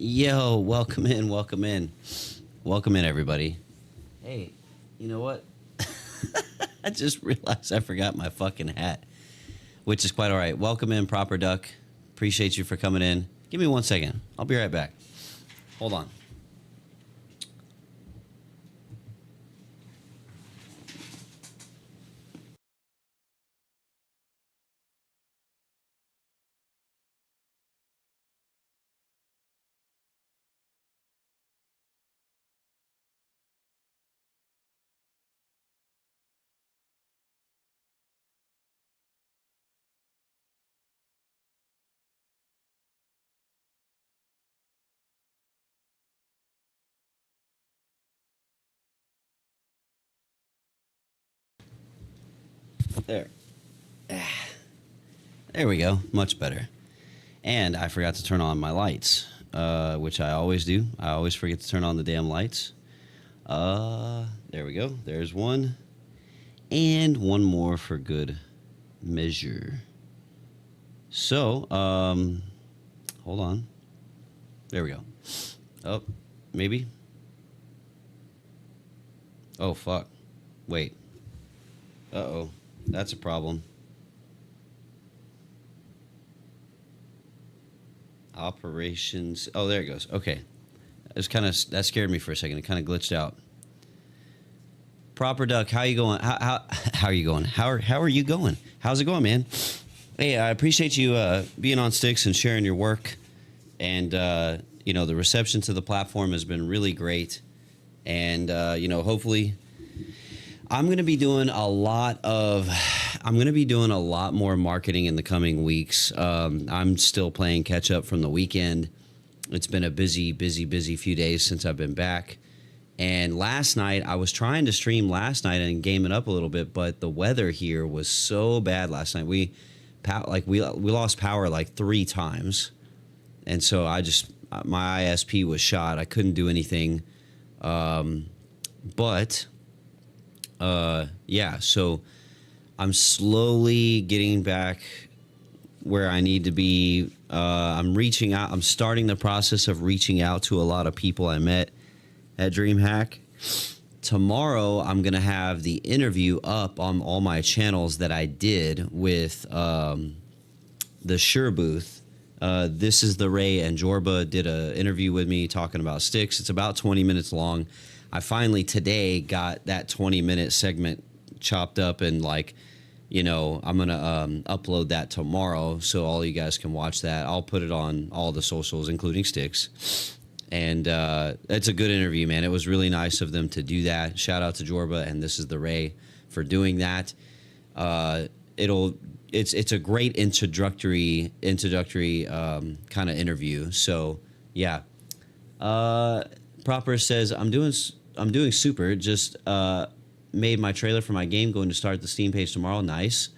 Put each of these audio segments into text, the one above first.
Yo, welcome in, welcome in. Welcome in, everybody. Hey, you know what? I just realized I forgot my fucking hat, which is quite all right. Welcome in, Proper Duck. Appreciate you for coming in. Give me 1 second. I'll be right back. Hold on. There. There we go. Much better. And I forgot to turn on my lights, which I always do. I always forget to turn on the damn lights. There we go. There's one. And one more for good measure. So, hold on. There we go. Oh, maybe. Oh, fuck. Wait. Uh-oh. That's a problem. Operations. Oh, there it goes. Okay. That scared me for a second. It kind of glitched out. Proper Duck, how you going? How are you going? How are you going? How's it going, man? Hey, I appreciate you being on Sticks and sharing your work. And the reception to the platform has been really great. And hopefully I'm going to be doing a lot more marketing in the coming weeks. I'm still playing catch up from the weekend. It's been a busy few days since I've been back. And last night, I was trying to stream last night and game it up a little bit, but the weather here was so bad last night. We lost power like 3 times. And so my ISP was shot. I couldn't do anything. So I'm slowly getting back where I need to be. I'm reaching out. I'm starting the process of reaching out to a lot of people I met at Dreamhack. Tomorrow, I'm going to have the interview up on all my channels that I did with the Sure booth. This is the Ray and Jorba did an interview with me talking about Sticks. It's about 20 minutes long. I finally today got that 20-minute segment chopped up and I'm going to upload that tomorrow so all you guys can watch that. I'll put it on all the socials, including Sticks. And it's a good interview, man. It was really nice of them to do that. Shout out to Jorba and This is the Ray for doing that. It's a great introductory kind of interview. So yeah. Proper says I'm doing super. Just made my trailer for my game. Going to start the Steam page tomorrow. Nice.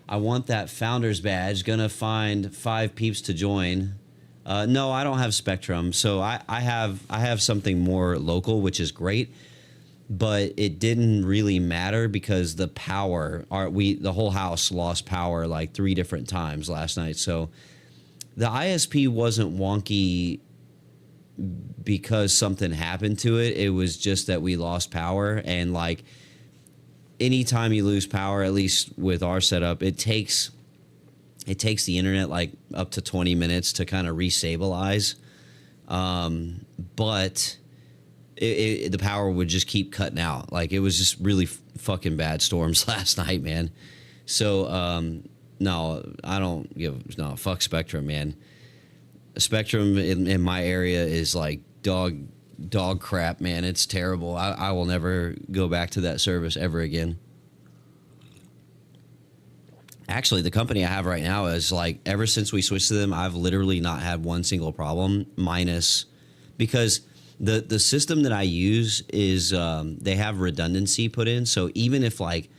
I want that founder's badge. Gonna find 5 peeps to join. No, I don't have Spectrum, so I have something more local, which is great. But it didn't really matter because the whole house lost power like 3 different times last night. So the ISP wasn't wonky because something happened to it. It was just that we lost power, and like anytime you lose power, at least with our setup, it takes the internet like up to 20 minutes to kind of restabilize. But the power would just keep cutting out. Like it was just really fucking bad storms last night, man. So, no, I don't fuck Spectrum, man. Spectrum in my area is like dog crap, man. It's terrible. I will never go back to that service ever again. Actually, the company I have right now is like, ever since we switched to them, I've literally not had one single problem, minus because the system that I use is they have redundancy put in. So even if like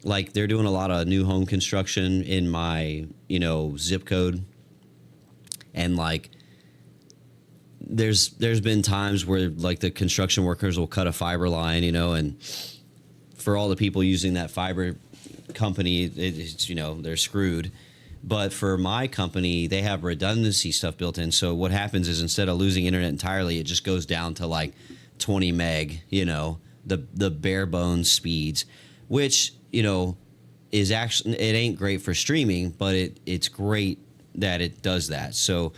they're doing a lot of new home construction in my zip code, and like there's been times where like the construction workers will cut a fiber line, and for all the people using that fiber company, it's they're screwed. But for my company, they have redundancy stuff built in. So what happens is instead of losing internet entirely, it just goes down to like 20 meg, the bare bones speeds, which, is actually, it ain't great for streaming, but it's great that it does that. So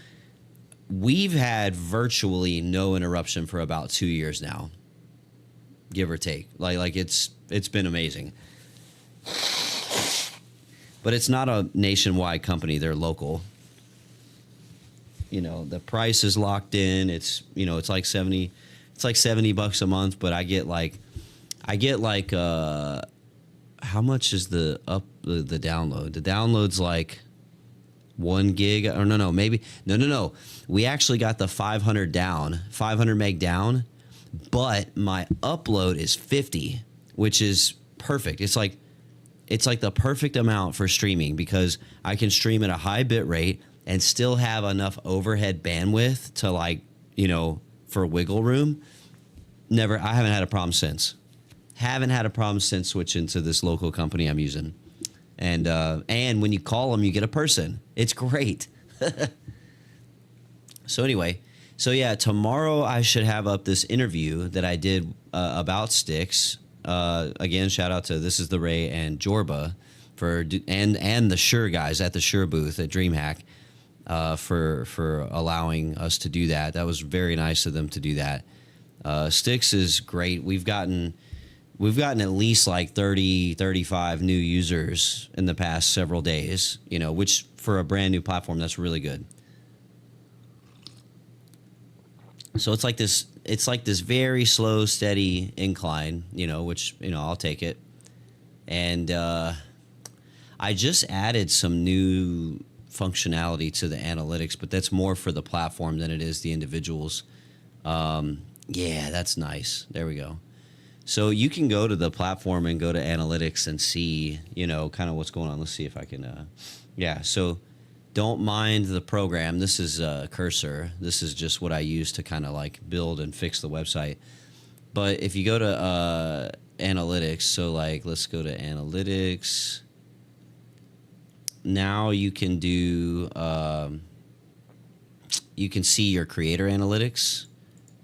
we've had virtually no interruption for about 2 years now, give or take. Like it's been amazing. But it's not a nationwide company. They're local. The price is locked in. It's like $70 a month, but I get like how much is the download? The download's like 1 gig or no, maybe no. We actually got the 500 meg down, but my upload is 50, which is perfect. It's like the perfect amount for streaming because I can stream at a high bit rate and still have enough overhead bandwidth to for wiggle room. I haven't had a problem since. Haven't had a problem since switching to this local company I'm using. And when you call them, you get a person. It's great. So anyway, tomorrow I should have up this interview that I did about sticks. Again, shout out to This Is the Ray and Jorba and the Shure guys at the Shure booth at Dreamhack for allowing us to do that. That was very nice of them to do that. Sticks is great. We've gotten at least like 30, 35 new users in the past several days, which for a brand new platform, that's really good. So it's like this very slow, steady incline, which, I'll take it. And I just added some new functionality to the analytics, but that's more for the platform than it is the individuals. Yeah, that's nice. There we go. So you can go to the platform and go to analytics and see, kind of what's going on. Let's see if I can, so don't mind the program. This is a cursor. This is just what I use to kind of like build and fix the website. But if you go to analytics, so like let's go to analytics. Now you can do, you can see your creator analytics.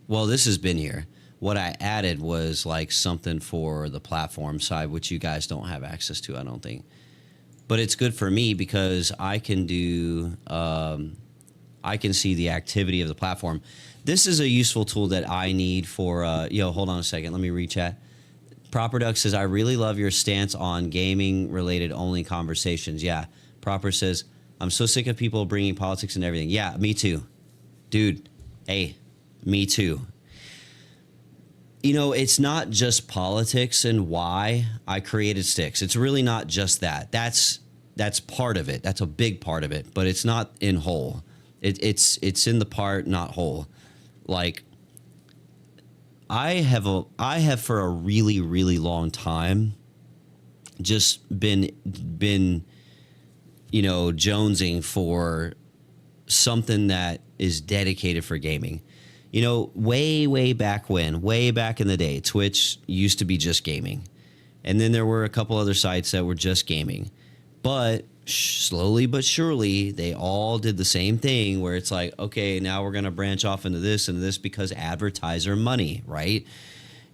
Well, this has been here. What I added was like something for the platform side, which you guys don't have access to, I don't think. But it's good for me because I can do, I can see the activity of the platform. This is a useful tool that I need for, hold on a second. Let me re-chat. Proper Duck says, I really love your stance on gaming related only conversations. Yeah. Proper says, I'm so sick of people bringing politics and everything. Yeah, me too. Dude, hey, me too. It's not just politics and why I created Sticks. It's really not just that. That's part of it. That's a big part of it, but it's not in whole. It's in the part, not whole. Like I have for a really, really long time just been jonesing for something that is dedicated for gaming. Way back in the day, Twitch used to be just gaming. And then there were a couple other sites that were just gaming. But slowly but surely, they all did the same thing where it's like, okay, now we're going to branch off into this and this because advertiser money, right?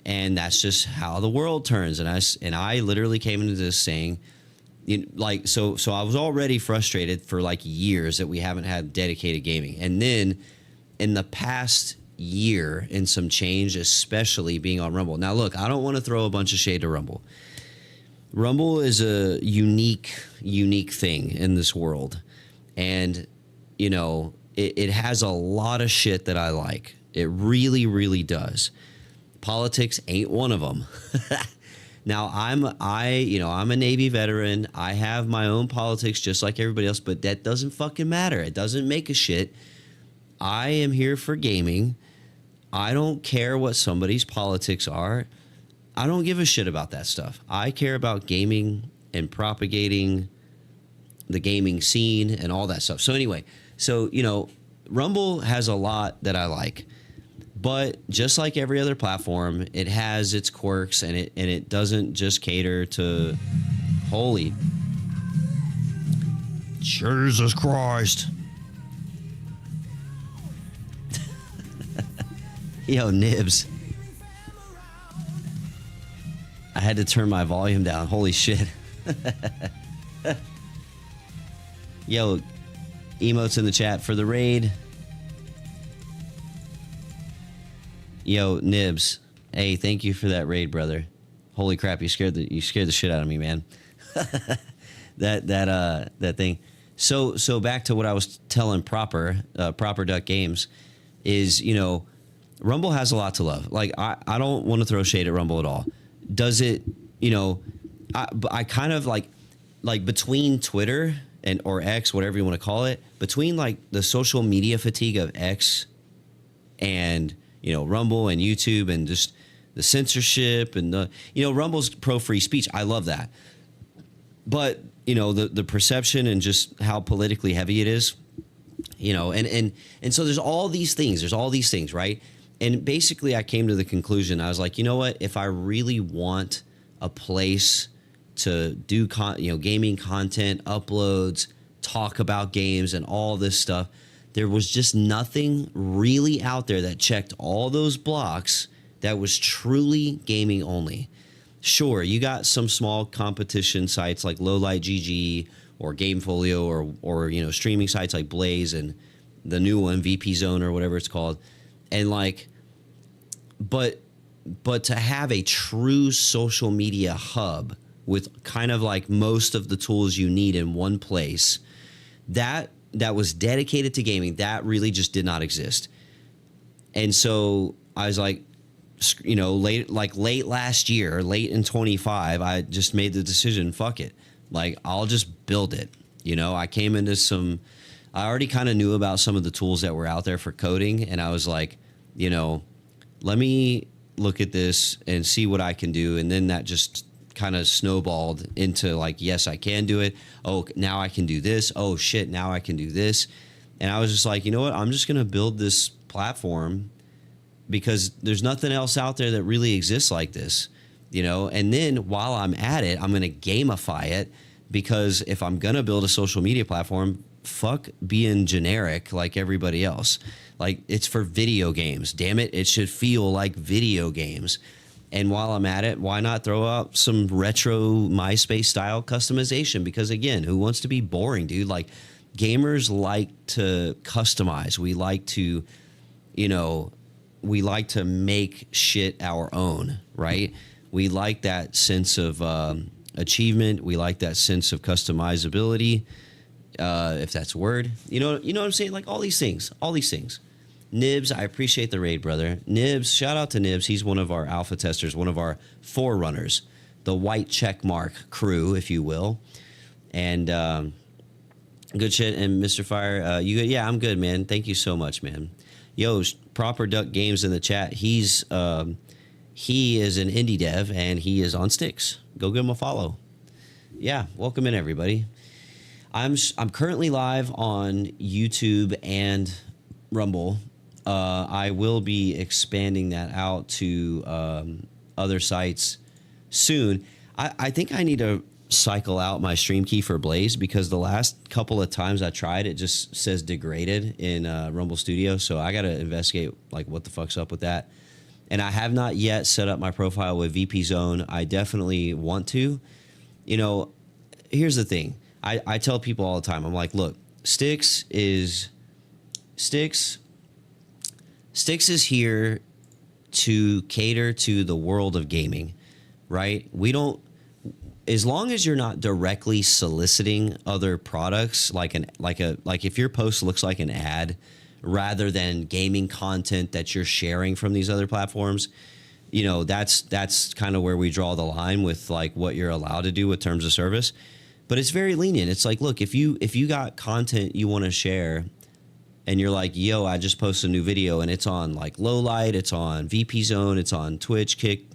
And that's just how the world turns. And I literally came into this saying, so I was already frustrated for like years that we haven't had dedicated gaming. And then in the past year and some change, especially being on Rumble. Now, look, I don't want to throw a bunch of shade to Rumble. Rumble is a unique thing in this world. And, it has a lot of shit that I like. It really, really does. Politics ain't one of them. Now, I'm a Navy veteran. I have my own politics just like everybody else, but that doesn't fucking matter. It doesn't make a shit. I am here for gaming. I don't care what somebody's politics are. I don't give a shit about that stuff. I care about gaming and propagating the gaming scene and all that stuff. So anyway, Rumble has a lot that I like. But just like every other platform, it has its quirks and it doesn't just cater to Jesus Christ. Yo, Nibs. I had to turn my volume down. Holy shit. Yo, emotes in the chat for the raid. Yo, Nibs. Hey, thank you for that raid, brother. Holy crap, you scared the shit out of me, man. that thing. So back to what I was telling Proper Duck Games is, you know, Rumble has a lot to love. Like, I don't want to throw shade at Rumble at all. Does it, you know, I kind of like between Twitter or X, whatever you want to call it, between like the social media fatigue of X and, you know, Rumble and YouTube and just the censorship and the, you know, Rumble's pro free speech. I love that. But, you know, the perception and just how politically heavy it is, you know, and so there's all these things, right? And basically I came to the conclusion, I was like, you know what, if I really want a place to do gaming content, uploads, talk about games and all this stuff, there was just nothing really out there that checked all those blocks that was truly gaming only. Sure, you got some small competition sites like Lowlight GG or Gamefolio or you know, streaming sites like Blaze and the new one VP Zone or whatever it's called. And like, but to have a true social media hub with kind of like most of the tools you need in one place, that was dedicated to gaming, that really just did not exist. And so I was like, you know, late last year, late in 25, I just made the decision, fuck it. Like, I'll just build it. You know, I came into I already kind of knew about some of the tools that were out there for coding. And I was like, you know, let me look at this and see what I can do. And then that just kind of snowballed into like, yes, I can do it. Oh, now I can do this. Oh shit, now I can do this. And I was just like, you know what? I'm just going to build this platform because there's nothing else out there that really exists like this, you know? And then while I'm at it, I'm going to gamify it, because if I'm going to build a social media platform, fuck being generic like everybody else. Like, it's for video games. Damn it. It should feel like video games. And while I'm at it, why not throw out some retro MySpace style customization? Because again, who wants to be boring, dude? Like, gamers like to customize. We like to, you know, we like to make shit our own, right? We like that sense of achievement. We like that sense of customizability, if that's a word. You know what I'm saying? Like, all these things. Nibs, I appreciate the raid, brother. Nibs, shout out to Nibs. He's one of our alpha testers, one of our forerunners, the white check mark crew, if you will. And good shit. And Mr. Fire, you good? Yeah, I'm good, man. Thank you so much, man. Yo, Proper Duck Games in the chat. He is an indie dev and he is on Sticks. Go give him a follow. Yeah, welcome in, everybody. I'm currently live on YouTube and Rumble. I will be expanding that out to other sites soon. I think I need to cycle out my stream key for Blaze, because the last couple of times I tried, it just says degraded in Rumble Studio. So I got to investigate like what the fuck's up with that. And I have not yet set up my profile with VP Zone. I definitely want to. You know, here's the thing. I tell people all the time, I'm like, look, Sticks is here to cater to the world of gaming, right? We don't, as long as you're not directly soliciting other products, like if your post looks like an ad rather than gaming content that you're sharing from these other platforms, you know, that's kind of where we draw the line with like what you're allowed to do with terms of service. But it's very lenient. It's like, look, if you got content you want to share and you're like, yo, I just posted a new video and it's on like Lowlight, it's on VP Zone, it's on Twitch, Kick,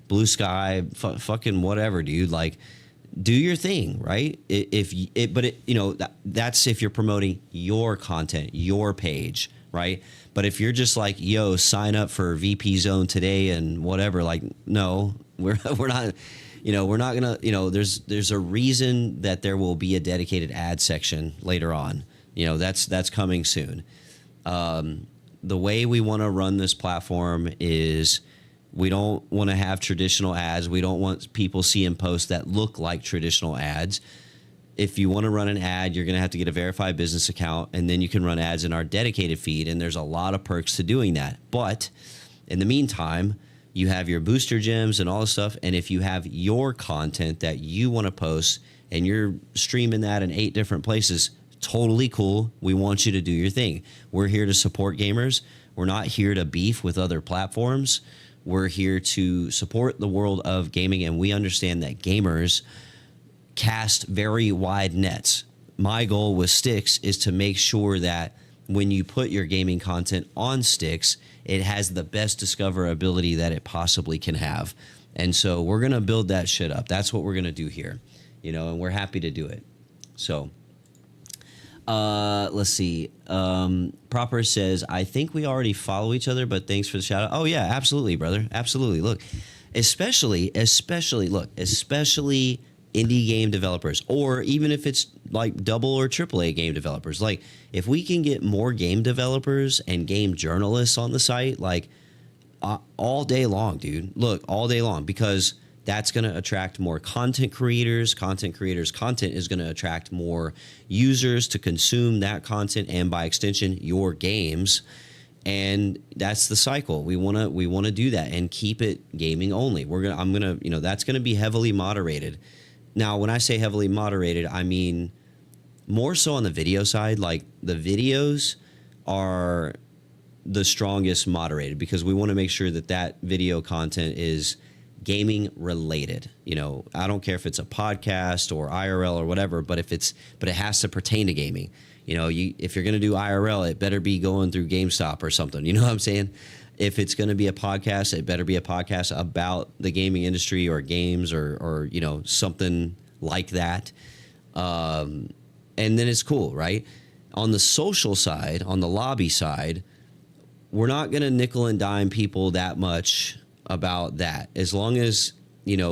Blue Sky, fucking whatever, dude. Like, do your thing, right? That's if you're promoting your content, your page, right? But if you're just like, yo, sign up for VP Zone today and whatever, like, no, we're not. we're not gonna, there's a reason that there will be a dedicated ad section later on. That's coming soon. The way we want to run this platform is we don't want to have traditional ads. We don't want people seeing posts that look like traditional ads. If you want to run an ad, you're going to have to get a verified business account, and then you can run ads in our dedicated feed, and there's a lot of perks to doing that. But in the meantime, you have your booster gems and all this stuff, and if you have your content that you want to post and you're streaming that in 8 different places, totally cool. We want you to do your thing. We're here to support gamers. We're not here to beef with other platforms. We're here to support the world of gaming, and we understand that gamers cast very wide nets. My goal with Stix is to make sure that when you put your gaming content on Stix, it has the best discoverability that it possibly can have. And so we're going to build that shit up. That's what we're going to do here, and we're happy to do it. So let's see. Proper says, I think we already follow each other, but thanks for the shout out. Oh yeah, absolutely, brother. Absolutely. Look, especially indie game developers, or even if it's like double or triple A game developers. Like, if we can get more game developers and game journalists on the site, like all day long, dude. Look, all day long, because that's going to attract more content creators. Content is going to attract more users to consume that content, and by extension, your games. And that's the cycle. We want to do that and keep it gaming only. That's going to be heavily moderated. Now, when I say heavily moderated, I mean more so on the video side. Like, the videos are the strongest moderated, because we want to make sure that video content is gaming related. I don't care if it's a podcast or IRL or whatever, but it has to pertain to gaming. If you're going to do IRL, it better be going through GameStop or something. You know what I'm saying? If it's going to be a podcast, it better be a podcast about the gaming industry or games or something like that. And then it's cool, right? On the social side, on the lobby side, we're not going to nickel and dime people that much about that. As long as,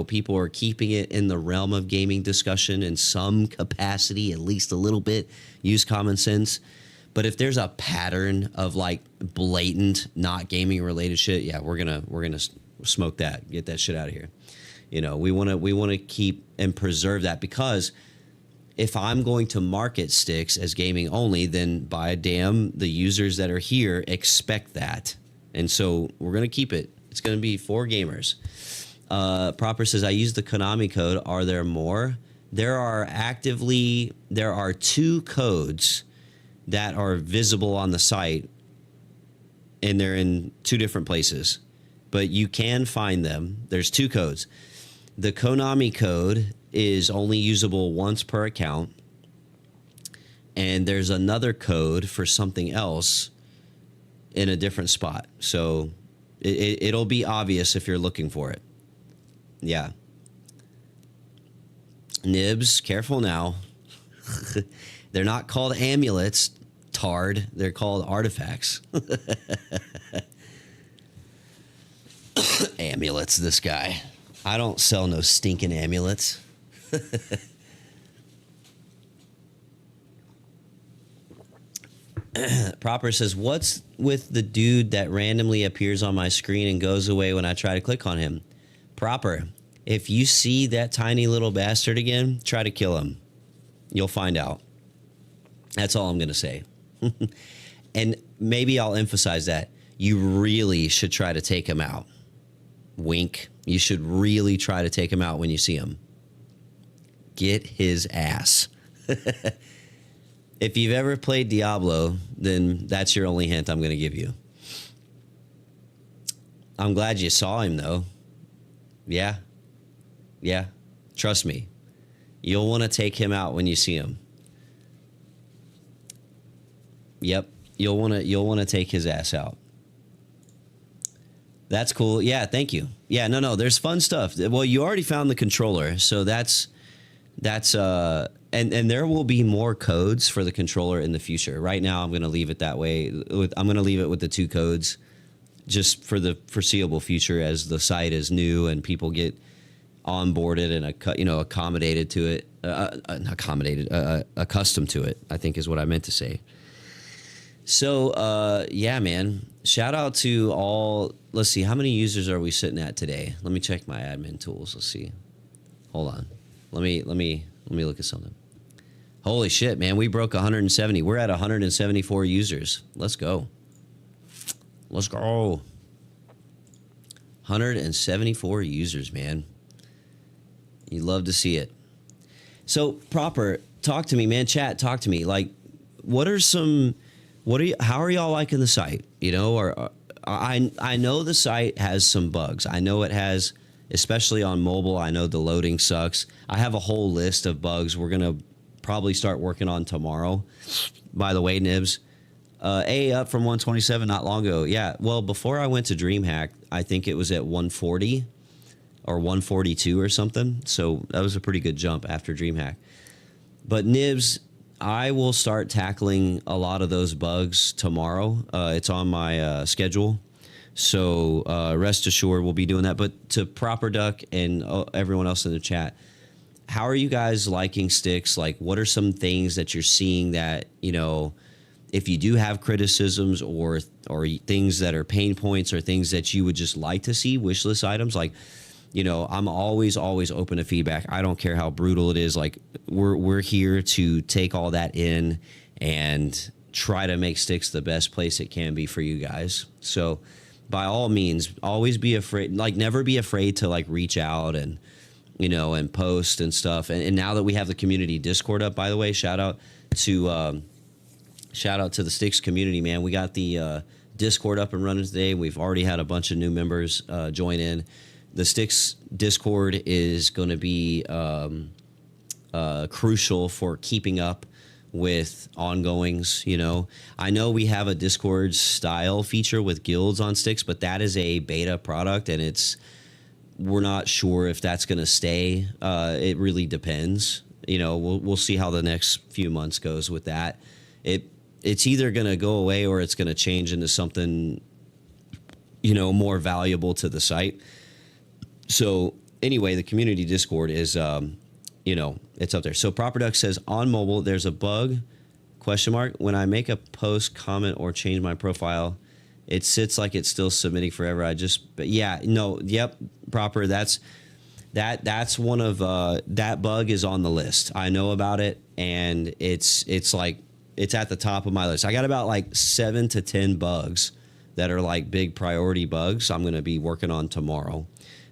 people are keeping it in the realm of gaming discussion in some capacity, at least a little bit, use common sense. But if there's a pattern of like blatant not gaming related shit, yeah, we're gonna smoke that, get that shit out of here. We want to keep and preserve that, because if I'm going to market Stix as gaming only, then by damn, the users that are here expect that, and so we're gonna keep it. It's gonna be for gamers. Proper says, I use the Konami code. Are there more? There are 2 codes that are visible on the site, and they're in 2 different places, but you can find them. There's 2 codes. The Konami code is only usable once per account, and there's another code for something else in a different spot. So it'll be obvious if you're looking for it. Yeah. Nibs, careful now. They're not called amulets, tard. They're called artifacts. Amulets, this guy. I don't sell no stinking amulets. Proper says, what's with the dude that randomly appears on my screen and goes away when I try to click on him? Proper, if you see that tiny little bastard again, try to kill him. You'll find out. That's all I'm going to say. And maybe I'll emphasize that. You really should try to take him out. Wink. You should really try to take him out when you see him. Get his ass. If you've ever played Diablo, then that's your only hint I'm going to give you. I'm glad you saw him, though. Yeah. Trust me. You'll want to take him out when you see him. Yep. You'll want to take his ass out. That's cool. Yeah, thank you. Yeah, no, there's fun stuff. Well, you already found the controller, so that's and there will be more codes for the controller in the future. Right now, I'm going to leave it that way. I'm going to leave it with the 2 codes just for the foreseeable future, as the site is new and people get onboarded and accommodated to it, not accommodated, accustomed to it, I think is what I meant to say. So, yeah, man, shout out to all. Let's see, how many users are we sitting at today? Let me check my admin tools. Let's see. Hold on. Let me look at something. Holy shit, man, we broke 170. We're at 174 users. Let's go. Let's go. 174 users, man. You love to see it. So, Proper, talk to me, man. Chat, talk to me. Like, how are y'all liking the site? You know, or I know the site has some bugs. I know it has, especially on mobile. I know the loading sucks. I have a whole list of bugs we're gonna probably start working on tomorrow. By the way, Nibs, up from 127 not long ago. Yeah, well, before I went to Dreamhack, I think it was at 140 or 142 or something. So that was a pretty good jump after Dreamhack. But Nibs, I will start tackling a lot of those bugs tomorrow. It's on my schedule. So rest assured we'll be doing that. But to Proper Duck and everyone else in the chat, how are you guys liking sticks? Like, what are some things that you're seeing that, you know, if you do have criticisms or things that are pain points or things that you would just like to see, wish list items, like, you know, I'm always open to feedback. I don't care how brutal it is. Like, we're here to take all that in and try to make Sticks the best place it can be for you guys. So by all means, always be afraid, like never be afraid to like reach out and, you know, and post and stuff. And now that we have the community Discord up, by the way, shout out to the Sticks community, man. We got the Discord up and running today. We've already had a bunch of new members join in. The Sticks Discord is going to be crucial for keeping up with ongoings. You know, I know we have a Discord style feature with guilds on Sticks, but that is a beta product, and we're not sure if that's going to stay. It really depends. You know, we'll see how the next few months goes with that. It's either going to go away or it's going to change into something, you know, more valuable to the site. So anyway, the community Discord is, you know, it's up there. So Proper Duck says on mobile, there's a bug, ? When I make a post, comment, or change my profile, it sits like it's still submitting forever. Proper. That's one of, that bug is on the list. I know about it, and it's at the top of my list. I got about like 7 to 10 bugs that are like big priority bugs I'm going to be working on tomorrow.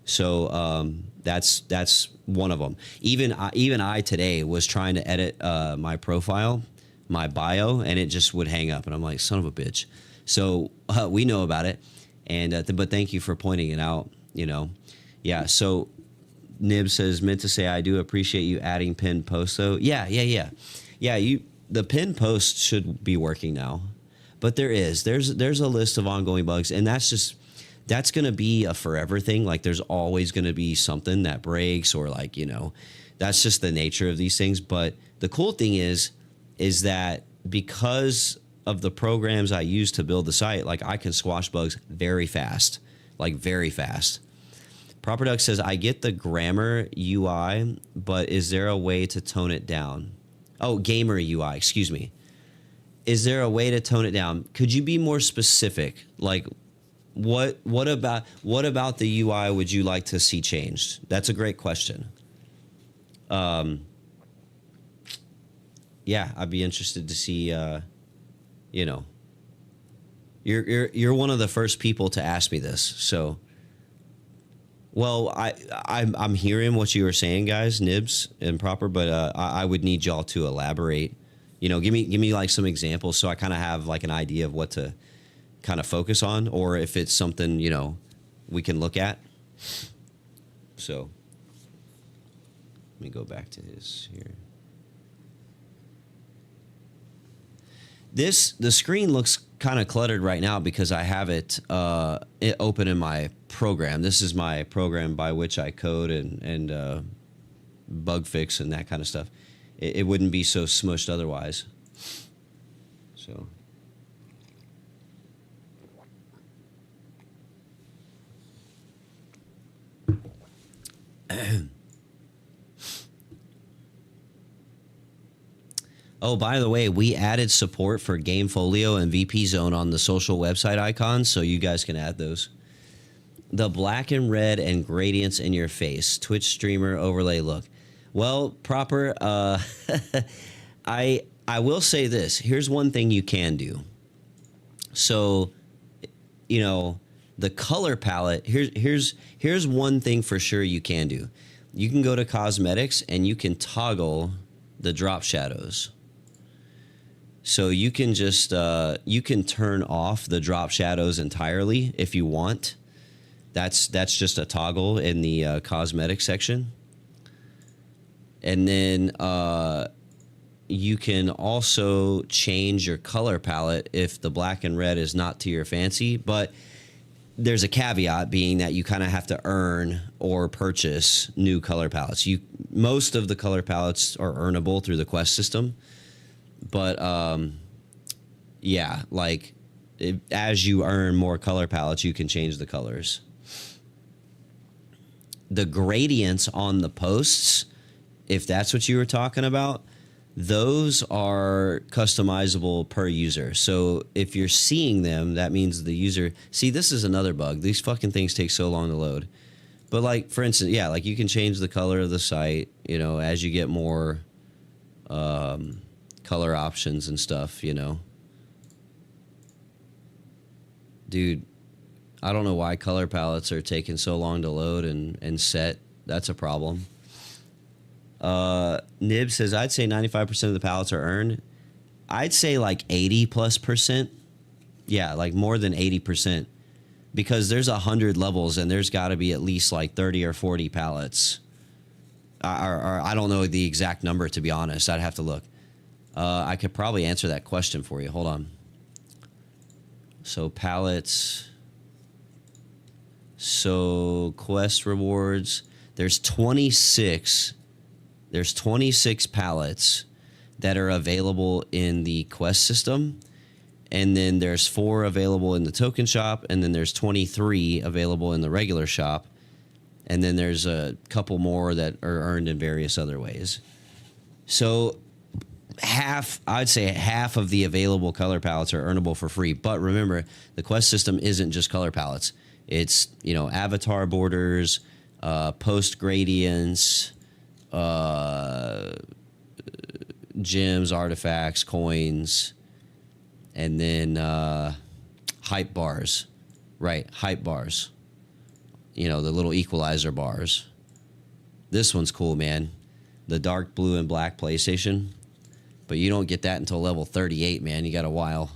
So that's one of them. Even I today was trying to edit my profile, my bio, and it just would hang up. And I'm like, son of a bitch. So we know about it. And but thank you for pointing it out, you know. Yeah, so Nib says, meant to say I do appreciate you adding pinned posts, though. Yeah, the pinned post should be working now. But there's a list of ongoing bugs, and that's going to be a forever thing. Like, there's always going to be something that breaks, or like, you know, that's just the nature of these things. But the cool thing is that because of the programs I use to build the site, like I can squash bugs very fast, like very fast. Proper Duck says, I get the grammar UI, but is there a way to tone it down? Oh, gamer UI, excuse me. Is there a way to tone it down? Could you be more specific? Like, what about the UI would you like to see changed? That's a great question. Yeah, I'd be interested to see. You know, you're one of the first people to ask me this. So, well, I'm hearing what you were saying, guys, Nibs and Proper, but I would need y'all to elaborate. You know, give me like some examples so I kind of have like an idea of what to kind of focus on, or if it's something, you know, we can look at. So let me go back to his here. The screen looks kind of cluttered right now because I have it open in my program. This is my program by which I code and bug fix and that kind of stuff. It wouldn't be so smushed otherwise. So. Oh, by the way, we added support for Game Folio and VP Zone on the social website icons, so you guys can add those. The black and red and gradients in your face. Twitch streamer overlay look. Well, proper. I will say this. Here's one thing you can do. So, you know, the color palette. Here's one thing for sure you can do. You can go to cosmetics and you can toggle the drop shadows. So you can just you can turn off the drop shadows entirely if you want. That's just a toggle in the cosmetic section. And then you can also change your color palette if the black and red is not to your fancy. But there's a caveat being that you kind of have to earn or purchase new color palettes. Most of the color palettes are earnable through the quest system. But yeah, like as you earn more color palettes, you can change the colors. The gradients on the posts, if that's what you were talking about, those are customizable per user. So if you're seeing them, that means the user... See, this is another bug. These fucking things take so long to load. But like, for instance, yeah, like you can change the color of the site, you know, as you get more color options and stuff, you know. Dude, I don't know why color palettes are taking so long to load and set. That's a problem. Nib says, I'd say 95% of the palettes are earned. I'd say like 80+%. Yeah, like more than 80%. Because there's 100 levels and there's got to be at least like 30 or 40 palettes. Or I don't know the exact number, to be honest. I'd have to look. I could probably answer that question for you. Hold on. So palettes... So quest rewards, there's 26 palettes that are available in the quest system, and then there's 4 available in the token shop, and then there's 23 available in the regular shop, and then there's a couple more that are earned in various other ways. So I'd say half of the available color palettes are earnable for free. But remember, the quest system isn't just color palettes. It's, you know, avatar borders, post gradients, gems, artifacts, coins, and then hype bars. Right, hype bars. You know, the little equalizer bars. This one's cool, man. The dark blue and black PlayStation. But you don't get that until level 38, man. You got a while.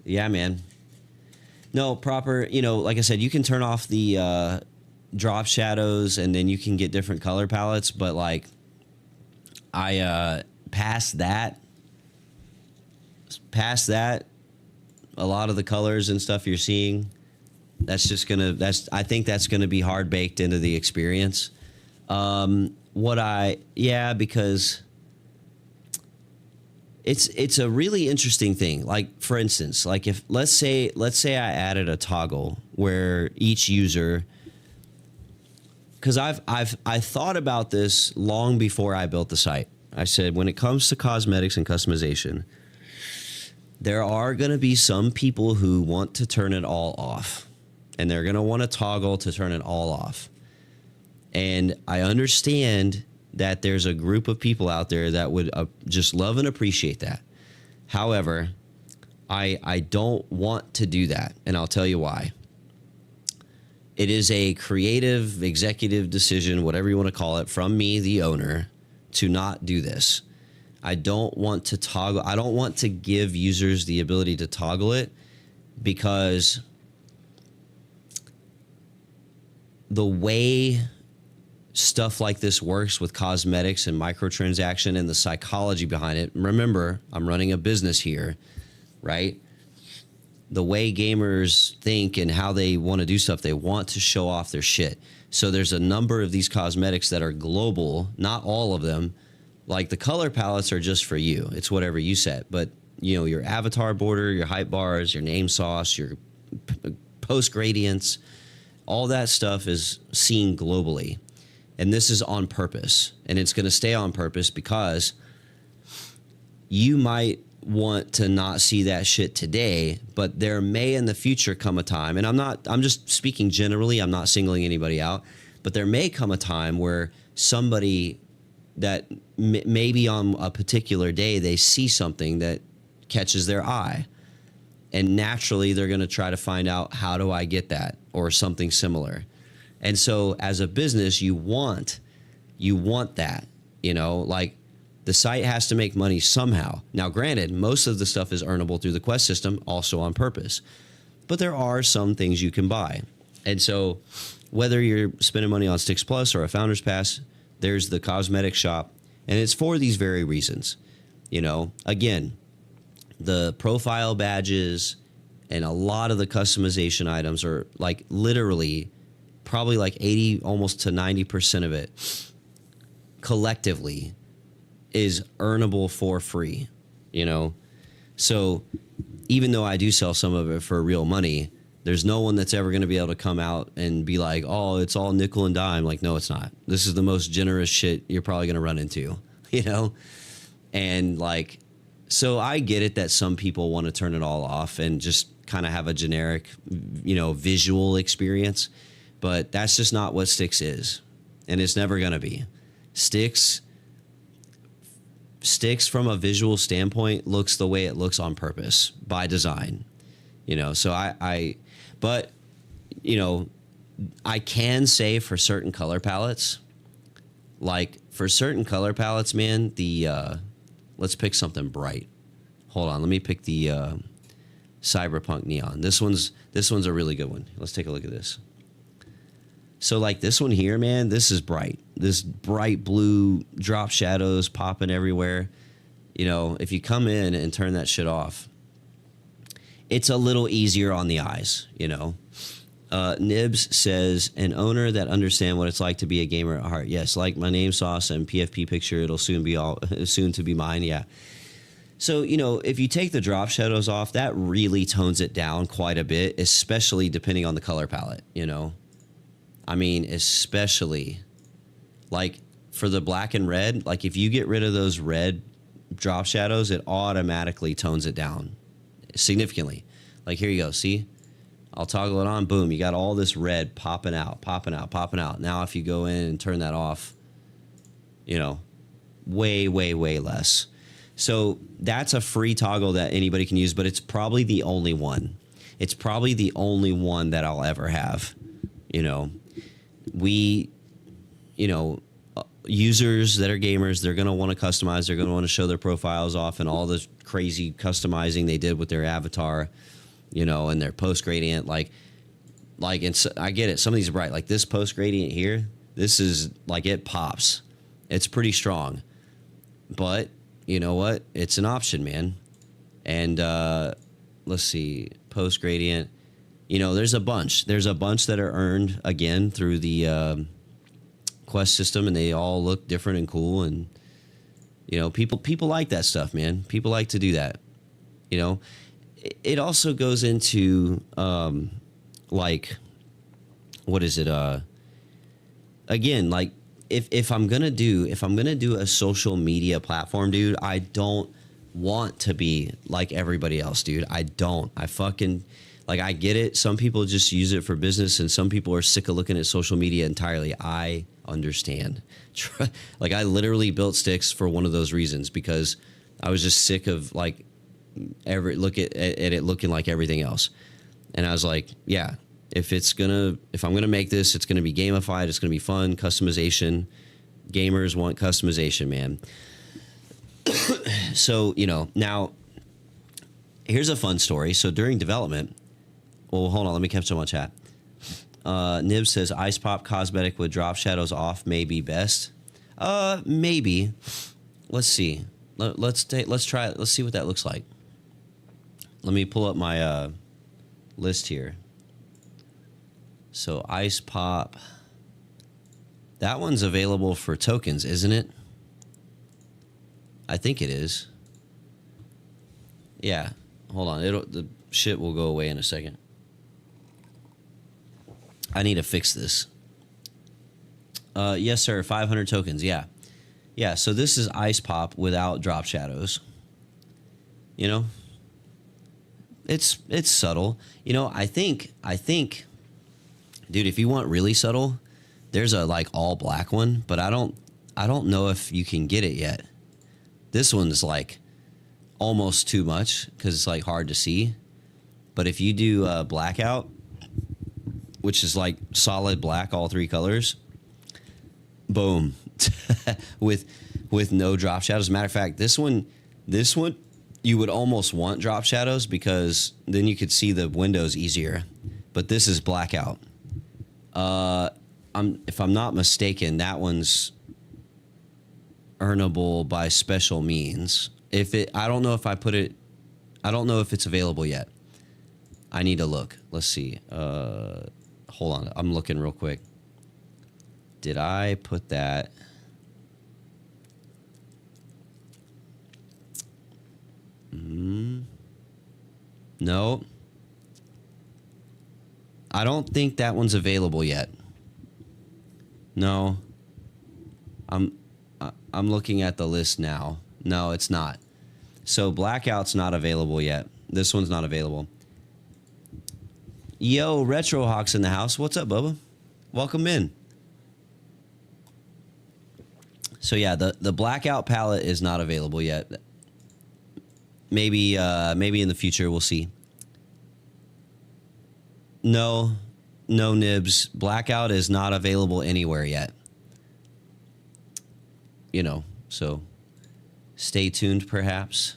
Yeah, man. No, proper, you know, like I said, you can turn off the drop shadows and then you can get different color palettes. But, like, past that, a lot of the colors and stuff you're seeing, I think that's going to be hard baked into the experience. Because... It's a really interesting thing. Like, for instance, like if let's say I added a toggle where each user, because I thought about this long before I built the site. I said, when it comes to cosmetics and customization, there are going to be some people who want to turn it all off, and they're going to want to toggle to turn it all off. And I understand that there's a group of people out there that would just love and appreciate that. However, I don't want to do that, and I'll tell you why. It is a creative, executive decision, whatever you want to call it, from me, the owner, to not do this. I don't want to toggle. I don't want to give users the ability to toggle it, because the way stuff like this works with cosmetics and microtransaction and the psychology behind it. Remember, I'm running a business here, right? The way gamers think and how they want to do stuff, they want to show off their shit. So there's a number of these cosmetics that are global, not all of them. Like the color palettes are just for you. It's whatever you set. But, you know, your avatar border, your hype bars, your name sauce, your post gradients, all that stuff is seen globally. And this is on purpose. And it's going to stay on purpose because you might want to not see that shit today, but there may in the future come a time, and I'm just speaking generally, I'm not singling anybody out, but there may come a time where somebody that maybe on a particular day, they see something that catches their eye. And naturally, they're going to try to find out, how do I get that, or something similar. And so as a business, you want that, like the site has to make money somehow. Now, granted, most of the stuff is earnable through the Quest system, also on purpose. But there are some things you can buy. And so whether you're spending money on Sticks Plus or a Founder's Pass, there's the cosmetic shop. And it's for these very reasons. Again, the profile badges and a lot of the customization items are like literally probably like 80 almost to 90% of it collectively is earnable for free, so even though I do sell some of it for real money, there's no one that's ever going to be able to come out and be like, oh, it's all nickel and dime. Like, no, it's not. This is the most generous shit you're probably going to run into, and like, so I get it that some people want to turn it all off and just kind of have a generic, visual experience. But that's just not what Sticks is. And it's never going to be. Sticks from a visual standpoint looks the way it looks on purpose by design. So but I can say for certain color palettes, man, let's pick something bright. Hold on, let me pick the Cyberpunk Neon. This one's a really good one. Let's take a look at this. So like this one here, man, this is bright. This bright blue drop shadows popping everywhere. If you come in and turn that shit off, it's a little easier on the eyes, Nibs says, an owner that understand what it's like to be a gamer at heart. Yes, like my name sauce and PFP picture, it'll soon to be mine. Yeah. So, if you take the drop shadows off, that really tones it down quite a bit, especially depending on the color palette, I mean, especially like for the black and red, like if you get rid of those red drop shadows, it automatically tones it down significantly. Like here you go. See, I'll toggle it on. Boom. You got all this red popping out. Now, if you go in and turn that off, way, way, way less. So that's a free toggle that anybody can use, but it's probably the only one. It's probably the only one that I'll ever have. Users that are gamers, they're going to want to customize. They're going to want to show their profiles off and all the crazy customizing they did with their avatar, and their post gradient. Like, and so, I get it. Some of these are bright. Like this post gradient here, this is like it pops. It's pretty strong, but you know what? It's an option, man. And let's see, post gradient. There's a bunch. There's a bunch that are earned again through the Quest system, and they all look different and cool. And people like that stuff, man. People like to do that. It also goes into like, what is it? Again, like if I'm gonna do a social media platform, dude, I don't want to be like everybody else, dude. I fucking. Like, I get it. Some people just use it for business, and some people are sick of looking at social media entirely. I understand. Like, I literally built Sticks for one of those reasons, because I was just sick of, like, look at it looking like everything else. And I was like, yeah, if I'm going to make this, it's going to be gamified. It's going to be fun, customization. Gamers want customization, man. So, now, here's a fun story. So, during development... Well, hold on. Let me catch up on chat. Nib says Ice Pop cosmetic with drop shadows off may be best. Maybe. Let's see. Let's try it. Let's see what that looks like. Let me pull up my list here. So Ice Pop. That one's available for tokens, isn't it? I think it is. Yeah. Hold on. The shit will go away in a second. I need to fix this. Yes, sir. 500 tokens. Yeah. Yeah. So this is Ice Pop without drop shadows. You know, it's subtle. You know, I think, dude, if you want really subtle, there's a like all black one, but I don't know if you can get it yet. This one's like almost too much because it's like hard to see. But if you do blackout, which is like solid black, all three colors, boom, with no drop shadows. As a matter of fact, this one, you would almost want drop shadows because then you could see the windows easier. But this is blackout. If I'm not mistaken, that one's earnable by special means. I don't know if I put it. I don't know if it's available yet. I need to look. Let's see. Hold on. I'm looking real quick. Did I put that? No. I don't think that one's available yet. No. I'm looking at the list now. No, it's not. So blackout's not available yet. This one's not available. Yo, Retrohawk's in the house. What's up, Bubba? Welcome in. So yeah, the blackout palette is not available yet. Maybe in the future we'll see. No nibs. Blackout is not available anywhere yet. You know, so stay tuned perhaps.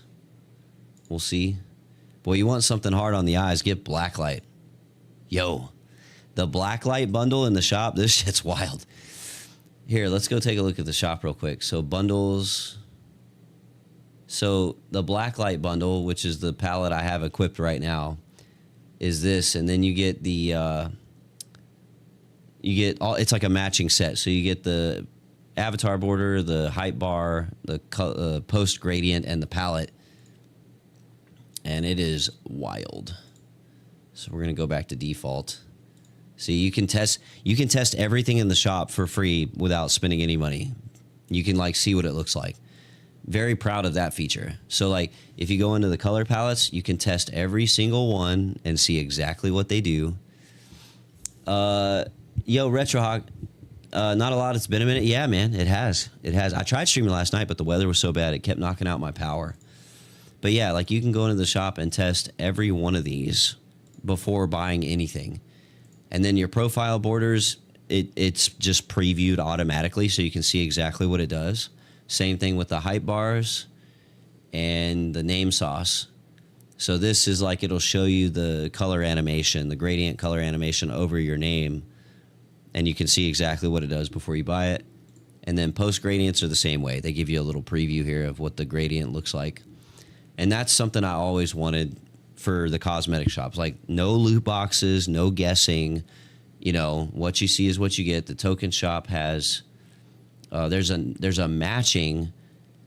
We'll see. Boy, you want something hard on the eyes, get Blacklight. Yo, the Blacklight bundle in the shop, this shit's wild. Here, let's go take a look at the shop real quick. So bundles. So the Blacklight bundle, which is the palette I have equipped right now, is this, and then you get the it's like a matching set. So you get the avatar border, the height bar, the post gradient, and the palette, and it is wild. So we're gonna go back to default. See, you can test everything in the shop for free without spending any money. You can like see what it looks like. Very proud of that feature. So like if you go into the color palettes, you can test every single one and see exactly what they do. Yo, Retrohawk, not a lot. It's been a minute. Yeah, man, it has. I tried streaming last night, but the weather was so bad it kept knocking out my power. But yeah, like you can go into the shop and test every one of these before buying anything. And then your profile borders, it's just previewed automatically so you can see exactly what it does. Same thing with the height bars and the name sauce. So this is like it'll show you the color animation, the gradient color animation over your name, and you can see exactly what it does before you buy it. And then post gradients are the same way. They give you a little preview here of what the gradient looks like. And that's something I always wanted for the cosmetic shops. Like no loot boxes, no guessing. You know, what you see is what you get. The token shop has there's a matching.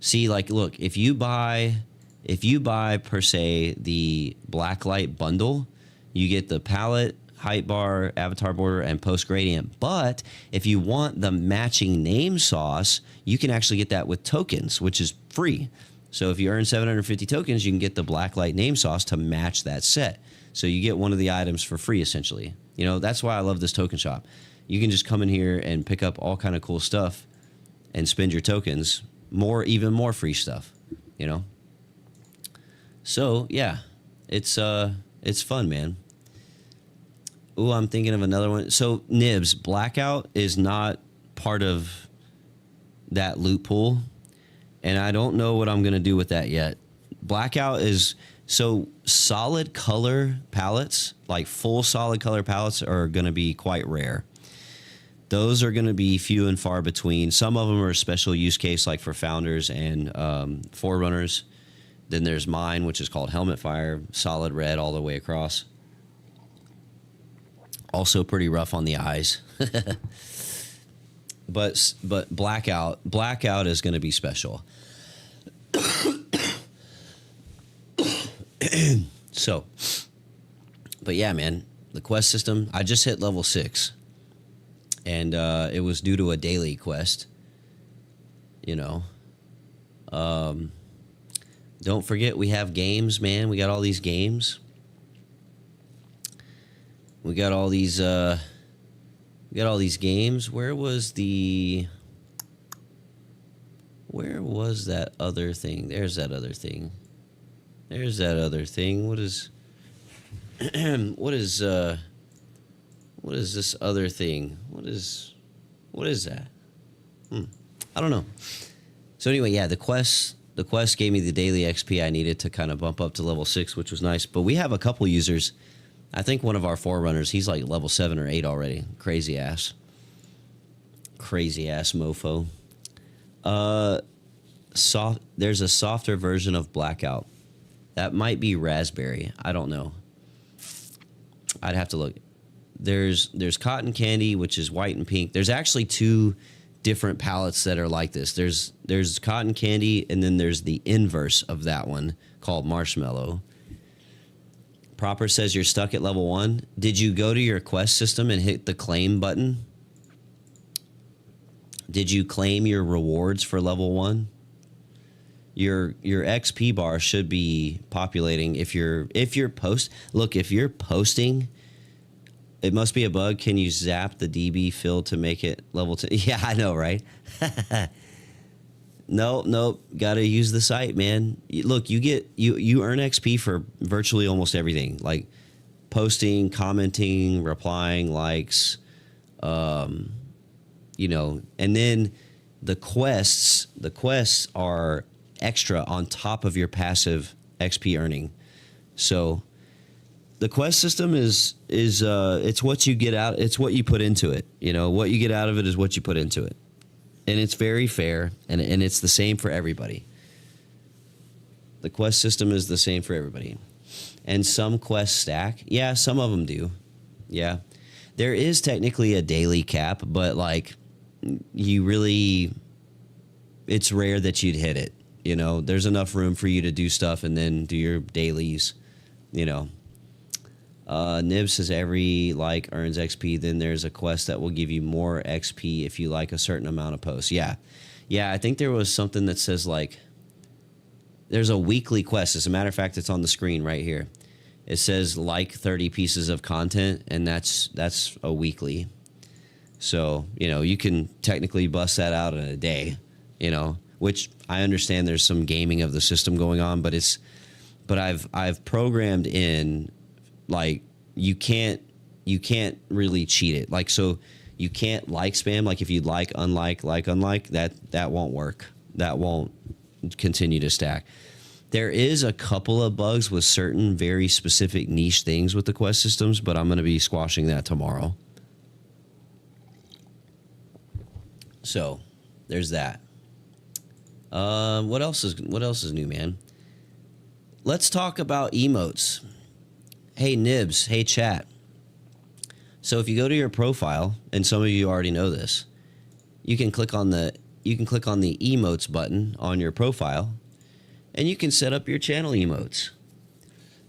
See, like, look, if you buy per se the Blacklight bundle, you get the palette, height bar, avatar border, and post gradient. But if you want the matching name sauce, you can actually get that with tokens, which is free. So if you earn 750 tokens, you can get the Blacklight name sauce to match that set. So you get one of the items for free, essentially. You know, that's why I love this token shop. You can just come in here and pick up all kind of cool stuff and spend your tokens, even more free stuff, you know? So yeah, it's fun, man. Ooh, I'm thinking of another one. So Nibs, Blackout is not part of that loot pool, and I don't know what I'm going to do with that yet. Blackout is... So solid color palettes, like full solid color palettes, are going to be quite rare. Those are going to be few and far between. Some of them are a special use case, like for founders and forerunners. Then there's mine, which is called Helmet Fire, solid red all the way across. Also pretty rough on the eyes. But Blackout is going to be special. So, but yeah, man, the quest system, I just hit level 6. and it was due to a daily quest. You know, don't forget we have games, man. We got all these games. We got all these. We got all these games. Where was that other thing? There's that other thing. There's that other thing. What is this other thing? What is that? I don't know. So anyway, yeah, the quest gave me the daily XP I needed to kind of bump up to level 6, which was nice. But we have a couple users. I think one of our forerunners, he's like level 7 or 8 already. Crazy ass mofo. There's a softer version of Blackout. That might be Raspberry. I don't know. I'd have to look. There's Cotton Candy, which is white and pink. There's actually 2 different palettes that are like this. There's Cotton Candy, and then there's the inverse of that one called Marshmallow. Proper says you're stuck at level 1. Did you go to your quest system and hit the claim button? Did you claim your rewards for level 1? Your XP bar should be populating if you're posting. It must be a bug. Can you zap the DB field to make it level 2? Yeah, I know, right? Nope. Got to use the site, man. Look, you earn XP for virtually almost everything, like posting, commenting, replying, likes, and then the quests are extra on top of your passive XP earning. So the quest system is it's what you get out. It's what you put into it. What you get out of it is what you put into it. And it's very fair, and it's the same for everybody. The quest system is the same for everybody. And some quests stack. Yeah, some of them do. Yeah. There is technically a daily cap, but like it's rare that you'd hit it. There's enough room for you to do stuff and then do your dailies, Nib says every like earns XP. Then there's a quest that will give you more XP if you like a certain amount of posts. Yeah. I think there was something that says like there's a weekly quest. As a matter of fact, it's on the screen right here. It says like 30 pieces of content, and that's a weekly. So you can technically bust that out in a day. Which I understand there's some gaming of the system going on, but I've programmed in. Like you can't really cheat it. Like, so you can't like spam. Like if you unlike, that won't work. That won't continue to stack. There is a couple of bugs with certain very specific niche things with the quest systems, but I'm going to be squashing that tomorrow. So there's that. What else is new, man? Let's talk about emotes. Hey, Nibs. Hey, chat. So if you go to your profile, and some of you already know this, you can click on the emotes button on your profile, and you can set up your channel emotes.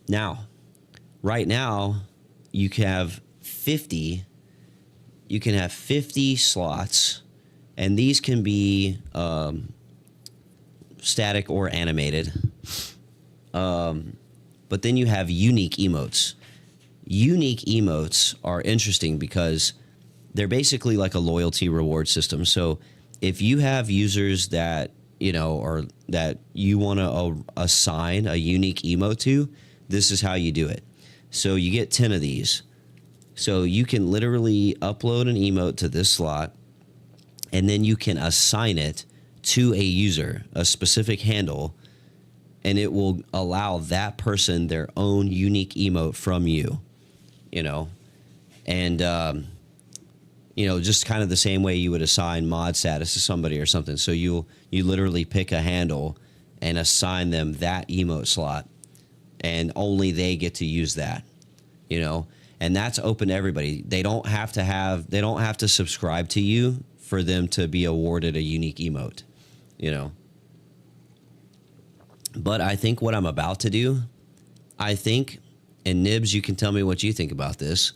Now, right now, you can have 50 slots, and these can be static or animated. But then you have unique emotes. Unique emotes are interesting because they're basically like a loyalty reward system. So if you have users that, or that you want to assign a unique emote to, this is how you do it. So you get 10 of these. So you can literally upload an emote to this slot, and then you can assign it to a user, a specific handle, and it will allow that person their own unique emote from you, and, just kind of the same way you would assign mod status to somebody or something. So you literally pick a handle and assign them that emote slot, and only they get to use that, and that's open to everybody. They don't have to subscribe to you for them to be awarded a unique emote, But I think what I'm about to do, and Nibs, you can tell me what you think about this.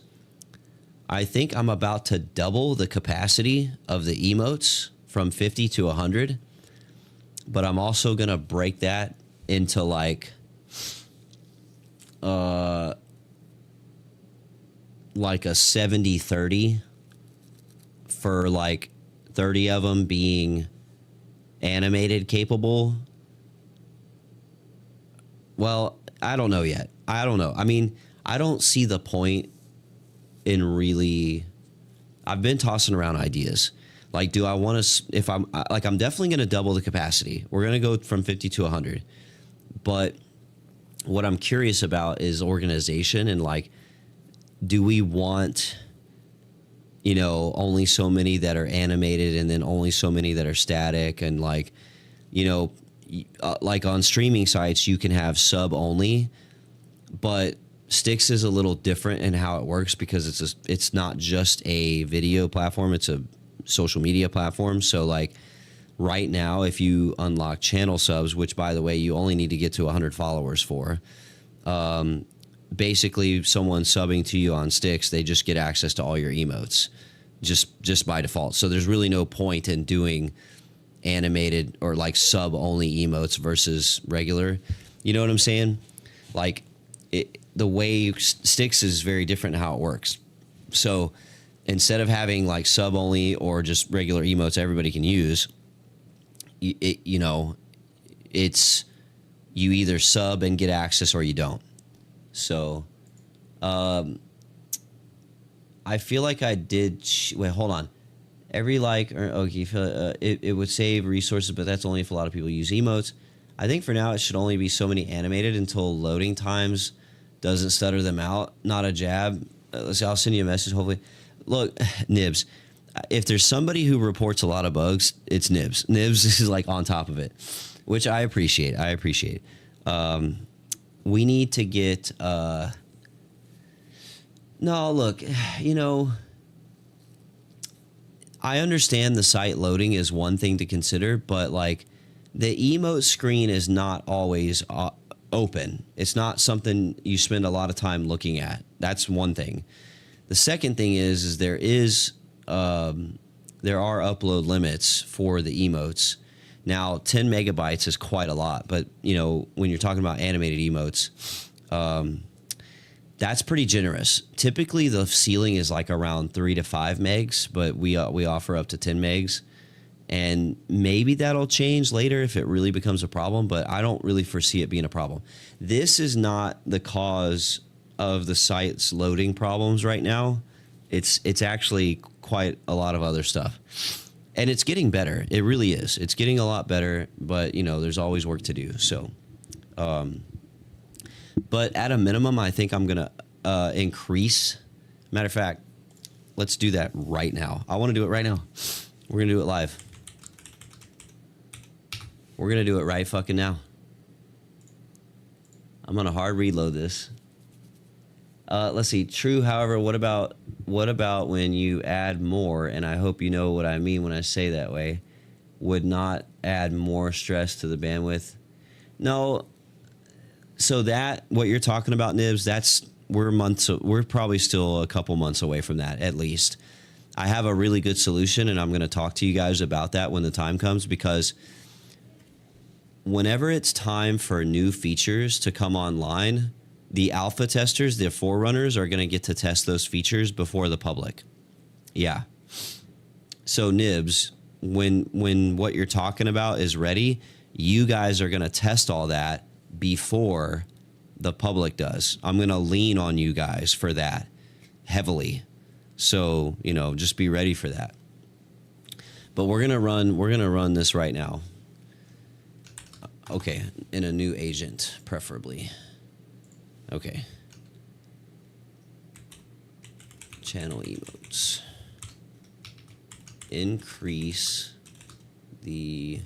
I think I'm about to double the capacity of the emotes from 50 to 100, but I'm also going to break that into like a 70-30 for like 30 of them being animated capable. Well, I don't know yet. I don't know. I mean, I don't see the point in really. I've been tossing around ideas. Like, do I want to, if I'm like, I'm definitely going to double the capacity. We're going to go from 50 to 100. But what I'm curious about is organization and like, do we want, you know, only so many that are animated and then only so many that are static? And like, you know, like on streaming sites, you can have sub only, but Stix is a little different in how it works because it's not just a video platform, it's a social media platform. So like right now, if you unlock channel subs, which by the way, you only need to get to 100 followers for, basically someone subbing to you on Stix, they just get access to all your emotes just by default. So there's really no point in doing animated or like sub only emotes versus regular. You know what I'm saying? Like the way Stix is very different in how it works. So instead of having like sub only or just regular emotes everybody can use, you know, it's you either sub and get access or you don't. So I feel like I did. Wait, hold on. Every like, or okay, it would save resources, but that's only if a lot of people use emotes. I think for now it should only be so many animated until loading times doesn't stutter them out. Not a jab. Let's see, I'll send you a message. Hopefully, look, Nibs. If there's somebody who reports a lot of bugs, it's Nibs. Nibs is like on top of it, which I appreciate. We need to get. No, look, you know, I understand the site loading is one thing to consider, but like the emote screen is not always open. It's not something you spend a lot of time looking at. That's one thing. The second thing is there are upload limits for the emotes. Now, 10 megabytes is quite a lot, but you know, when you're talking about animated emotes, that's pretty generous. Typically, the ceiling is like around 3 to 5 megs, but we offer up to 10 megs. And maybe that'll change later if it really becomes a problem, but I don't really foresee it being a problem. This is not the cause of the site's loading problems right now. It's actually quite a lot of other stuff. And it's getting better. It really is. It's getting a lot better, but you know, there's always work to do. So, but at a minimum, I think I'm going to increase. Matter of fact, let's do that right now. I want to do it right now. We're going to do it live. We're going to do it right fucking now. I'm going to hard reload this. Let's see. True, however, what about when you add more, and I hope you know what I mean when I say that way, would not add more stress to the bandwidth? No. So that, what you're talking about, Nibs, we're probably still a couple months away from that, at least. I have a really good solution, and I'm going to talk to you guys about that when the time comes, because whenever it's time for new features to come online, the alpha testers, the forerunners, are going to get to test those features before the public. Yeah. So Nibs, when what you're talking about is ready, you guys are going to test all that before the public does. I'm going to lean on you guys for that heavily. So, you know, just be ready for that. But we're going to run this right now. Okay, in a new agent, preferably. Okay. Channel emotes. Increase the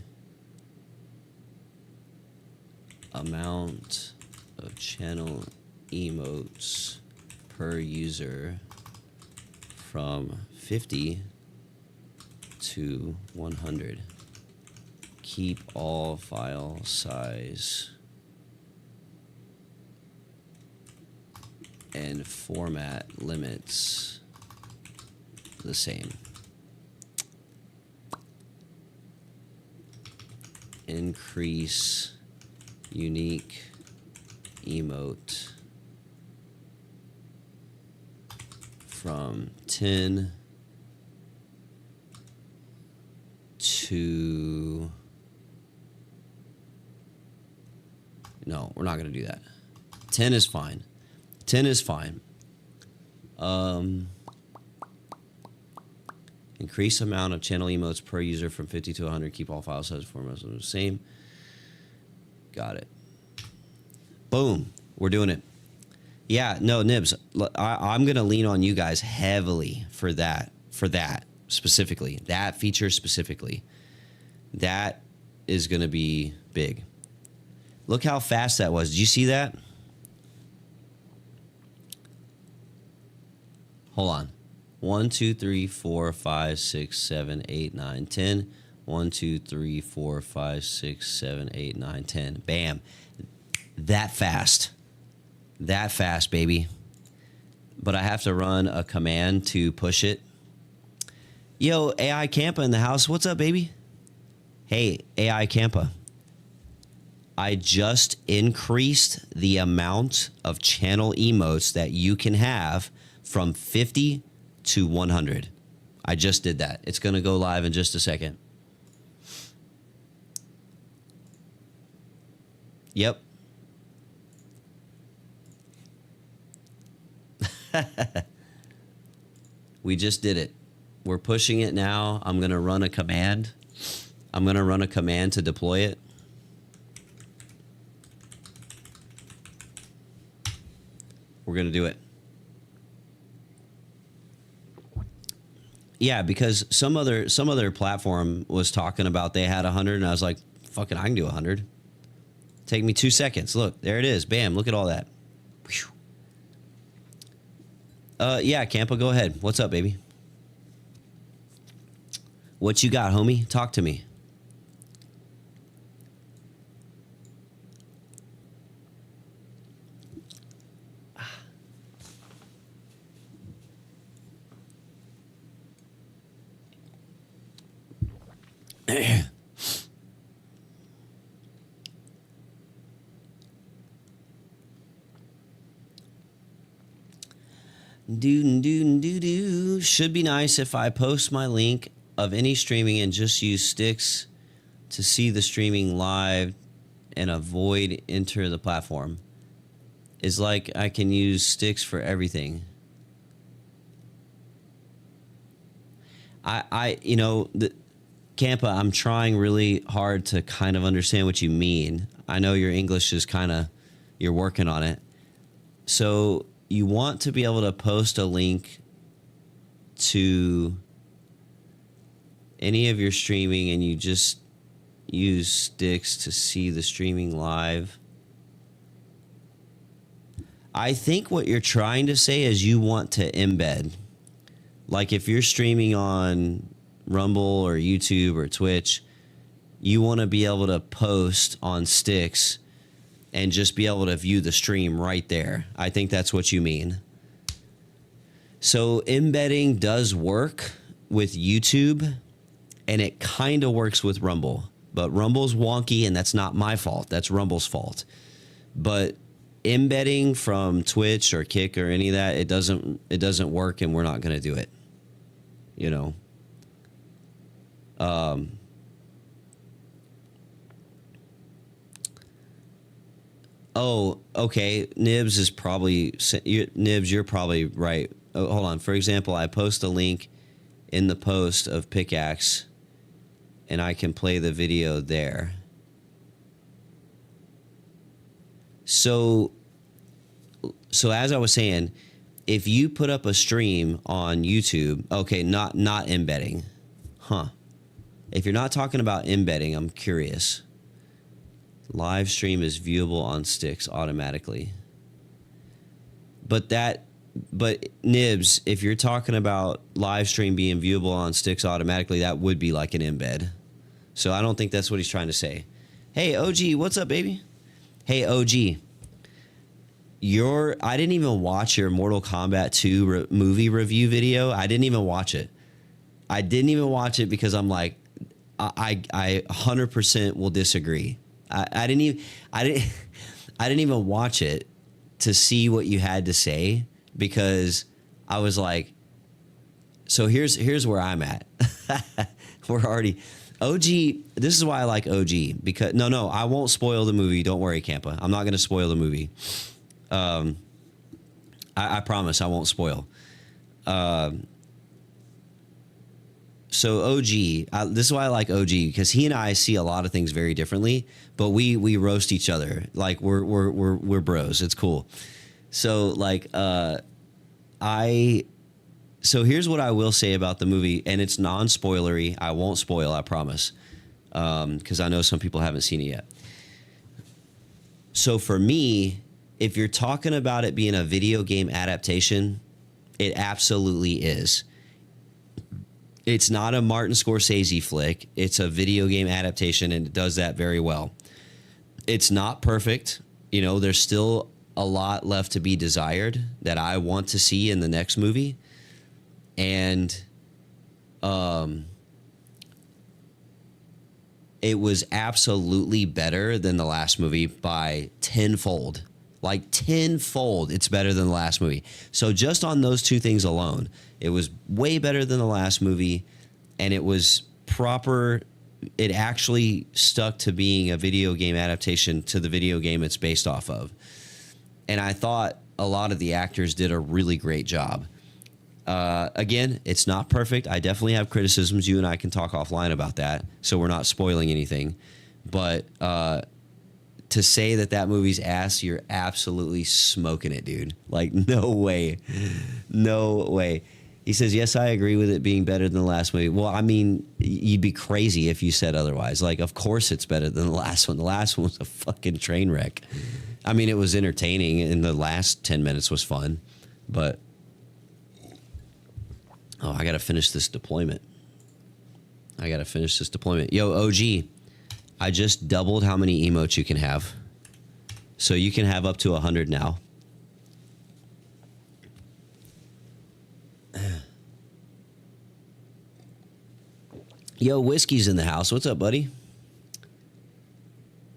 amount of channel emotes per user from 50 to 100. Keep all file size and format limits the same. Increase unique emote from 10 to... No, we're not going to do that. 10 is fine. 10 is fine. Increase amount of channel emotes per user from 50 to 100. Keep all file sizes formats the same. Got it. Boom. We're doing it. Yeah, no, Nibs, I'm going to lean on you guys heavily for that specifically. That feature specifically. That is going to be big. Look how fast that was. Did you see that? Hold on. 1, 2, 3, 4, 5, 6, 7, 8, 9, 10. 1, 2, 3, 4, 5, 6, 7, 8, 9, 10. Bam. That fast. That fast, baby. But I have to run a command to push it. Yo, AI Campa in the house. What's up, baby? Hey, AI Campa. I just increased the amount of channel emotes that you can have from 50 to 100. I just did that. It's going to go live in just a second. Yep. We just did it. We're pushing it now. I'm going to run a command. I'm going to run a command to deploy it. We're going to do it. Yeah, because some other platform was talking about they had 100, and I was like, fucking, I can do 100. Take me 2 seconds. Look, there it is. Bam, look at all that. Yeah, Campa, go ahead. What's up, baby? What you got, homie? Talk to me. Do. Should be nice if I post my link of any streaming and just use sticks to see the streaming live and avoid enter the platform. Is like I can use sticks for everything. Campa, I'm trying really hard to kind of understand what you mean. I know your English is you're working on it. So you want to be able to post a link to any of your streaming and you just use sticks to see the streaming live. I think what you're trying to say is you want to embed. Like if you're streaming on Rumble or YouTube or Twitch, you want to be able to post on sticks and just be able to view the stream right there. I think that's what you mean. So embedding does work with YouTube, and it kind of works with Rumble. But Rumble's wonky, and that's not my fault. That's Rumble's fault. But embedding from Twitch or Kick or any of that, it doesn't work, and we're not going to do it. You know? Oh, okay. Nibs is probably... Nibs, you're probably right. Oh, hold on. For example, I post a link in the post of Pickaxe, and I can play the video there. So as I was saying, if you put up a stream on YouTube... Okay, not embedding. Huh. If you're not talking about embedding, I'm curious. Live stream is viewable on sticks automatically. But Nibs, if you're talking about live stream being viewable on sticks automatically, that would be like an embed. So I don't think that's what he's trying to say. Hey, OG, what's up, baby? Hey, OG. I didn't even watch your Mortal Kombat 2 movie review video. I didn't even watch it. I didn't even watch it because I'm like, I 100% will disagree. I didn't even I didn't even watch it to see what you had to say, because I was like, so here's where I'm at. We're already OG. This is why I like OG, because no, I won't spoil the movie. Don't worry, Campa. I'm not going to spoil the movie. I promise I won't spoil. So OG, this is why I like OG, because he and I see a lot of things very differently, but we roast each other like we're bros. It's cool. So like so here's what I will say about the movie, and it's non-spoilery. I won't spoil, I promise, because I know some people haven't seen it yet. So for me, if you're talking about it being a video game adaptation, it absolutely is. It's not a Martin Scorsese flick. It's a video game adaptation, and it does that very well. It's not perfect. You know, there's still a lot left to be desired that I want to see in the next movie. And it was absolutely better than the last movie by tenfold. Like tenfold, it's better than the last movie. So just on those two things alone, it was way better than the last movie, and it was proper. It actually stuck to being a video game adaptation to the video game it's based off of. And I thought a lot of the actors did a really great job. Again, it's not perfect. I definitely have criticisms. You and I can talk offline about that, so we're not spoiling anything. But to say that movie's ass, you're absolutely smoking it, dude. Like, no way. No way. He says, yes, I agree with it being better than the last movie. Well, I mean, you'd be crazy if you said otherwise. Like, of course it's better than the last one. The last one was a fucking train wreck. I mean, it was entertaining, and the last 10 minutes was fun. But, oh, I got to finish this deployment. Yo, OG, I just doubled how many emotes you can have. So you can have up to 100 now. Yo, Whiskey's in the house. What's up, buddy?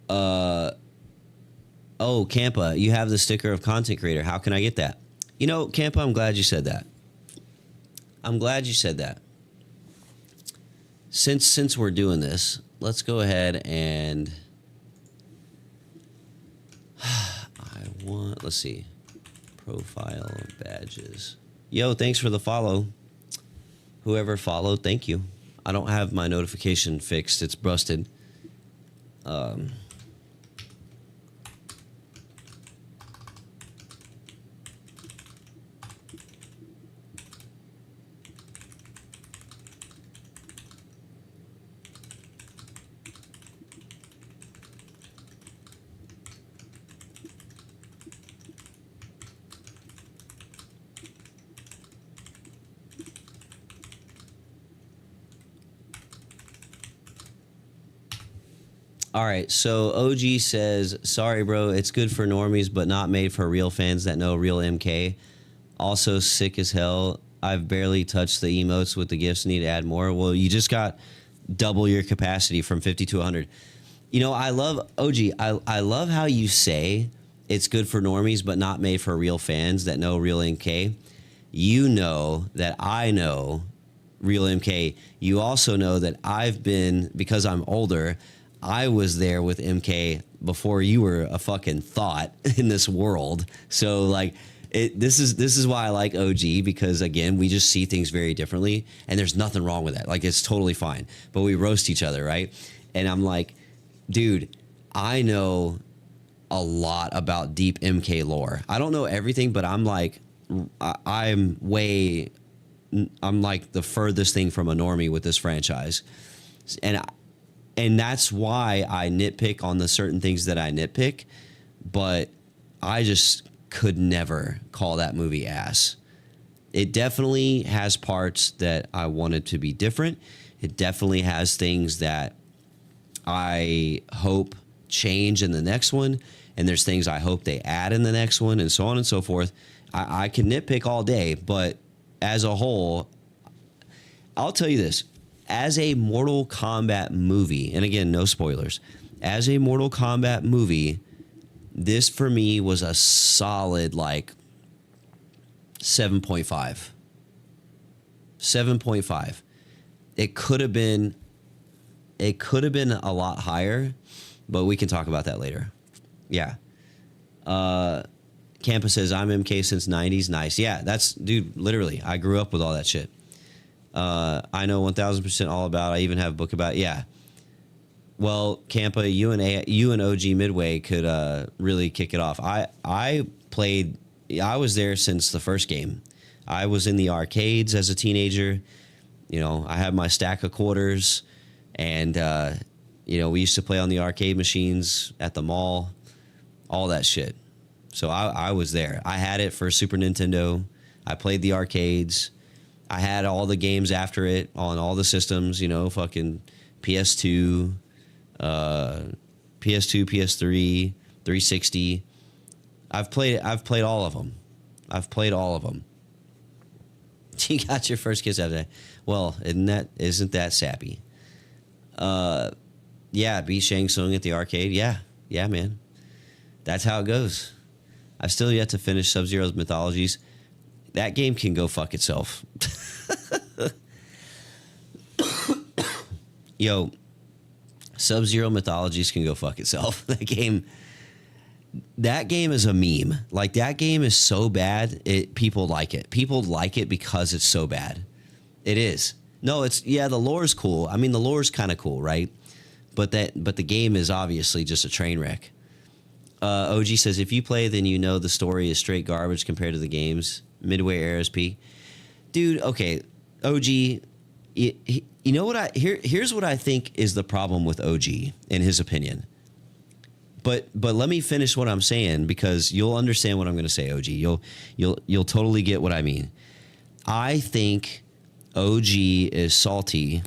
Oh, Campa, you have the sticker of content creator. How can I get that? You know, Campa, I'm glad you said that. Since we're doing this, let's go ahead and let's see, profile badges. Yo, thanks for the follow. Whoever followed, thank you. I don't have my notification fixed. It's busted. All right, so OG says, sorry, bro, it's good for normies, but not made for real fans that know real MK. Also sick as hell. I've barely touched the emotes with the gifts. Need to add more. Well, you just got double your capacity from 50 to 100. You know, I love, OG, I love how you say it's good for normies, but not made for real fans that know real MK. You know that I know real MK. You also know that I've been, because I'm older, I was there with MK before you were a fucking thought in this world. So like, this is why I like OG, because again, we just see things very differently, and there's nothing wrong with that. Like, it's totally fine, but we roast each other, right? And I'm like, dude, I know a lot about deep MK lore. I don't know everything, but I'm like, I'm like the furthest thing from a normie with this franchise. And that's why I nitpick on the certain things that I nitpick, but I just could never call that movie ass. It definitely has parts that I wanted to be different. It definitely has things that I hope change in the next one, and there's things I hope they add in the next one, and so on and so forth. I can nitpick all day, but as a whole, I'll tell you this. As a Mortal Kombat movie, and again, no spoilers, as a Mortal Kombat movie, this for me was a solid like 7.5. 7.5. It could have been a lot higher, but we can talk about that later. Yeah. Campus says, I'm MK since 90s. Nice. Yeah, that's, dude, literally, I grew up with all that shit. I know 1000% all about. I even have a book about it. Yeah. Well, Campa, you and OG Midway could really kick it off. I was there since the first game. I was in the arcades as a teenager. You know, I had my stack of quarters, and you know, we used to play on the arcade machines at the mall, all that shit. So I was there. I had it for Super Nintendo. I played the arcades. I had all the games after it on all the systems, you know, fucking PS2, PS3, 360. I've played all of them. You got your first kiss after that. Well, isn't that sappy? Yeah, beat Shang Tsung at the arcade. Yeah, man. That's how it goes. I've still yet to finish Sub-Zero's Mythologies. That game can go fuck itself. Yo, Sub-Zero Mythologies can go fuck itself. That game is a meme. Like, that game is so bad, people like it. People like it because it's so bad. It is. No, the lore is cool. I mean, the lore is kind of cool, right? But the game is obviously just a train wreck. OG says, if you play, then you know the story is straight garbage compared to the games. Midway RSP. Dude, okay. OG, you know what here's what I think is the problem with OG, in his opinion. But let me finish what I'm saying, because you'll understand what I'm going to say, OG. You'll totally get what I mean. I think OG is salty,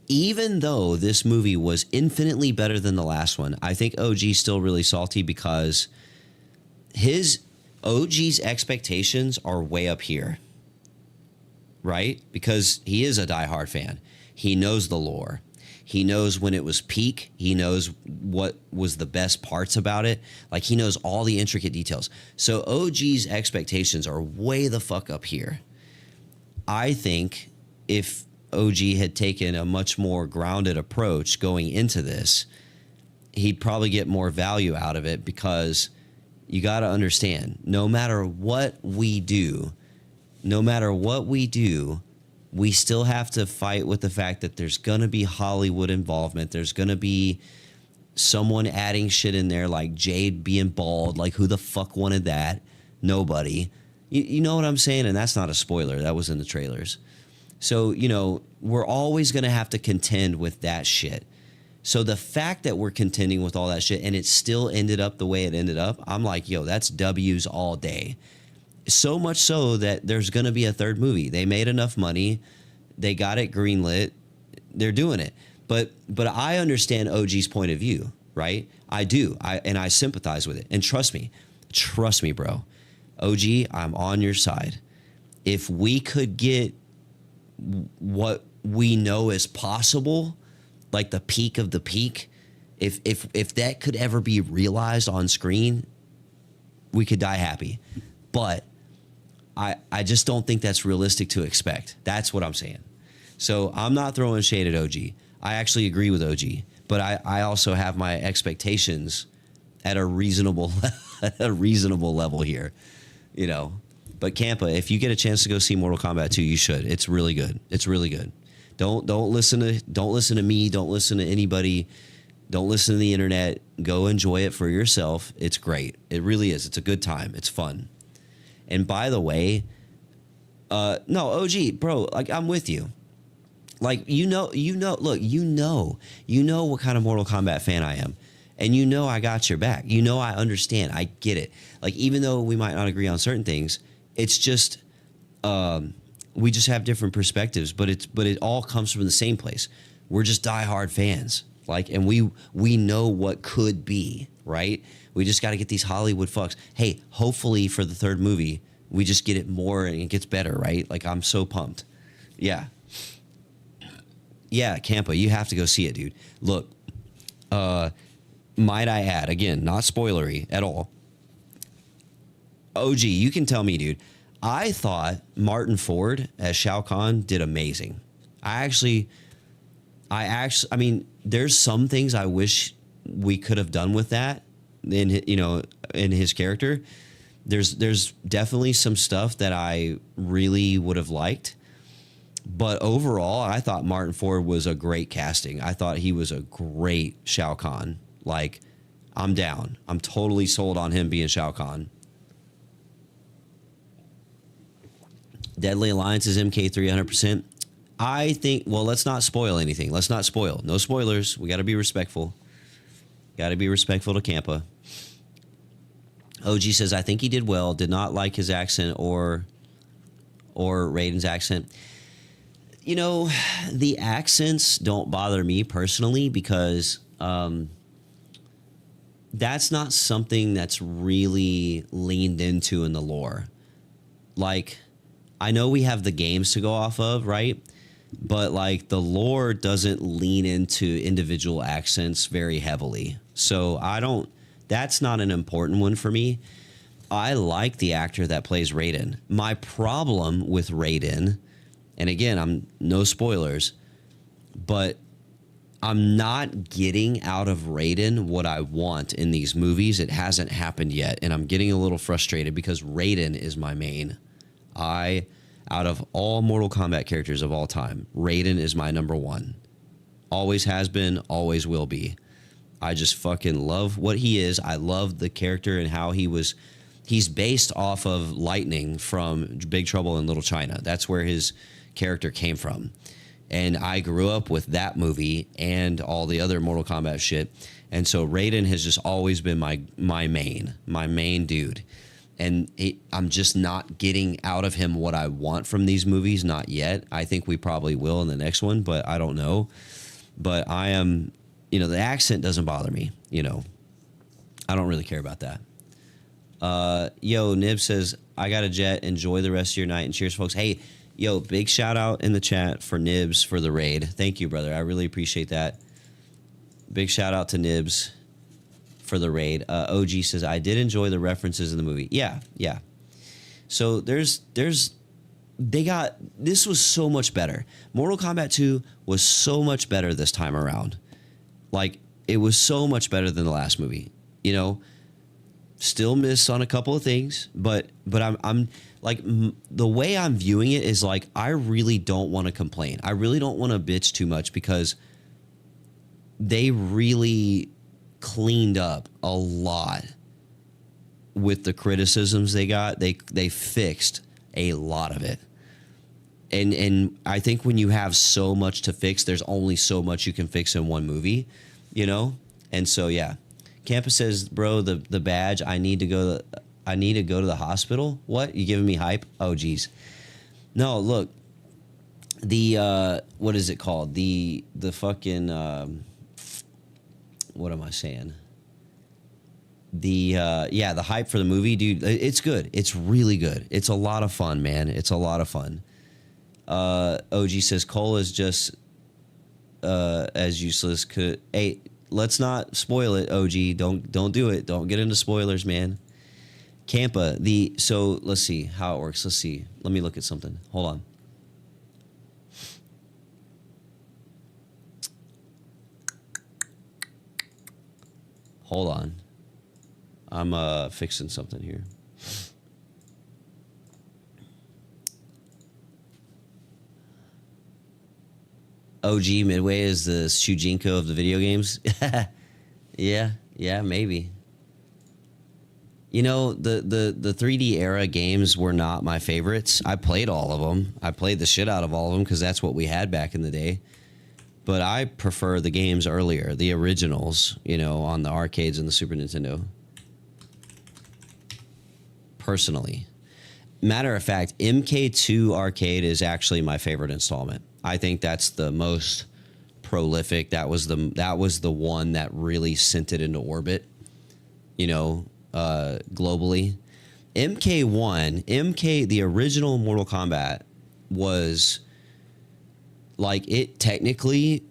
even though this movie was infinitely better than the last one. I think OG's still really salty because OG's expectations are way up here, right? Because he is a diehard fan. He knows the lore. He knows when it was peak. He knows what was the best parts about it. Like, he knows all the intricate details. So OG's expectations are way the fuck up here. I think if OG had taken a much more grounded approach going into this, he'd probably get more value out of it, because you got to understand, no matter what we do, we still have to fight with the fact that there's going to be Hollywood involvement. There's going to be someone adding shit in there, like Jade being bald. Like, who the fuck wanted that? Nobody. You know what I'm saying? And that's not a spoiler. That was in the trailers. So, you know, we're always going to have to contend with that shit. So the fact that we're contending with all that shit and it still ended up the way it ended up, I'm like, yo, that's W's all day. So much so that there's going to be a third movie. They made enough money. They got it greenlit. They're doing it. But I understand OG's point of view, right? I do. I sympathize with it. And trust me, bro. OG, I'm on your side. If we could get what we know is possible, like the peak of the peak, if that could ever be realized on screen, we could die happy. But I just don't think that's realistic to expect. That's what I'm saying. So I'm not throwing shade at OG. I actually agree with OG, but I also have my expectations at a reasonable level here, you know. But Campa, if you get a chance to go see Mortal Kombat 2, you should. It's really good. It's really good. Don't listen to me. Don't listen to anybody. Don't listen to the internet. Go enjoy it for yourself. It's great. It really is. It's a good time. It's fun. And by the way, no, OG, bro, like, I'm with you. Like, look, you know what kind of Mortal Kombat fan I am. And you know I got your back. You know I understand. I get it. Like, even though we might not agree on certain things, it's just we just have different perspectives. But it all comes from the same place. We're just diehard fans. Like, and we know what could be, right? We just got to get these Hollywood fucks. Hey, hopefully for the third movie, we just get it more and it gets better, right? Like, I'm so pumped. Yeah. Yeah, Campa, you have to go see it, dude. Look, might I add, again, not spoilery at all. OG, you can tell me, dude. I thought Martin Ford as Shao Kahn did amazing. I mean, there's some things I wish we could have done with that in his character. There's definitely some stuff that I really would have liked. But overall, I thought Martin Ford was a great casting. I thought he was a great Shao Kahn. Like, I'm down. I'm totally sold on him being Shao Kahn. Deadly Alliance is MK 300%. I think, well, let's not spoil anything. Let's not spoil. No spoilers. We got to be respectful. Got to be respectful to Campa. OG says, I think he did well. Did not like his accent or Raiden's accent. You know, the accents don't bother me personally because that's not something that's really leaned into in the lore. Like, I know we have the games to go off of, right? But, like, the lore doesn't lean into individual accents very heavily. So that's not an important one for me. I like the actor that plays Raiden. My problem with Raiden, and again, I'm no spoilers, but I'm not getting out of Raiden what I want in these movies. It hasn't happened yet, and I'm getting a little frustrated because Raiden is my main. Out of all Mortal Kombat characters of all time, Raiden is my number one. Always has been, always will be. I just fucking love what he is. I love the character and how he's based off of Lightning from Big Trouble in Little China. That's where his character came from. And I grew up with that movie and all the other Mortal Kombat shit. And so Raiden has just always been my main dude. And I'm just not getting out of him what I want from these movies, not yet. I think we probably will in the next one, but I don't know. But I am, the accent doesn't bother me, I don't really care about that. Nib says, I got a jet. Enjoy the rest of your night and cheers, folks. Hey, big shout out in the chat for Nibs for the raid. Thank you, brother. I really appreciate that. Big shout out to Nibs for the raid. OG says, I did enjoy the references in the movie. Yeah. So this was so much better. Mortal Kombat 2 was so much better this time around. Like, it was so much better than the last movie. Still miss on a couple of things, but I'm like, the way I'm viewing it is like, I really don't want to complain. I really don't want to bitch too much because they really cleaned up a lot with the criticisms they got. They fixed a lot of it. And I think when you have so much to fix, there's only so much you can fix in one movie, And so, yeah. Campus says, bro, the badge, I need to go to the hospital. What? You giving me hype? Oh, geez. No, look. The what is it called? The fucking what am I saying? The hype for the movie, dude, it's good. It's really good. It's a lot of fun, man. It's a lot of fun. OG says Cole is just as useless. Hey, let's not spoil it, OG. Don't do it. Don't get into spoilers, man. Campa, so let's see how it works. Let's see. Let me look at something. Hold on. Hold on. I'm fixing something here. OG Midway is the Shujinko of the video games. Yeah, maybe. The 3D era games were not my favorites. I played all of them. I played the shit out of all of them because that's what we had back in the day. But I prefer the games earlier, the originals, on the arcades and the Super Nintendo. Personally. Matter of fact, MK2 Arcade is actually my favorite installment. I think that's the most prolific. That was the one that really sent it into orbit, globally. The original Mortal Kombat was like, it technically,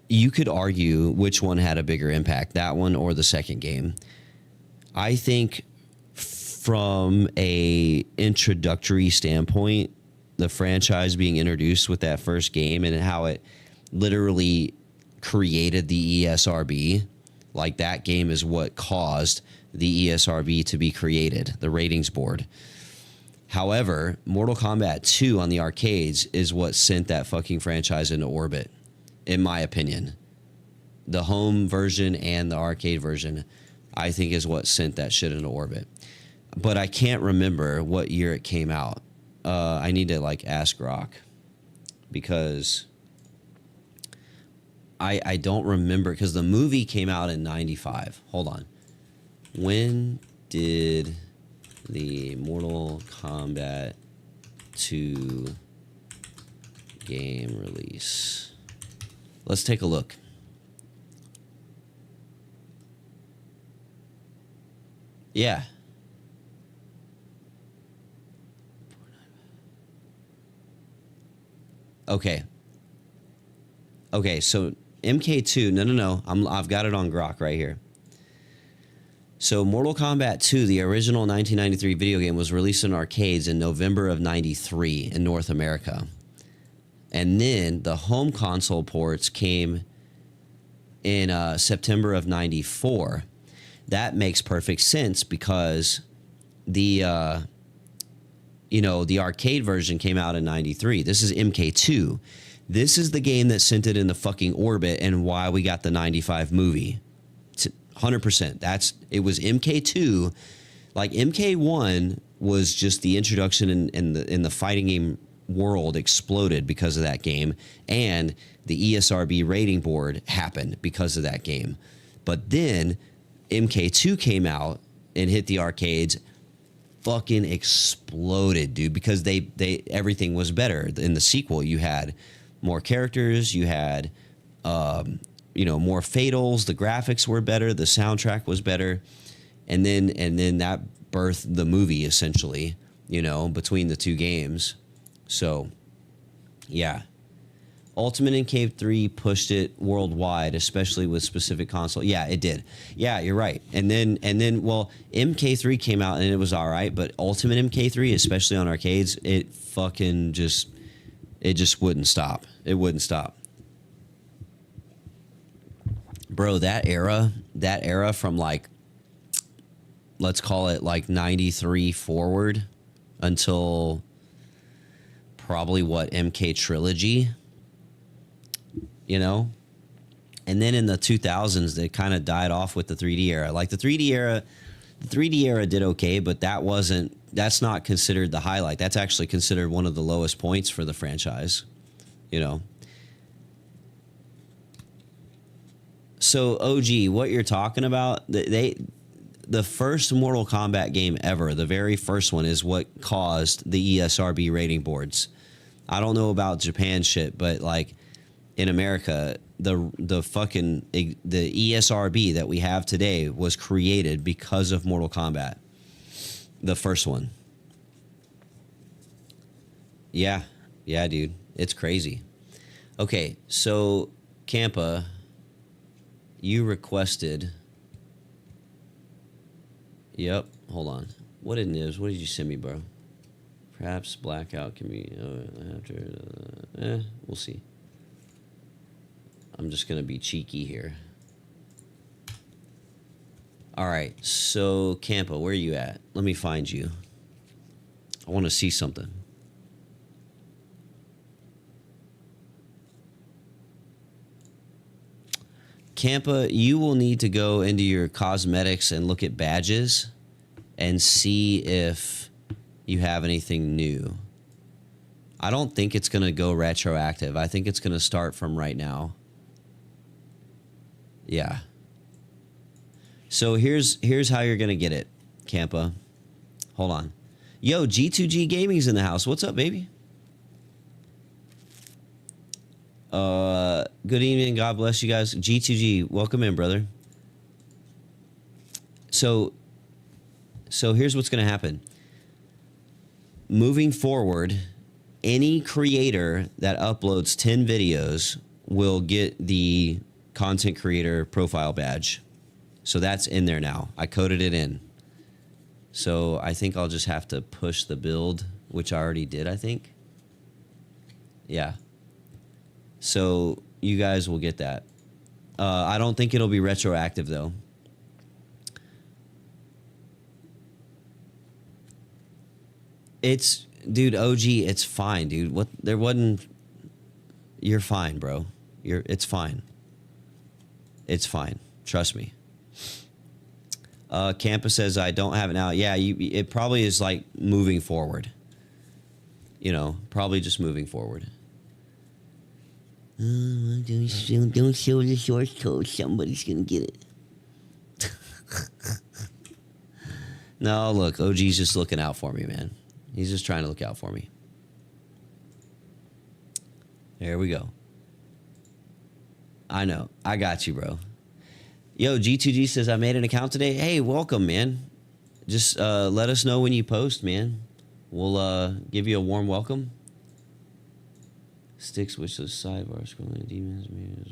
you could argue which one had a bigger impact, that one or the second game. I think from a introductory standpoint, the franchise being introduced with that first game and how it literally created the ESRB, like that game is what caused the ESRB to be created, the ratings board. However, Mortal Kombat 2 on the arcades is what sent that fucking franchise into orbit, in my opinion. The home version and the arcade version, I think, is what sent that shit into orbit. But I can't remember what year it came out. I need to ask Rock, because I don't remember, because the movie came out in 95. Hold on. When did the Mortal Kombat 2 game release? Let's take a look. Yeah. Okay. So MK2, no. I've got it on Grok right here. So Mortal Kombat 2, the original 1993 video game, was released in arcades in November of 93 in North America. And then the home console ports came in September of 94. That makes perfect sense, because the arcade version came out in 93. This is MK2. This is the game that sent it in the fucking orbit and why we got the 95 movie. 100%. It was MK2. Like, MK1 was just the introduction in the fighting game world exploded because of that game, and the ESRB rating board happened because of that game. But then MK2 came out and hit the arcades, fucking exploded, dude, because they everything was better. In the sequel, you had more characters, you had more fatals, the graphics were better, the soundtrack was better, and then that birthed the movie, essentially, between the two games. So yeah, Ultimate MK3 pushed it worldwide, especially with specific console. Yeah, it did. Yeah, you're right. And then MK3 came out and it was all right, but Ultimate MK3, especially on arcades, it just wouldn't stop. It wouldn't stop. Bro, that era from let's call it 93 forward until probably MK Trilogy, and then in the 2000s they kind of died off with the 3D era. Like the 3D era did okay, but that's not considered the highlight. That's actually considered one of the lowest points for the franchise, So OG, what you're talking about, the first Mortal Kombat game ever, the very first one, is what caused the ESRB rating boards. I don't know about Japan shit, but in America, the ESRB that we have today was created because of Mortal Kombat, the first one. Yeah, dude, it's crazy. Okay, so Campa, you requested. Yep, hold on. What did you send me, bro? Perhaps blackout can be after. We'll see. I'm just gonna be cheeky here. All right, so Campa, where are you at? Let me find you. I want to see something. Campa, you will need to go into your cosmetics and look at badges and see if you have anything new. I don't think it's going to go retroactive. I think it's going to start from right now. Yeah. So here's how you're going to get it, Campa. Hold on. Yo, G2G Gaming's in the house. What's up, baby? Good evening. God bless you guys. G2G, welcome in, brother. So here's what's going to happen. Moving forward, any creator that uploads 10 videos will get the content creator profile badge. So that's in there now. I coded it in. So I think I'll just have to push the build, which I already did, I think. Yeah. So you guys will get that. I don't think it'll be retroactive, though. It's, dude, OG, it's fine, dude. What, there wasn't, you're fine, bro. It's fine. It's fine. Trust me. Campus says, I don't have it now. Yeah, it probably is like moving forward. You know, probably just moving forward. Don't show the source code. Somebody's going to get it. No, look, OG's just looking out for me, man. He's just trying to look out for me. There we go. I know. I got you, bro. Yo, G2G says, I made an account today. Hey, welcome, man. Just let us know when you post, man. We'll give you a warm welcome. Sticks with the sidebar scrolling demons.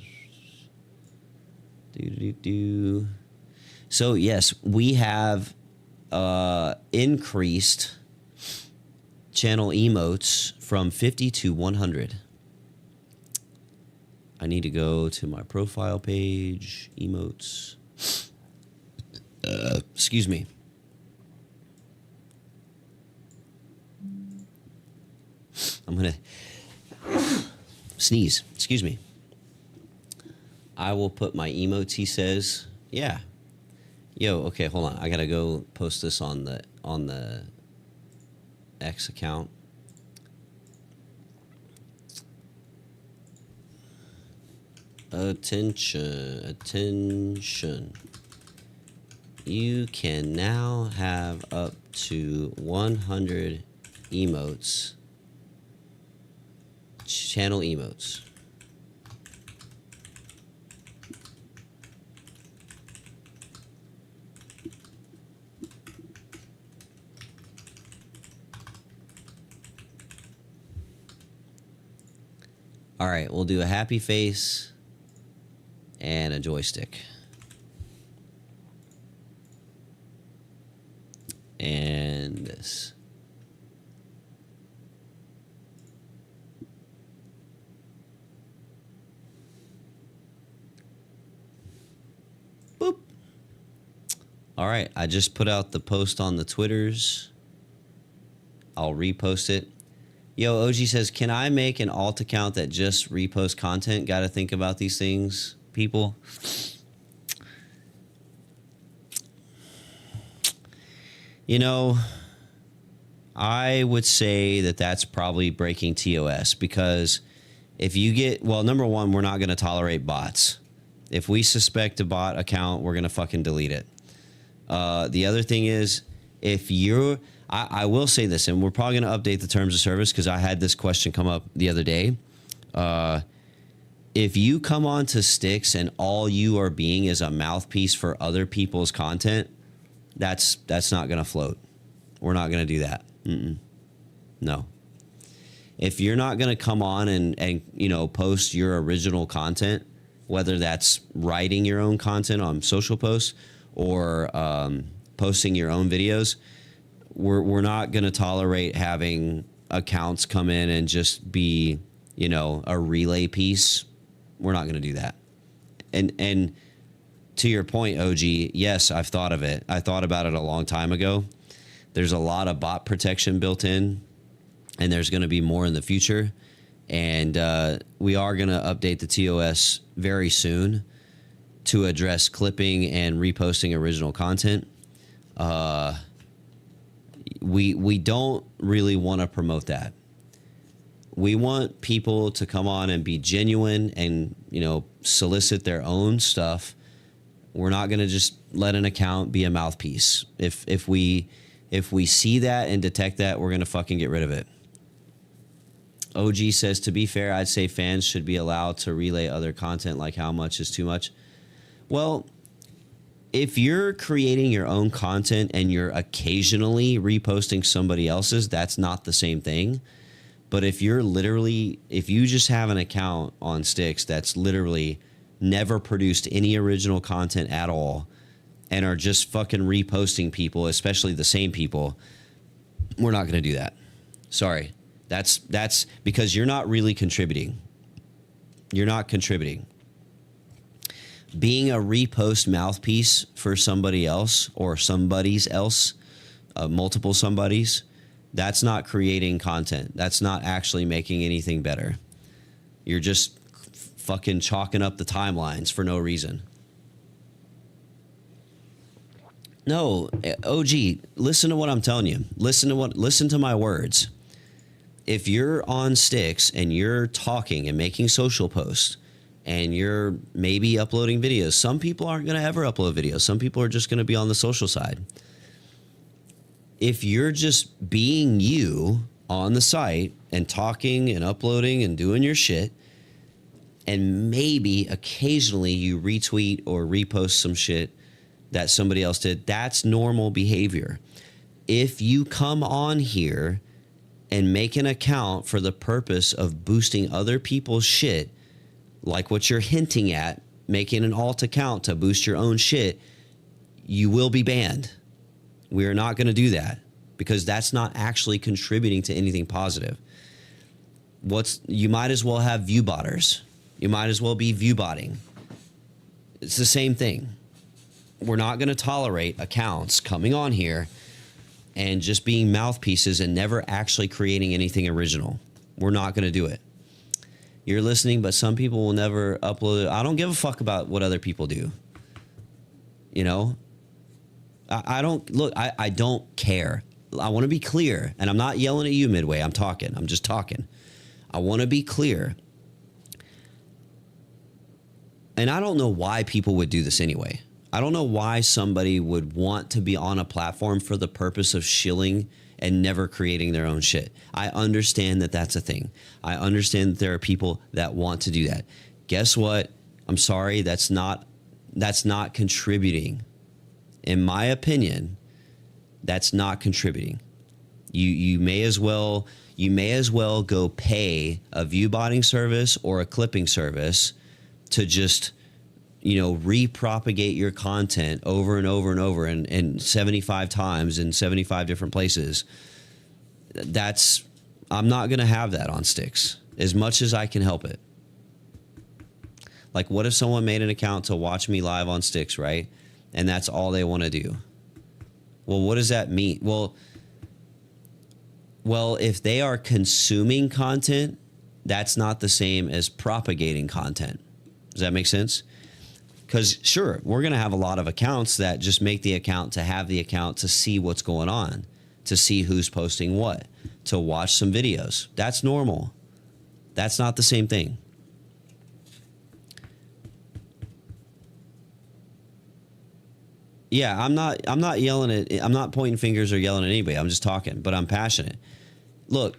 Do. So, yes, we have increased channel emotes from 50 to 100. I need to go to my profile page, emotes. Excuse me. I'm going to sneeze. Excuse me. I will put my emotes, he says. Yeah. Yo, okay, hold on. I got to go post this on the X account. Attention. You can now have up to 100 emotes. Channel emotes. All right, we'll do a happy face and a joystick. And this. Boop. All right, I just put out the post on the Twitters. I'll repost it. Yo, OG says, can I make an alt account that just reposts content? Got to think about these things, people. You know, I would say that that's probably breaking TOS, because if you get, well, number one, we're not going to tolerate bots. If we suspect a bot account, we're going to fucking delete it. The other thing is, if you're, I will say this, and we're probably going to update the terms of service, because I had this question come up the other day. If you come on to Sticks and all you are being is a mouthpiece for other people's content, that's not going to float. We're not going to do that. No. If you're not going to come on and you know, post your original content, whether that's writing your own content on social posts or posting your own videos, we're not going to tolerate having accounts come in and just be, you know, a relay piece. We're not going to do that. And to your point, OG, yes, I've thought of it. I thought about it a long time ago. There's a lot of bot protection built in, and there's going to be more in the future. And we are going to update the TOS very soon to address clipping and reposting original content. We don't really want to promote that. We want people to come on and be genuine and, you know, solicit their own stuff. We're not going to just let an account be a mouthpiece. If we see that and detect that, we're going to fucking get rid of it. OG says, to be fair, I'd say fans should be allowed to relay other content, like how much is too much. Well, if you're creating your own content and you're occasionally reposting somebody else's, that's not the same thing. But if you just have an account on Sticks that's literally never produced any original content at all and are just fucking reposting people, especially the same people, we're not going to do that. Sorry. That's because you're not really contributing. You're not contributing. Being a repost mouthpiece for somebody else or somebody's else, multiple somebodies, that's not creating content. That's not actually making anything better. You're just fucking chalking up the timelines for no reason. No, OG, listen to what I'm telling you. Listen to my words. If you're on Sticks and you're talking and making social posts and you're maybe uploading videos, some people aren't going to ever upload videos. Some people are just going to be on the social side. If you're just being you on the site and talking and uploading and doing your shit, and maybe occasionally you retweet or repost some shit that somebody else did, that's normal behavior. If you come on here and make an account for the purpose of boosting other people's shit, like what you're hinting at, making an alt account to boost your own shit, you will be banned. We are not going to do that because that's not actually contributing to anything positive. You might as well have view botters. You might as well be view botting. It's the same thing. We're not going to tolerate accounts coming on here and just being mouthpieces and never actually creating anything original. We're not going to do it. You're listening, but some people will never upload it. I don't give a fuck about what other people do. You know? I don't care. I want to be clear, and I'm not yelling at you midway. I'm talking. I'm just talking. I want to be clear. And I don't know why people would do this anyway. I don't know why somebody would want to be on a platform for the purpose of shilling and never creating their own shit. I understand that that's a thing. I understand that there are people that want to do that. Guess what? I'm sorry, that's not contributing. In my opinion, that's not contributing. You may as well go pay a view botting service or a clipping service to just, repropagate your content over and over and over and 75 times in 75 different places. I'm not going to have that on Sticks as much as I can help it. Like, what if someone made an account to watch me live on Sticks, right? And that's all they want to do. Well, what does that mean? Well, if they are consuming content, that's not the same as propagating content. Does that make sense? Because sure, we're going to have a lot of accounts that just make the account to have the account to see what's going on, to see who's posting what, to watch some videos. That's normal. That's not the same thing. Yeah, I'm not yelling I'm not pointing fingers or yelling at anybody. I'm just talking, but I'm passionate. Look,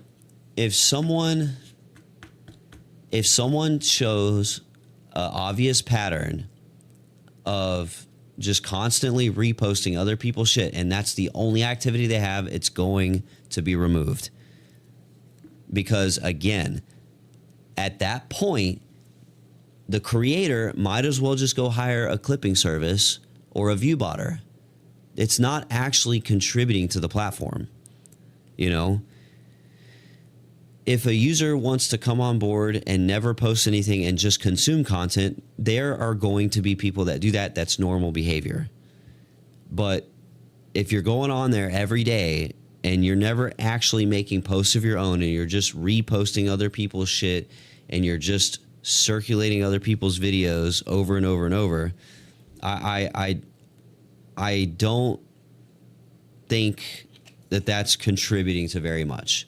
if someone shows an obvious pattern of just constantly reposting other people's shit, and that's the only activity they have, it's going to be removed. Because again, at that point, the creator might as well just go hire a clipping service or a view botter. It's not actually contributing to the platform. If a user wants to come on board and never post anything and just consume content, there are going to be people that do that. That's normal behavior. But if you're going on there every day and you're never actually making posts of your own and you're just reposting other people's shit and you're just circulating other people's videos over and over and over, I don't think that that's contributing to very much.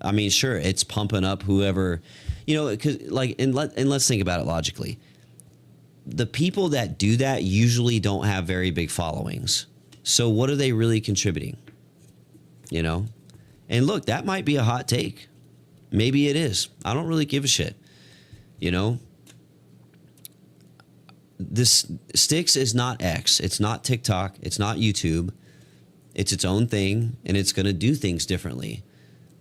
I mean, sure, it's pumping up whoever, because and let's think about it logically. The people that do that usually don't have very big followings. So what are they really contributing? And look, that might be a hot take. Maybe it is. I don't really give a shit. You know, this Sticks is not X. It's not TikTok. It's not YouTube. It's its own thing, and it's going to do things differently.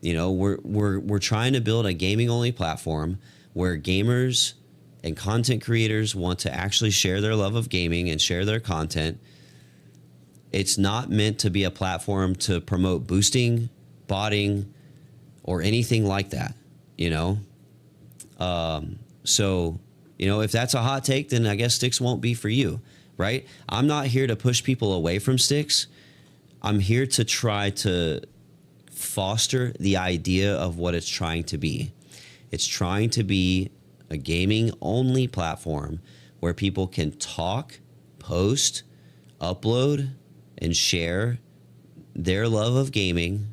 You know, we're trying to build a gaming only platform where gamers and content creators want to actually share their love of gaming and share their content. It's not meant to be a platform to promote boosting, botting, or anything like that, you know? So, you know, if that's a hot take, then I guess Sticks won't be for you, right? I'm not here to push people away from Sticks. I'm here to try to foster the idea of what it's trying to be. It's trying to be a gaming only platform where people can talk, post, upload, and share their love of gaming,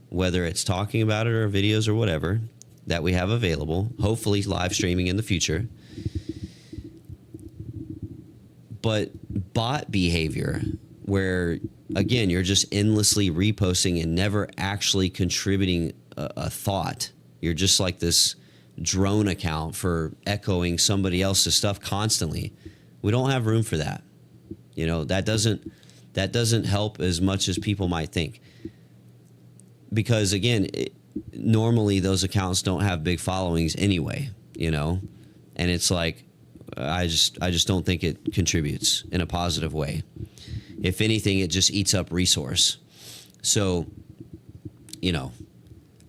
whether it's talking about it or videos or whatever that we have available, hopefully live streaming in the future. But bot behavior, where again, you're just endlessly reposting and never actually contributing a thought. You're just like this drone account for echoing somebody else's stuff constantly. We don't have room for that. You know, that doesn't help as much as people might think. Because again, normally those accounts don't have big followings anyway, you know? And it's like, I just don't think it contributes in a positive way. If anything, it just eats up resource. So, you know,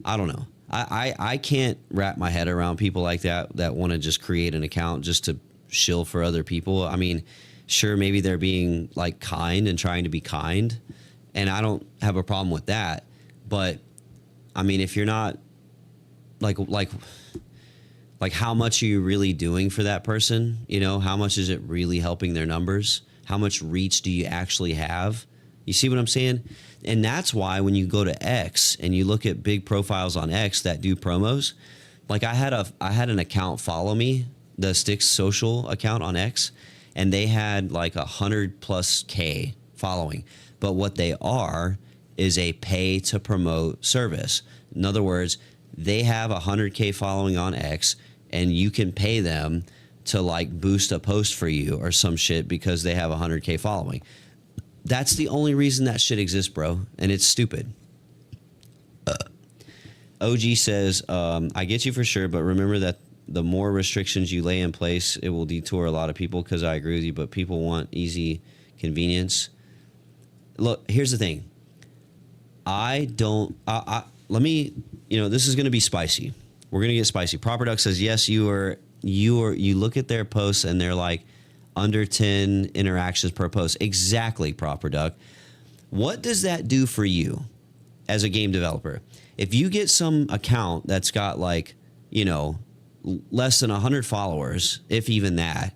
I don't know. I can't wrap my head around people like that want to just create an account just to shill for other people. I mean, sure, maybe they're being like kind and trying to be kind, and I don't have a problem with that. But I mean, if you're not like how much are you really doing for that person? You know, how much is it really helping their numbers? How much reach do you actually have? You see what I'm saying? And that's why when you go to X and you look at big profiles on X that do promos, like I had an account follow me, the Sticks social account on X, and they had like 100+K following. But what they are is a pay to promote service. In other words, they have 100K following on X, and you can pay them to like boost a post for you or some shit because they have 100K following. That's the only reason that shit exists, bro, and it's stupid. OG says, I get you for sure, but remember that the more restrictions you lay in place, it will detour a lot of people, because I agree with you, but people want easy convenience. Look, here's the thing. Let me, you know, this is going to be spicy. We're going to get spicy. Proper Duck says, yes, you look at their posts and they're like under 10 interactions per post. Exactly, Proper Duck. What does that do for you as a game developer? If you get some account that's got like, you know, less than 100 followers, if even that,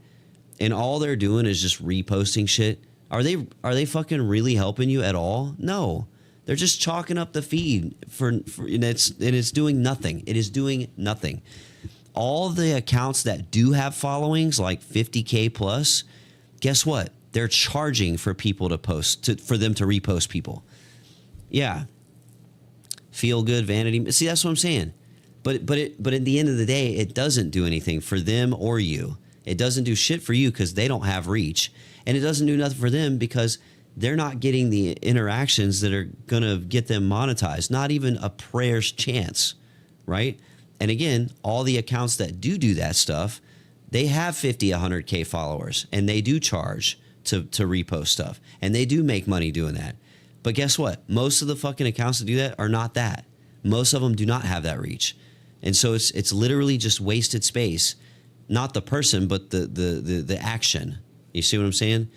and all they're doing is just reposting shit, are they fucking really helping you at all? No. They're just chalking up the feed for and it's doing nothing. It is doing nothing. All the accounts that do have followings, like 50K plus, guess what? They're charging for people to post, for them to repost people. Yeah. Feel good, vanity. See, that's what I'm saying. But at the end of the day, it doesn't do anything for them or you. It doesn't do shit for you because they don't have reach. And it doesn't do nothing for them because they're not getting the interactions that are going to get them monetized. Not even a prayer's chance, right? And again, all the accounts that do that stuff, they have 50, 100K followers, and they do charge to repost stuff, and they do make money doing that. But guess what? Most of the fucking accounts that do that are not that. Most of them do not have that reach. And so it's literally just wasted space. Not the person, but the action. You see what I'm saying?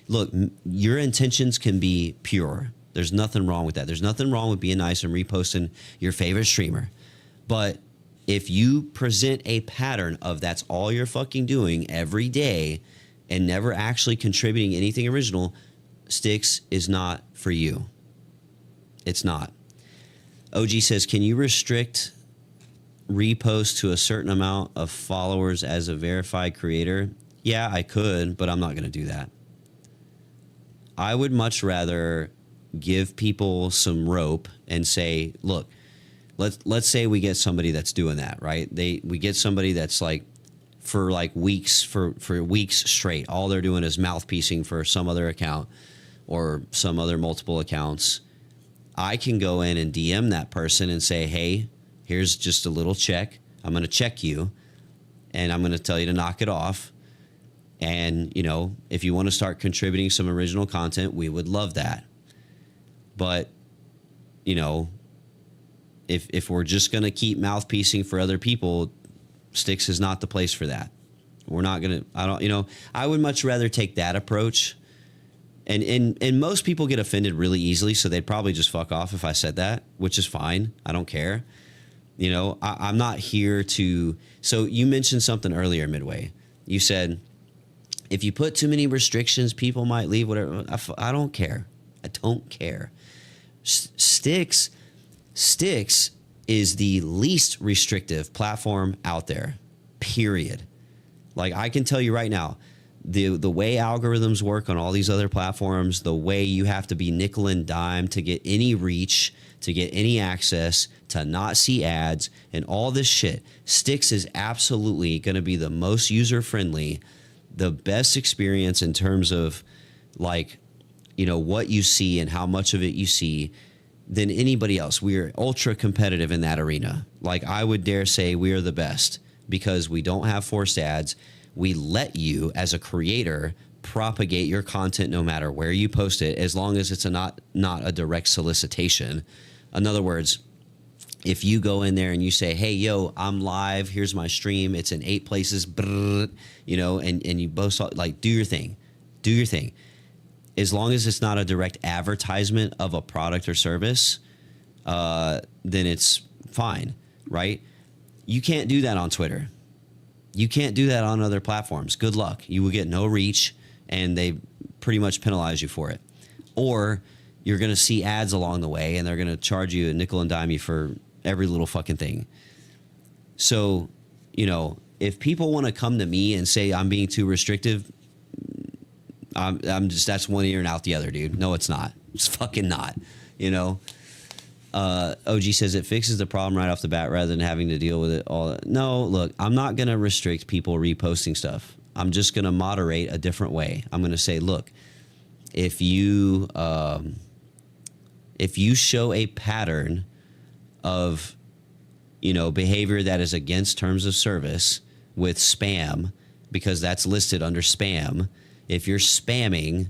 Look, your intentions can be pure. There's nothing wrong with that. There's nothing wrong with being nice and reposting your favorite streamer. But if you present a pattern of that's all you're fucking doing every day and never actually contributing anything original, Sticks is not for you. It's not. OG says, can you restrict repost to a certain amount of followers as a verified creator? Yeah, I could, but I'm not going to do that. I would much rather give people some rope and say, look, let's say we get somebody that's doing that, right? We get somebody that's like for like weeks for weeks straight, all they're doing is mouthpiecing for some other account or some other multiple accounts. I can go in and DM that person and say, hey, here's just a little check. I'm going to check you and I'm going to tell you to knock it off. And, you know, if you want to start contributing some original content, we would love that. But, you know, if we're just going to keep mouthpiecing for other people, Stix is not the place for that. We're not going to, I would much rather take that approach. And most people get offended really easily, so they'd probably just fuck off if I said that, which is fine. I don't care. You know, I'm not here to... So you mentioned something earlier, Midway. You said, if you put too many restrictions, people might leave, whatever. I don't care. I don't care. Stix is the least restrictive platform out there, period. Like, I can tell you right now, the way algorithms work on all these other platforms, the way you have to be nickel and dime to get any reach, to get any access, to not see ads, and all this shit, Stix is absolutely going to be the most user-friendly, the best experience in terms of, like, you know, what you see and how much of it you see than anybody else. We are ultra competitive in that arena. Like, I would dare say we are the best because we don't have forced ads. We let you, as a creator, propagate your content no matter where you post it, as long as it's not a direct solicitation. In other words, if you go in there and you say, hey, yo, I'm live, here's my stream, it's in 8 places, brrr, you know, and you both, like, do your thing. Do your thing. As long as it's not a direct advertisement of a product or service, then it's fine, right? You can't do that on Twitter. You can't do that on other platforms. Good luck. You will get no reach, and they pretty much penalize you for it. Or you're going to see ads along the way, and they're going to charge you a nickel and dime you for every little fucking thing. So, you know, if people want to come to me and say I'm being too restrictive, I'm just, that's one ear and out the other, dude. No, it's not. It's fucking not, you know? OG says it fixes the problem right off the bat rather than having to deal with it all. No, look, I'm not going to restrict people reposting stuff. I'm just going to moderate a different way. I'm going to say, look, if you show a pattern of, you know, behavior that is against terms of service with spam, because that's listed under spam, if you're spamming,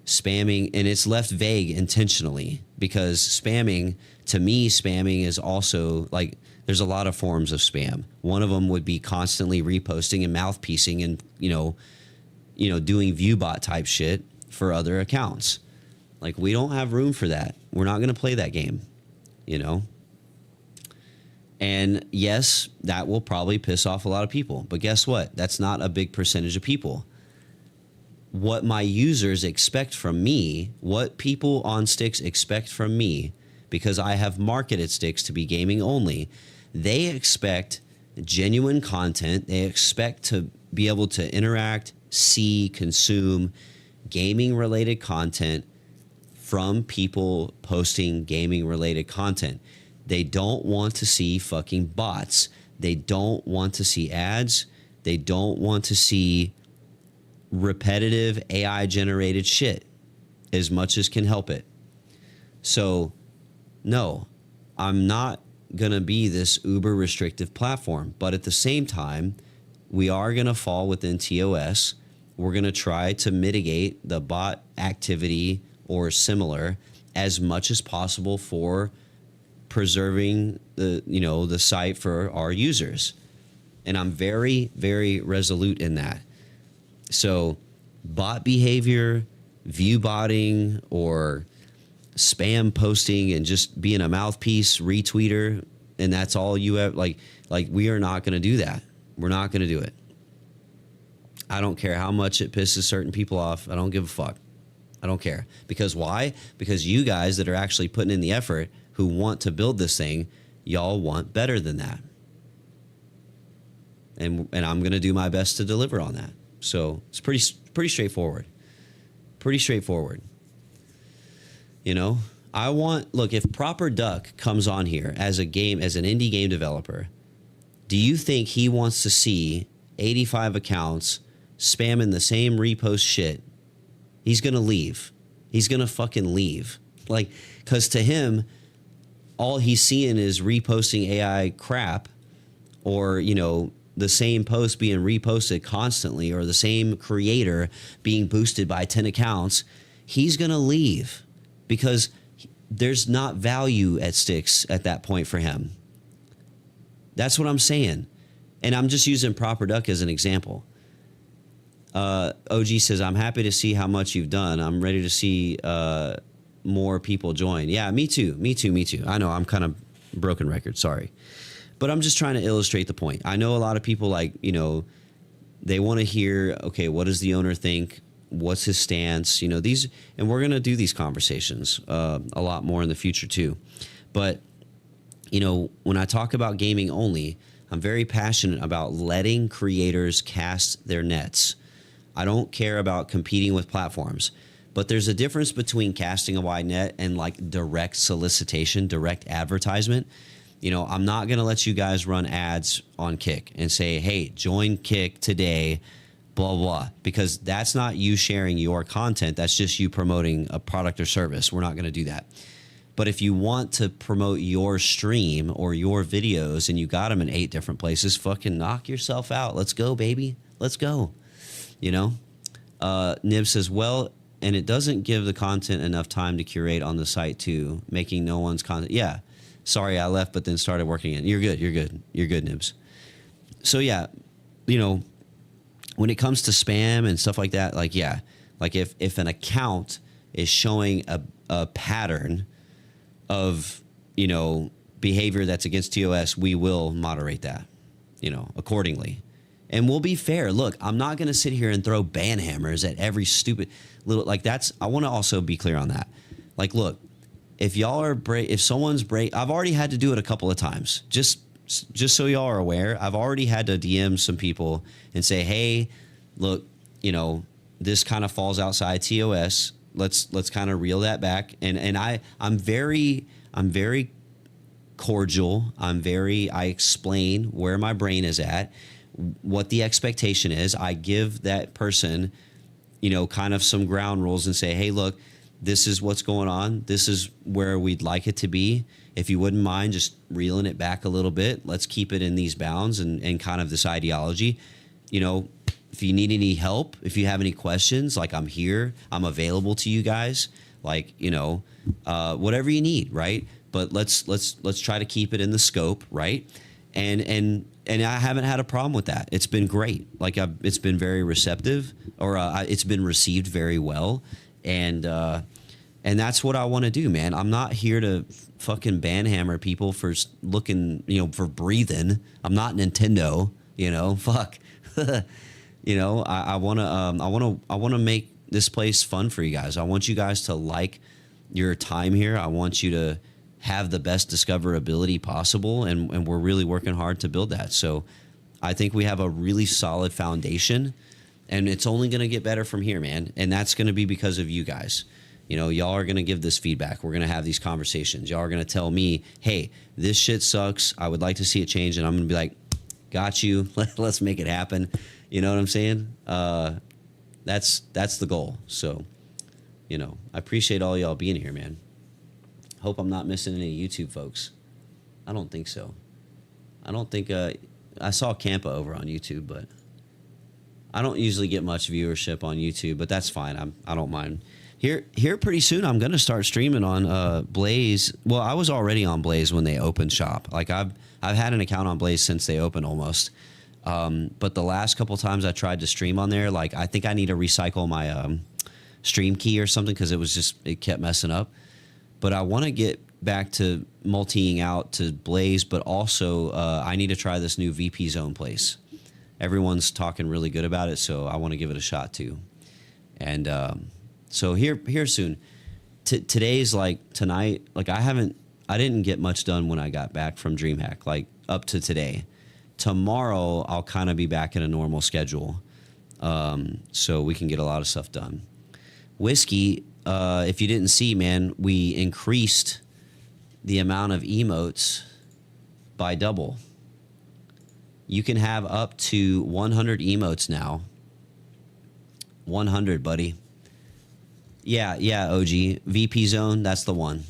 and it's left vague intentionally, because spamming, to me, spamming is also, like, there's a lot of forms of spam. One of them would be constantly reposting and mouthpiecing and, you know, doing viewbot type shit for other accounts. Like, we don't have room for that. We're not going to play that game, you know? And yes, that will probably piss off a lot of people. But guess what? That's not a big percentage of people. What my users expect from me, what people on Stix expect from me, because I have marketed Stix to be gaming only, they expect genuine content. They expect to be able to interact, see, consume gaming-related content from people posting gaming-related content. They don't want to see fucking bots. They don't want to see ads. They don't want to see repetitive AI-generated shit as much as can help it. So, no, I'm not going to be this uber restrictive platform. But at the same time, we are going to fall within TOS. We're going to try to mitigate the bot activity or similar as much as possible for preserving the site for our users. And I'm very, very resolute in that. So bot behavior, view botting, or spam posting and just being a mouthpiece retweeter, and that's all you have, like we are not going to do that. We're not going to do it. I don't care how much it pisses certain people off. I don't give a fuck. I don't care. Because why? Because you guys that are actually putting in the effort, who want to build this thing, y'all want better than that. And I'm going to do my best to deliver on that. So it's pretty straightforward. Pretty straightforward. You know, Look, if Proper Duck comes on here as an indie game developer, do you think he wants to see 85 accounts spamming the same repost shit? He's going to leave. He's going to fucking leave. Like, because to him, all he's seeing is reposting AI crap, or, the same post being reposted constantly, or the same creator being boosted by 10 accounts. He's going to leave because there's not value at sticks at that point for him. That's what I'm saying. And I'm just using Proper Duck as an example. OG says, I'm happy to see how much you've done. I'm ready to see more people join. Yeah, me too. I know I'm kind of broken record. Sorry. But I'm just trying to illustrate the point. I know a lot of people they want to hear, okay, what does the owner think? What's his stance? And we're going to do these conversations a lot more in the future too. But, when I talk about gaming only, I'm very passionate about letting creators cast their nets. I don't care about competing with platforms, but there's a difference between casting a wide net and like direct solicitation, direct advertisement. I'm not going to let you guys run ads on Kick and say, hey, join Kick today, blah, blah, because that's not you sharing your content. That's just you promoting a product or service. We're not going to do that. But if you want to promote your stream or your videos and you got them in 8 different places, fucking knock yourself out. Let's go, baby. Let's go. Nib says, well, and it doesn't give the content enough time to curate on the site too, making no one's content. Yeah. Sorry, I left, but then started working in. You're good, Nibs. So yeah, when it comes to spam and stuff like that, like, yeah, like if an account is showing a pattern of, behavior that's against TOS, we will moderate that, accordingly. And we'll be fair. Look, I'm not going to sit here and throw ban hammers at every stupid little, I want to also be clear on that. Like, look, if y'all are if someone's I've already had to do it a couple of times. Just so y'all are aware, I've already had to DM some people and say, hey, look, this kind of falls outside TOS. Let's kind of reel that back. And I'm very cordial. I explain where my brain is at, what the expectation is. I give that person, kind of some ground rules and say, hey, look, this is what's going on. This is where we'd like it to be. If you wouldn't mind just reeling it back a little bit, let's keep it in these bounds and kind of this ideology. If you need any help, if you have any questions, like, I'm here, I'm available to you guys, like, whatever you need, right? But let's try to keep it in the scope, right? And I haven't had a problem with that. It's been great. Like, it's been very receptive, or it's been received very well. And that's what I want to do, man. I'm not here to fucking banhammer people for looking, for breathing. I'm not Nintendo, fuck. I want to make this place fun for you guys. I want you guys to like your time here. I want you to have the best discoverability possible, and we're really working hard to build that. So I think we have a really solid foundation, and it's only going to get better from here, man. And that's going to be because of you guys. Y'all are going to give this feedback. We're going to have these conversations. Y'all are going to tell me, hey, this shit sucks. I would like to see it change. And I'm going to be like, got you. Let's make it happen. You know what I'm saying? That's the goal. So, I appreciate all y'all being here, man. Hope I'm not missing any YouTube folks. I don't think so. I don't think I saw Campa over on YouTube, but I don't usually get much viewership on YouTube, but that's fine. I don't mind. Here pretty soon I'm gonna start streaming on Blaze. Well, I was already on Blaze when they opened shop. Like, I've had an account on Blaze since they opened almost. But the last couple times I tried to stream on there, like, I think I need to recycle my stream key or something, because it kept messing up. But I want to get back to multiing out to Blaze, but also I need to try this new VP Zone place. Everyone's talking really good about it, so I want to give it a shot too. And so here soon. Today's like tonight. Like, I didn't get much done when I got back from Dreamhack. Like, up to today. Tomorrow I'll kind of be back in a normal schedule, so we can get a lot of stuff done. Whiskey, if you didn't see, man, we increased the amount of emotes by double. You can have up to 100 emotes now. 100, buddy. Yeah, OG. VP Zone, that's the one.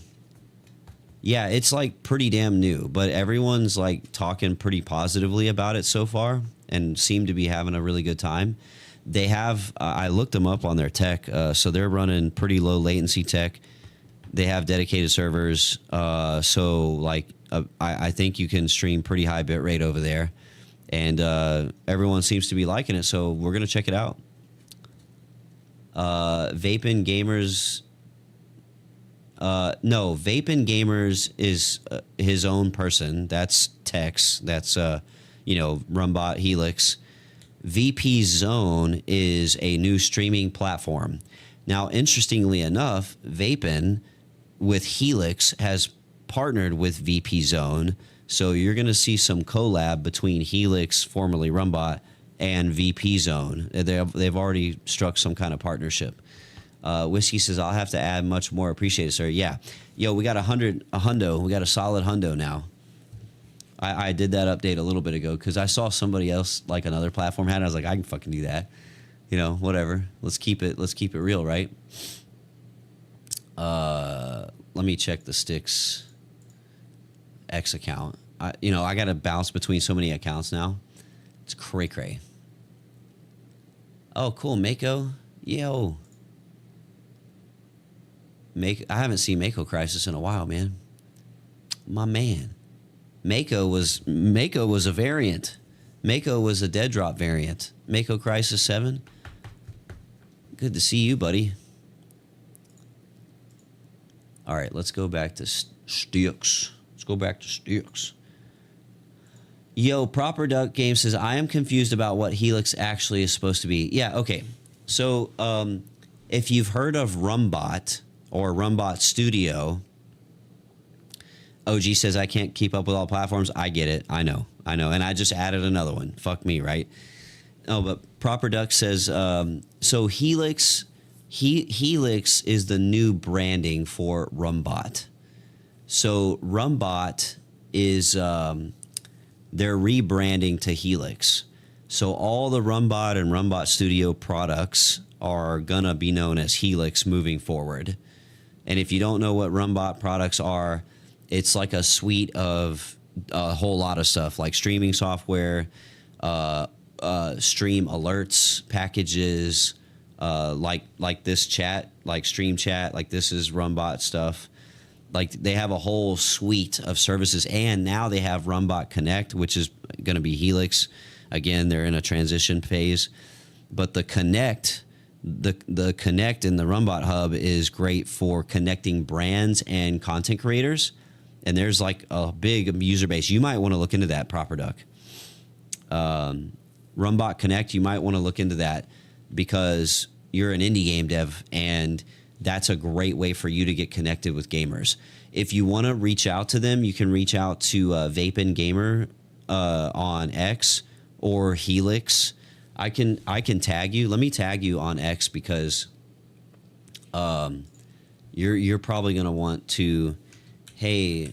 Yeah, it's like pretty damn new, but everyone's like talking pretty positively about it so far and seem to be having a really good time. They have, I looked them up on their tech, so they're running pretty low latency tech. They have dedicated servers, so like I think you can stream pretty high bit rate over there, and everyone seems to be liking it. So we're gonna check it out. Vapin Gamers. No, Vapin Gamers is his own person. That's Tex. That's Rumbot Helix. VP Zone is a new streaming platform. Now, interestingly enough, Vapin with Helix has partnered with VP Zone. So you're going to see some collab between Helix, formerly Rumbot, and VP Zone. They've already struck some kind of partnership. Whiskey says, I'll have to add much more. Appreciate it, sir. Yeah. Yo, we got a hundo. We got a solid hundo now. I did that update a little bit ago because I saw somebody else, like another platform had it. I was like, I can fucking do that. Whatever. Let's keep it real, right? Let me check the Sticks X account. I got to bounce between so many accounts now. It's cray-cray. Oh, cool. Mako. Yo. I haven't seen Mako Crisis in a while, man. My man. Mako was a variant. Mako was a dead drop variant. Mako Crisis 7. Good to see you, buddy. All right, let's go back to Sticks. Yo, Proper Duck Game says, I am confused about what Helix actually is supposed to be. Yeah, okay. So if you've heard of Rumbot or Rumbot Studio, OG says, I can't keep up with all platforms. I get it. I know. And I just added another one. Fuck me, right? Oh, but Proper Duck says, so Helix is the new branding for Rumbot. So Rumbot is, they're rebranding to Helix. So all the Rumbot and Rumbot Studio products are going to be known as Helix moving forward. And if you don't know what Rumbot products are, it's like a suite of a whole lot of stuff, like streaming software, stream alerts, packages, like this chat, like Stream Chat, like this is Rumbot stuff. Like they have a whole suite of services, and now they have Rumbot Connect, which is going to be Helix. Again, they're in a transition phase, but the Connect. The Connect in the Rumbot Hub is great for connecting brands and content creators. And there's like a big user base. You might want to look into that, Proper Duck. Rumbot Connect, you might want to look into that because you're an indie game dev, and that's a great way for you to get connected with gamers. If you want to reach out to them, you can reach out to Vapin Gamer on X or Helix. I can tag you. Let me tag you on X because you're probably going to want to, hey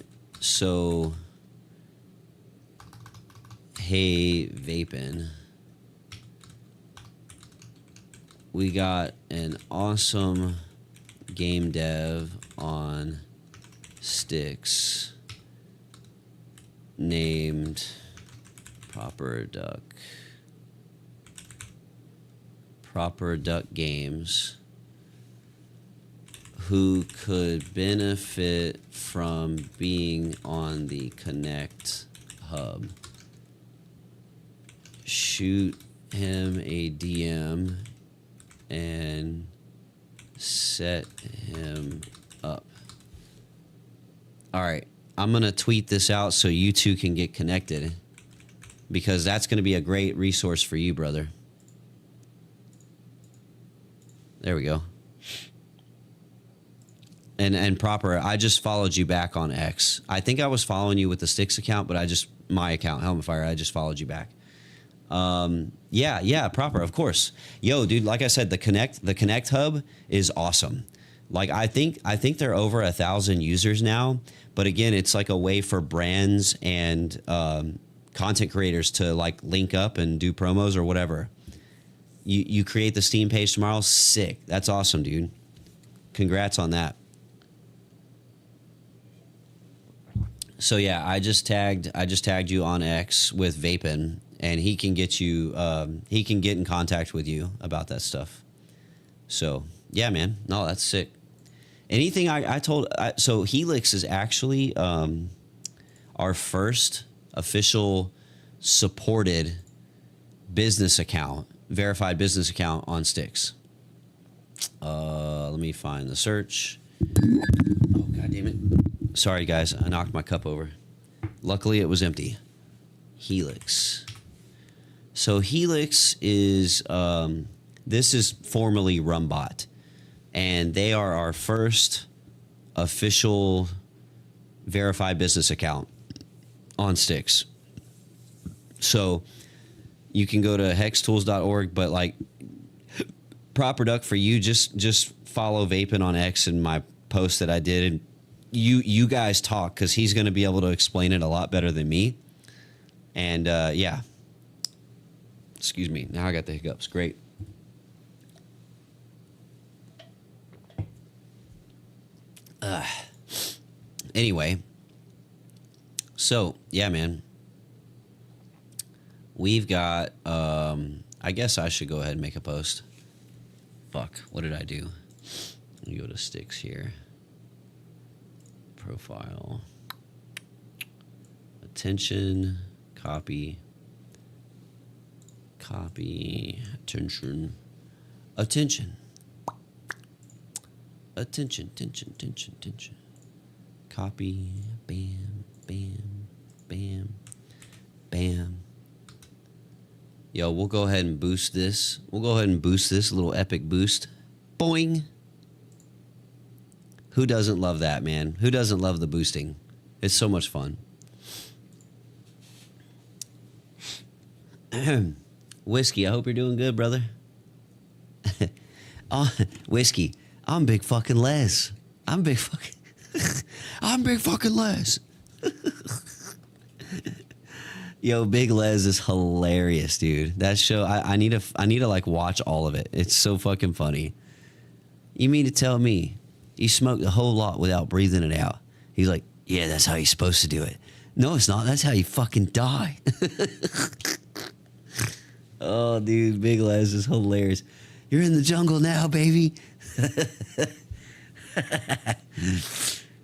Vapin, we got an awesome game dev on Sticks named Proper Duck Games, who could benefit from being on the Connect Hub. Shoot him a DM and set him up. All right, I'm going to tweet this out so you two can get connected, because that's going to be a great resource for you, brother. There we go. And Proper, I just followed you back on X. I think I was following you with the Sticks account, but my account, Helmet Fire, I just followed you back. Yeah, Proper, of course. Yo, dude, like I said, the Connect Hub is awesome. Like I think they're over 1,000 users now. But again, it's like a way for brands and content creators to like link up and do promos or whatever. You create the Steam page tomorrow. Sick. That's awesome, dude. Congrats on that. So yeah, I just tagged you on X with Vapin, and he can get you he can get in contact with you about that stuff. So yeah, man. No, that's sick. Anything so Helix is actually our first official supported business account, verified business account on Stix. Let me find the search. Oh, God damn it. Sorry, guys. I knocked my cup over. Luckily, it was empty. Helix. So Helix is, this is formerly Rumbot. And they are our first official verified business account on Stix. So you can go to hextools.org, but like proper duck for you, just follow Vapin on X and my post that I did, and you guys talk, because he's going to be able to explain it a lot better than me. And yeah, excuse me, now I got the hiccups. Great. Anyway, so yeah, man, we've got I guess I should go ahead and make a post. Fuck, what did I do? Let me go to Stix here. Profile. Attention. Copy. Copy. Attention. Attention. Attention, attention, attention, attention. Copy. Bam, bam, bam, bam. Yo, we'll go ahead and boost this. We'll go ahead and boost this little epic boost. Boing. Who doesn't love that, man? Who doesn't love the boosting? It's so much fun. Whiskey, I hope you're doing good, brother. Whiskey, I'm big fucking Les. I'm big fucking Les. Yo, Big Les is hilarious, dude. That show, I need to like watch all of it. It's so fucking funny. You mean to tell me you smoked a whole lot without breathing it out? He's like, yeah, that's how you're supposed to do it. No, it's not. That's how you fucking die. Oh, dude, Big Les is hilarious. You're in the jungle now, baby.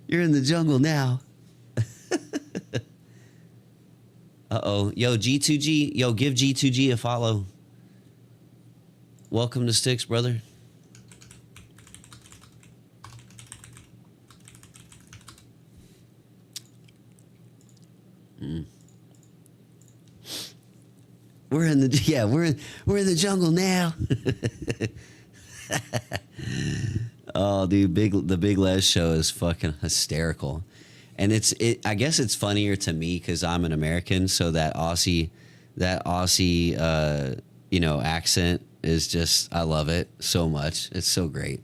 You're in the jungle now. Uh-oh. Yo, G2G. Yo, give G2G a follow. Welcome to Stix, brother. We're in the jungle now. Oh, dude, the Big Les show is fucking hysterical. And I guess it's funnier to me because I'm an American, so that Aussie accent is just, I love it so much. It's so great.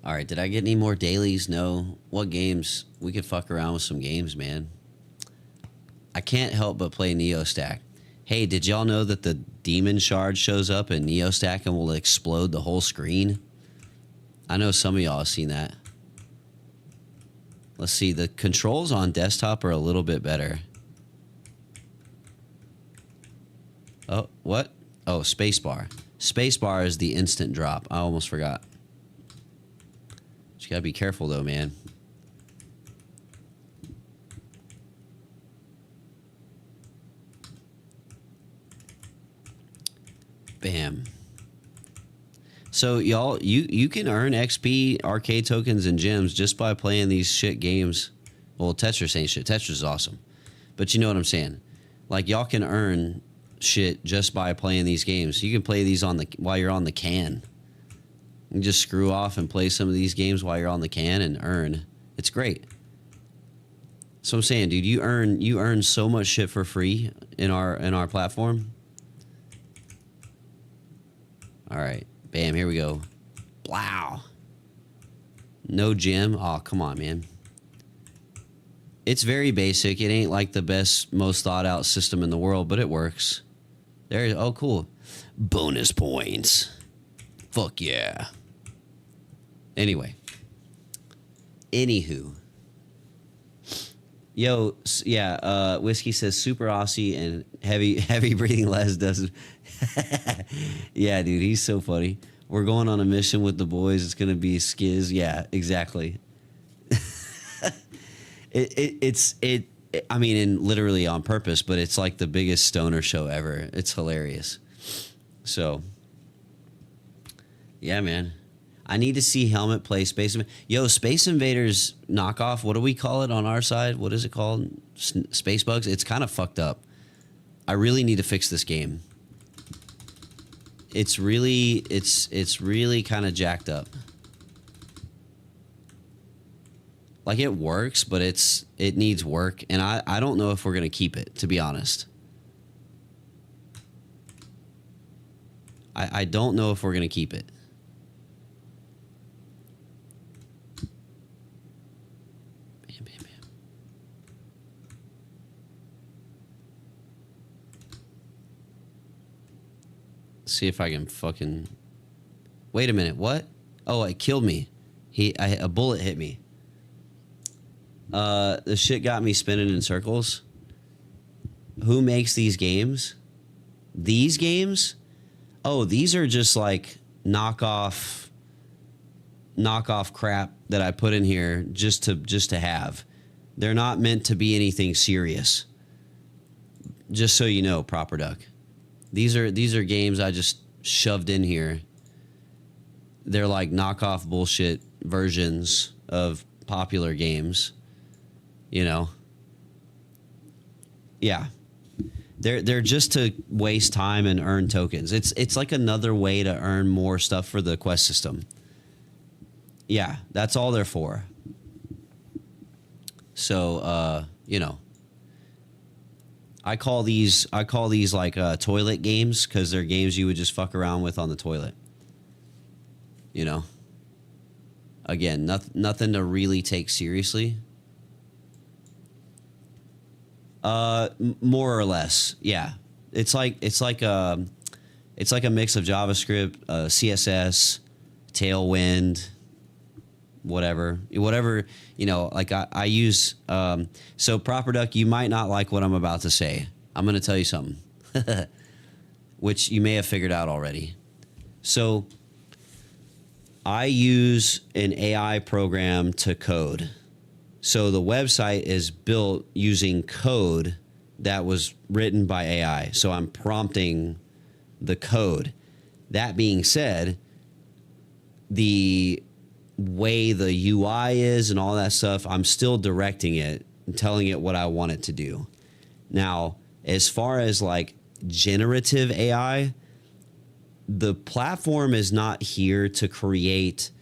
All right, did I get any more dailies? No. What games? We could fuck around with some games, man. I can't help but play Neostack. Hey, did y'all know that the Demon Shard shows up in Neostack and will explode the whole screen? I know some of y'all have seen that. Let's see, the controls on desktop are a little bit better. Oh, what? Oh, spacebar. Spacebar is the instant drop. I almost forgot. You gotta be careful though, man. Bam. So y'all, you can earn XP, arcade tokens, and gems just by playing these shit games. Well, Tetris ain't shit. Tetris is awesome, but you know what I'm saying. Like y'all can earn shit just by playing these games. You can play these while you're on the can. You can just screw off and play some of these games while you're on the can and earn. It's great. So I'm saying, dude, you earn so much shit for free in our platform. All right. Bam, here we go. Wow. No gem. Oh, come on, man. It's very basic. It ain't like the best, most thought out system in the world, but it works. There. Oh, cool. Bonus points. Fuck yeah. Anyway. Anywho. Yo, yeah, Whiskey says super Aussie and heavy breathing Les does. Yeah, dude, he's so funny. We're going on a mission with the boys. It's going to be skiz. Yeah, exactly. I mean, and literally on purpose, but it's like the biggest stoner show ever. It's hilarious. So, yeah, man. I need to see Helmet play Space Invaders. Yo, Space Invaders knockoff. What do we call it on our side? What is it called? Space Bugs? It's kind of fucked up. I really need to fix this game. It's really kind of jacked up. Like, it works, but it needs work, and I don't know if we're gonna keep it, to be honest. I don't know if we're gonna keep it. Bam, bam, bam. See if I can fucking. Wait a minute. What? Oh, it killed me. A bullet hit me. The shit got me spinning in circles. Who makes these games? These games? Oh, these are just like knockoff crap that I put in here just to have. They're not meant to be anything serious. Just so you know, Proper Duck. These are games I just shoved in here. They're like knockoff bullshit versions of popular games. You know? Yeah. They're just to waste time and earn tokens. It's like another way to earn more stuff for the quest system. Yeah, that's all they're for. So, you know, I call these like toilet games because they're games you would just fuck around with on the toilet. You know? Again, nothing to really take seriously. More or less, yeah. It's like a mix of JavaScript, CSS, Tailwind, whatever. You know. Like I use. So Proper Duck, you might not like what I'm about to say. I'm going to tell you something, which you may have figured out already. So I use an AI program to code. So the website is built using code that was written by AI. So I'm prompting the code. That being said, the way the UI is and all that stuff, I'm still directing it and telling it what I want it to do. Now, as far as like generative AI, the platform is not here to create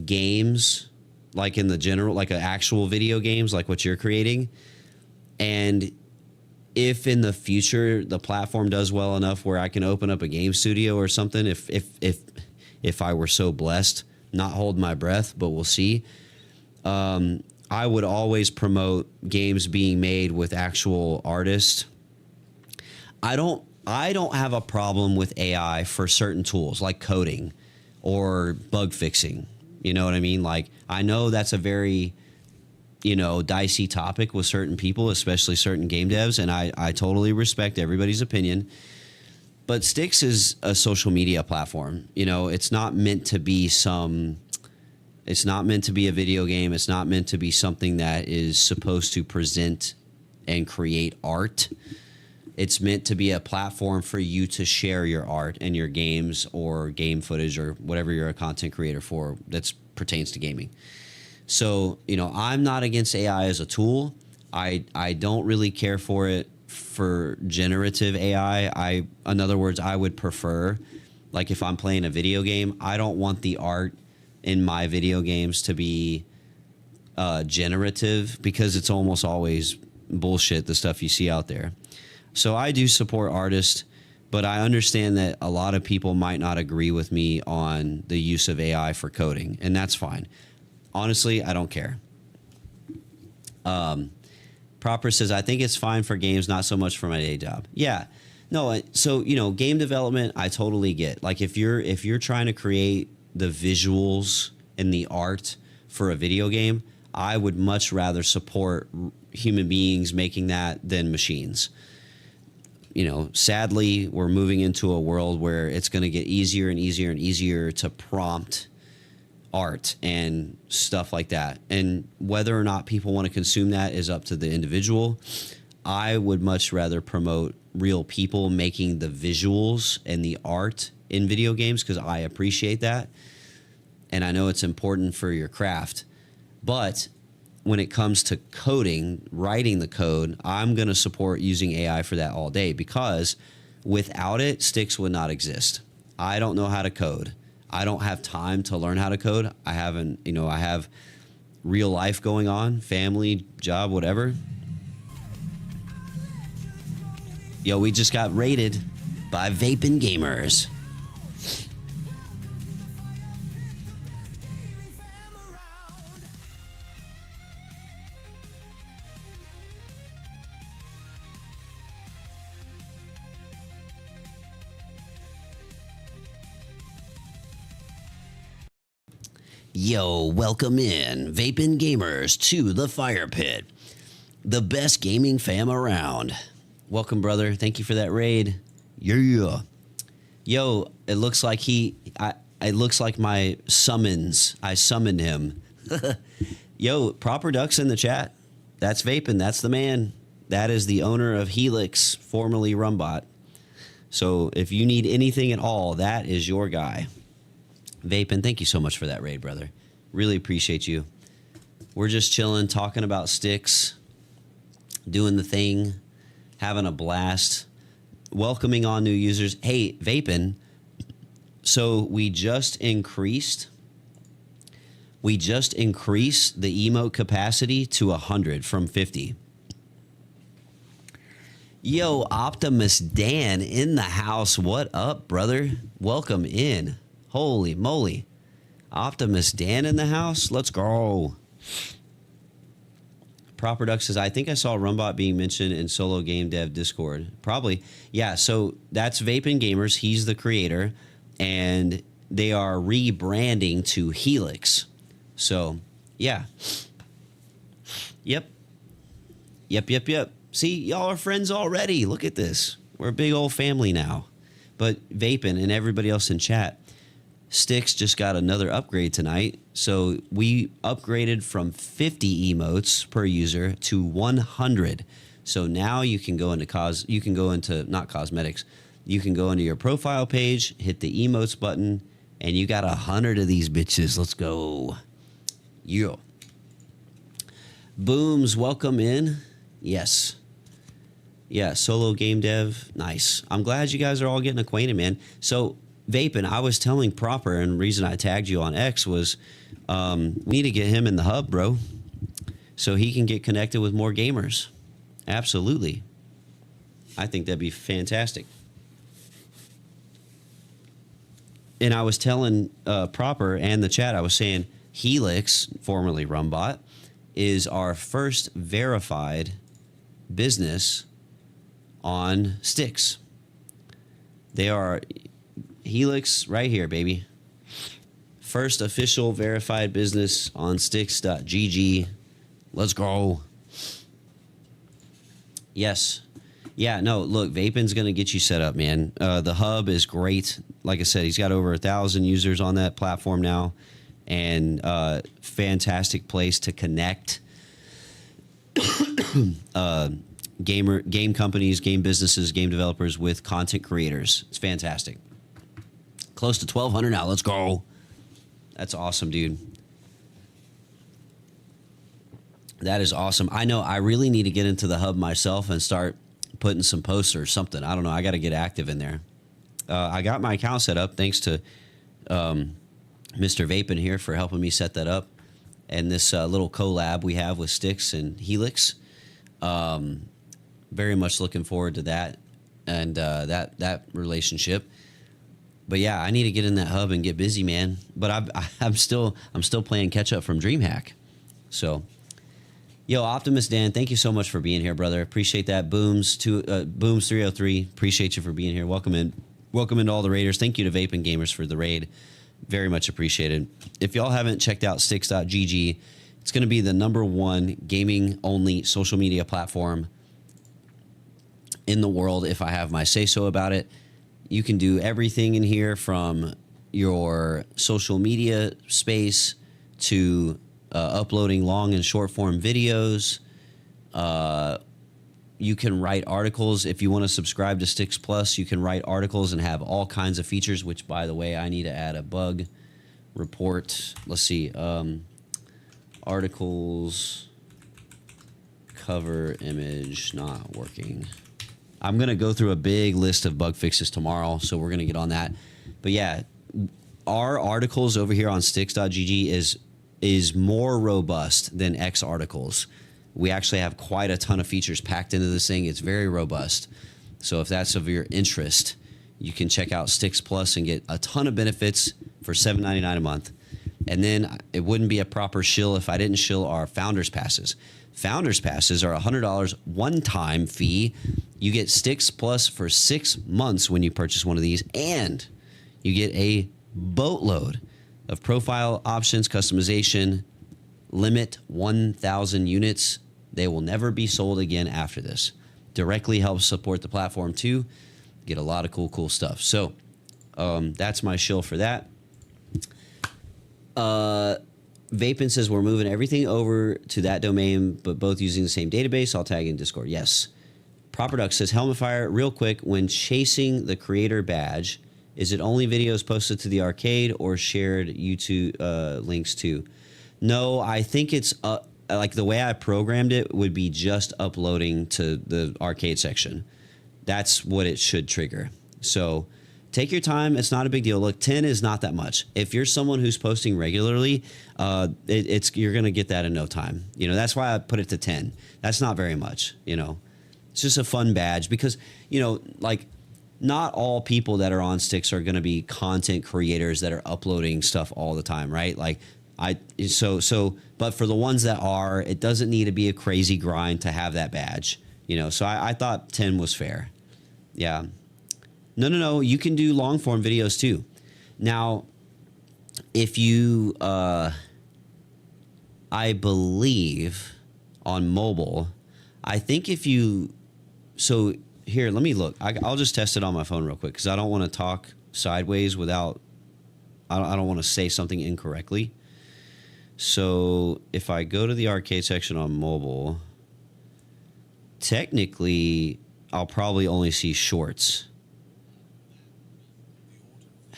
games like in the general, like actual video games, like what you're creating. And if in the future the platform does well enough where I can open up a game studio or something, if I were so blessed, not hold my breath, but we'll see. I would always promote games being made with actual artists. I don't have a problem with AI for certain tools like coding or bug fixing. You know what I mean? Like, I know that's a very, you know, dicey topic with certain people, especially certain game devs, and I totally respect everybody's opinion. But Styx is a social media platform. You know, it's not meant to be it's not meant to be a video game. It's not meant to be something that is supposed to present and create art. It's meant to be a platform for you to share your art and your games or game footage or whatever you're a content creator for that pertains to gaming. So, you know, I'm not against AI as a tool. I don't really care for it for generative AI. In other words, I would prefer, like if I'm playing a video game, I don't want the art in my video games to be generative because it's almost always bullshit, the stuff you see out there. So I do support artists, But I understand that a lot of people might not agree with me on the use of AI for coding, and that's fine. Honestly, I don't care. Proper says, I think it's fine for games, not so much for my day job. Yeah. No, so, game development, I totally get. Like if you're trying to create the visuals and the art for a video game, I would much rather support human beings making that than machines. Sadly, we're moving into a world where it's going to get easier and easier and easier to prompt art and stuff like that. And whether or not people want to consume that is up to the individual. I would much rather promote real people making the visuals and the art in video games because I appreciate that. And I know it's important for your craft. But when it comes to coding, writing the code, I'm going to support using AI for that all day because without it, Sticks would not exist. I don't know how to code. I don't have time to learn how to code. I have real life going on, family, job, whatever. Yo, we just got raided by Vaping Gamers. Yo, welcome in, Vaping Gamers, to the Fire Pit. The best gaming fam around. Welcome, brother. Thank you for that raid. Yeah. Yo, it looks like it looks like my summons. I summoned him. Yo, Proper Ducks in the chat. That's Vaping. That's the man. That is the owner of Helix, formerly Rumbot. So if you need anything at all, that is your guy. Vaping, thank you so much for that raid, brother. Really appreciate you. We're just chilling, talking about Sticks, doing the thing, having a blast, welcoming on new users. Hey, Vaping, so we just increased the emote capacity to 100 from 50. Yo, Optimus Dan in the house. What up, brother? Welcome in. Holy moly. Optimus Dan in the house? Let's go. Proper Duck says, I think I saw Rumbot being mentioned in Solo Game Dev Discord. Probably. Yeah, so that's Vaping Gamers. He's the creator. And they are rebranding to Helix. So, yeah. Yep. See, y'all are friends already. Look at this. We're a big old family now. But Vaping and everybody else in chat, Sticks just got another upgrade tonight. So we upgraded from 50 emotes per user to 100. So now you can go into not cosmetics. You can go into your profile page, hit the emotes button, and you got 100 of these bitches. Let's go. Yo. Booms, welcome in. Yes. Yeah, Solo Game Dev. Nice. I'm glad you guys are all getting acquainted, man. So Vaping, I was telling Proper, and the reason I tagged you on X was we need to get him in the hub, bro, so he can get connected with more gamers. Absolutely. I think that'd be fantastic. And I was telling Proper and the chat, I was saying Helix, formerly Rumbot, is our first verified business on Sticks. They are Helix right here, baby. First official verified business on Sticks.gg. Let's go. Yes. Yeah, no, look, Vaping's going to get you set up, man. The hub is great. Like I said, he's got over 1,000 users on that platform now. And fantastic place to connect game companies, game businesses, game developers with content creators. It's fantastic. Close to 1,200 now. Let's go. That's awesome, dude. That is awesome. I know I really need to get into the hub myself and start putting some posts or something. I don't know. I got to get active in there. I got my account set up thanks to Mr. Vaping here for helping me set that up. And this little collab we have with Sticks and Helix. Very much looking forward to that. and that relationship. But yeah, I need to get in that hub and get busy, man. But I'm still playing catch up from DreamHack. So, yo, Optimus Dan, thank you so much for being here, brother. Appreciate that. Booms 303. Appreciate you for being here. Welcome into all the raiders. Thank you to Vaping Gamers for the raid. Very much appreciated. If y'all haven't checked out Stix.gg, it's going to be the #1 gaming only social media platform in the world, if I have my say so about it. You can do everything in here, from your social media space to uploading long and short form videos. You can write articles. If you want to subscribe to Stix Plus, you can write articles and have all kinds of features, which, by the way, I need to add a bug report. Let's see. Articles, cover image not working. I'm going to go through a big list of bug fixes tomorrow, so we're going to get on that. But yeah, our articles over here on Stix.gg is more robust than X articles. We actually have quite a ton of features packed into this thing. It's very robust. So if that's of your interest, you can check out Stix Plus and get a ton of benefits for $7.99 a month. And then it wouldn't be a proper shill if I didn't shill our Founders Passes. Founders Passes are $100 one-time fee. You get Stix Plus for 6 months when you purchase one of these, and you get a boatload of profile options, customization, limit 1,000 units. They will never be sold again after this. Directly helps support the platform too. Get a lot of cool stuff. So that's my shill for that. Vapin says we're moving everything over to that domain, but both using the same database. I'll tag in Discord. Yes. Proper Duck says, Helmet Fire, real quick, when chasing the creator badge, is it only videos posted to the arcade or shared YouTube links too? No, I think it's like the way I programmed it would be just uploading to the arcade section. That's what it should trigger. So take your time. It's not a big deal. Look, 10 is not that much. If you're someone who's posting regularly, you're going to get that in no time. You know, that's why I put it to 10. That's not very much, you know. It's just a fun badge because, you know, like not all people that are on Stix are going to be content creators that are uploading stuff all the time, right? Like but for the ones that are, it doesn't need to be a crazy grind to have that badge, you know. So I thought 10 was fair. Yeah. No. You can do long form videos too. Now, if you, I believe on mobile, I think if you, so here, let me look. I'll just test it on my phone real quick because I don't want to talk sideways without, I don't want to say something incorrectly. So if I go to the arcade section on mobile, technically I'll probably only see shorts.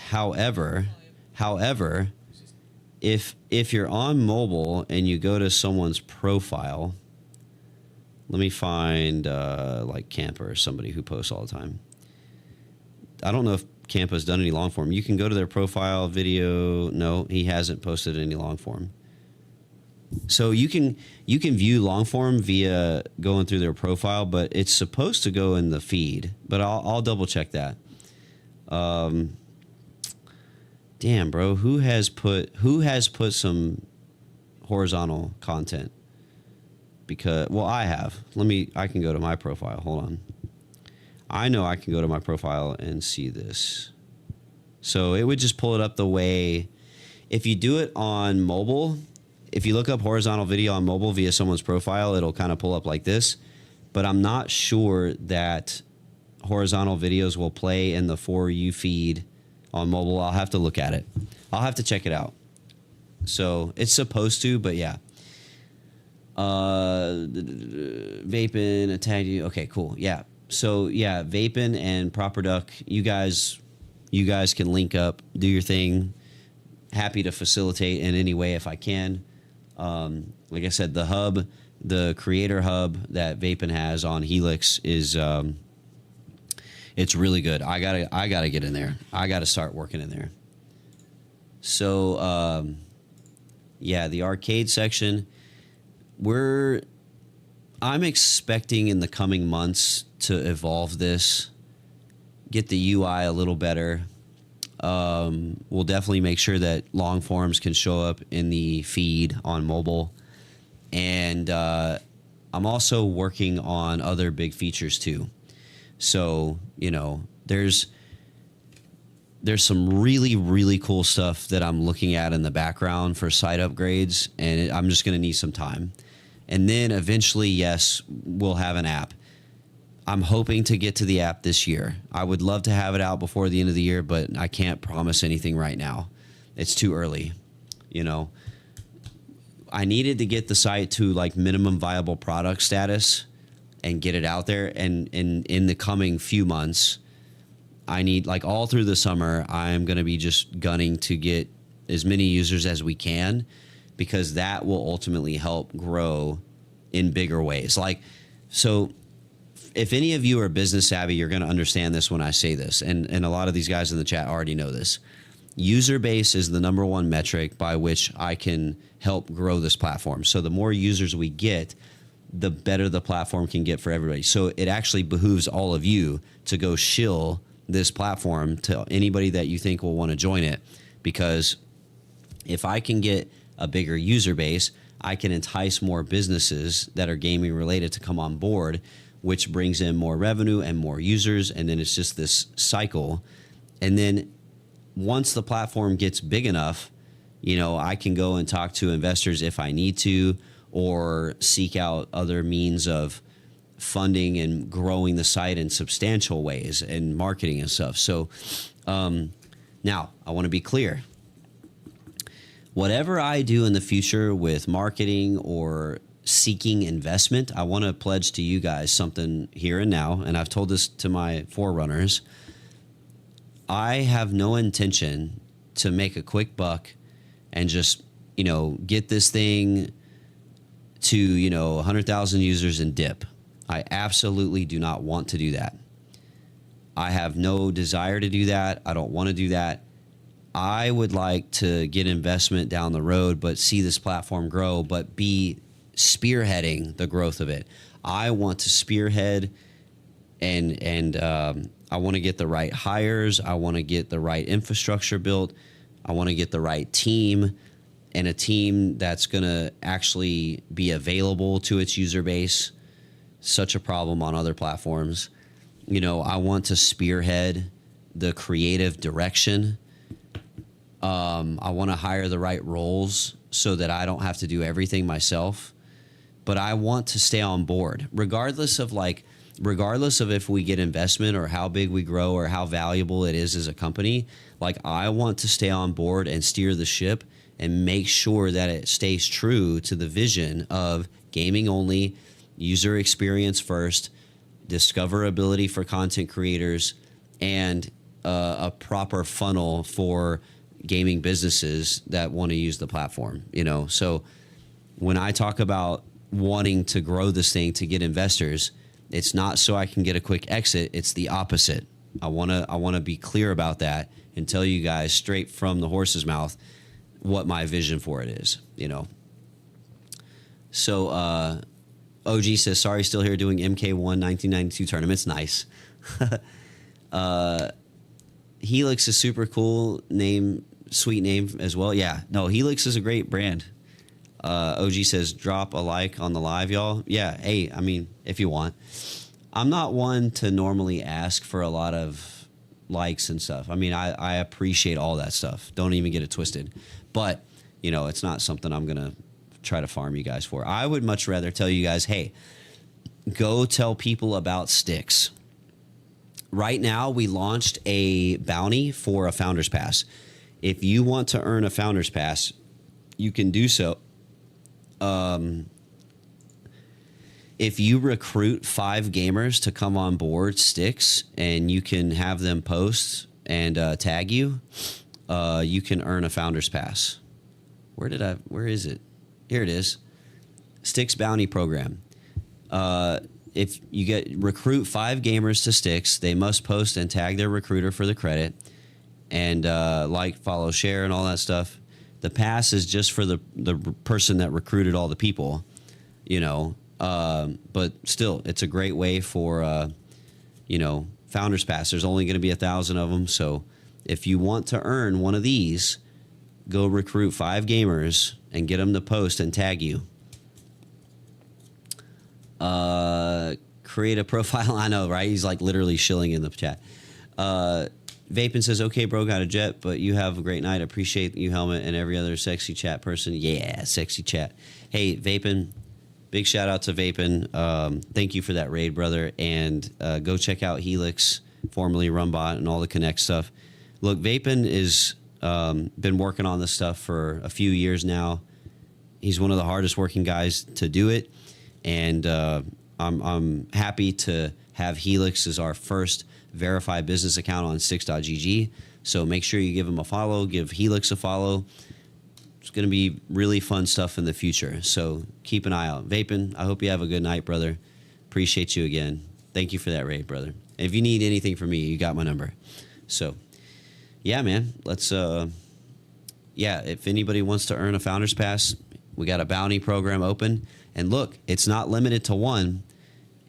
However, if you're on mobile and you go to someone's profile, let me find like Campa or somebody who posts all the time. I don't know if Campa's done any long form. You can go to their profile video. No, he hasn't posted any long form. So you can view long form via going through their profile, but it's supposed to go in the feed. But I'll double check that. Damn, bro, who has put some horizontal content? Because, well, I have. I can go to my profile. Hold on. I know I can go to my profile and see this. So it would just pull it up the way, if you do it on mobile, if you look up horizontal video on mobile via someone's profile, it'll kind of pull up like this. But I'm not sure that horizontal videos will play in the For You feed on mobile. I'll have to look at it. I'll have to check it out. So it's supposed to, but yeah. Vapin, I tagged you. Okay, cool. Yeah. So yeah, Vapin and Proper Duck, you guys can link up, do your thing. Happy to facilitate in any way if I can. Like I said, the creator hub that Vapin has on Helix is it's really good. I gotta get in there. I gotta start working in there. So yeah, the arcade section, I'm expecting in the coming months to evolve this get the UI a little better. We'll definitely make sure that long forms can show up in the feed on mobile. And I'm also working on other big features too. So, there's some really, really cool stuff that I'm looking at in the background for site upgrades, and I'm just going to need some time. And then eventually, yes, we'll have an app. I'm hoping to get to the app this year. I would love to have it out before the end of the year, but I can't promise anything right now. It's too early. I needed to get the site to like minimum viable product status and get it out there. And in the coming few months, I need, like, all through the summer, I'm going to be just gunning to get as many users as we can, because that will ultimately help grow in bigger ways. So if any of you are business savvy, you're going to understand this when I say this. And a lot of these guys in the chat already know this. User base is the number one metric by which I can help grow this platform. So the more users we get, the better the platform can get for everybody. So it actually behooves all of you to go shill this platform to anybody that you think will want to join it. Because if I can get a bigger user base, I can entice more businesses that are gaming related to come on board, which brings in more revenue and more users. And then it's just this cycle. And then once the platform gets big enough, I can go and talk to investors if I need to, or seek out other means of funding and growing the site in substantial ways and marketing and stuff. So now I want to be clear. Whatever I do in the future with marketing or seeking investment, I want to pledge to you guys something here and now. And I've told this to my forerunners. I have no intention to make a quick buck and just, get this thing to, 100,000 users and dip. I absolutely do not want to do that. I have no desire to do that. I don't want to do that. I would like to get investment down the road, but see this platform grow, but be spearheading the growth of it. I want to spearhead and I want to get the right hires. I want to get the right infrastructure built. I want to get the right team, and a team that's going to actually be available to its user base. Such a problem on other platforms. I want to spearhead the creative direction. I want to hire the right roles so that I don't have to do everything myself. But I want to stay on board, regardless of if we get investment or how big we grow or how valuable it is as a company. I want to stay on board and steer the ship and make sure that it stays true to the vision of gaming only, user experience first, discoverability for content creators, and a proper funnel for gaming businesses that want to use the platform. So when I talk about wanting to grow this thing to get investors, it's not so I can get a quick exit. It's the opposite. I want to be clear about that and tell you guys straight from the horse's mouth what my vision for it is. So OG says, sorry, still here doing MK1 1992 tournaments. Nice. Helix is super cool name, sweet name as well. Yeah, no, Helix is a great brand. OG says, drop a like on the live, y'all. Yeah, hey, if you want. I'm not one to normally ask for a lot of likes and stuff. I appreciate all that stuff. Don't even get it twisted. But, it's not something I'm going to try to farm you guys for. I would much rather tell you guys, hey, go tell people about Sticks. Right now, we launched a bounty for a Founders Pass. If you want to earn a Founders Pass, you can do so. If you recruit 5 gamers to come on board Sticks, and you can have them post and tag you, you can earn a Founders Pass. Where is it? Here it is. Sticks Bounty Program. If you recruit 5 gamers to Sticks, they must post and tag their recruiter for the credit, and follow, share, and all that stuff. The pass is just for the person that recruited all the people, but still, it's a great way for Founders Pass. There's only going to be 1,000 of them. So if you want to earn one of these, go recruit 5 gamers and get them to post and tag you. Create a profile. I know, right? He's like literally shilling in the chat. Vapin says, okay, bro, got a jet, but you have a great night. Appreciate you, Helmet, and every other sexy chat person. Yeah, sexy chat. Hey, Vapin, big shout out to Vapin. Thank you for that raid, brother. And go check out Helix, formerly Rumbot, and all the Connect stuff. Look, Vapin is been working on this stuff for a few years now. He's one of the hardest working guys to do it. And I'm happy to have Helix as our first verified business account on Stix.gg. So make sure you give him a follow, give Helix a follow. It's going to be really fun stuff in the future. So keep an eye out. Vapin, I hope you have a good night, brother. Appreciate you again. Thank you for that raid, brother. If you need anything from me, you got my number. So yeah, man, let's, if anybody wants to earn a Founders Pass, we got a bounty program open. And look, it's not limited to one.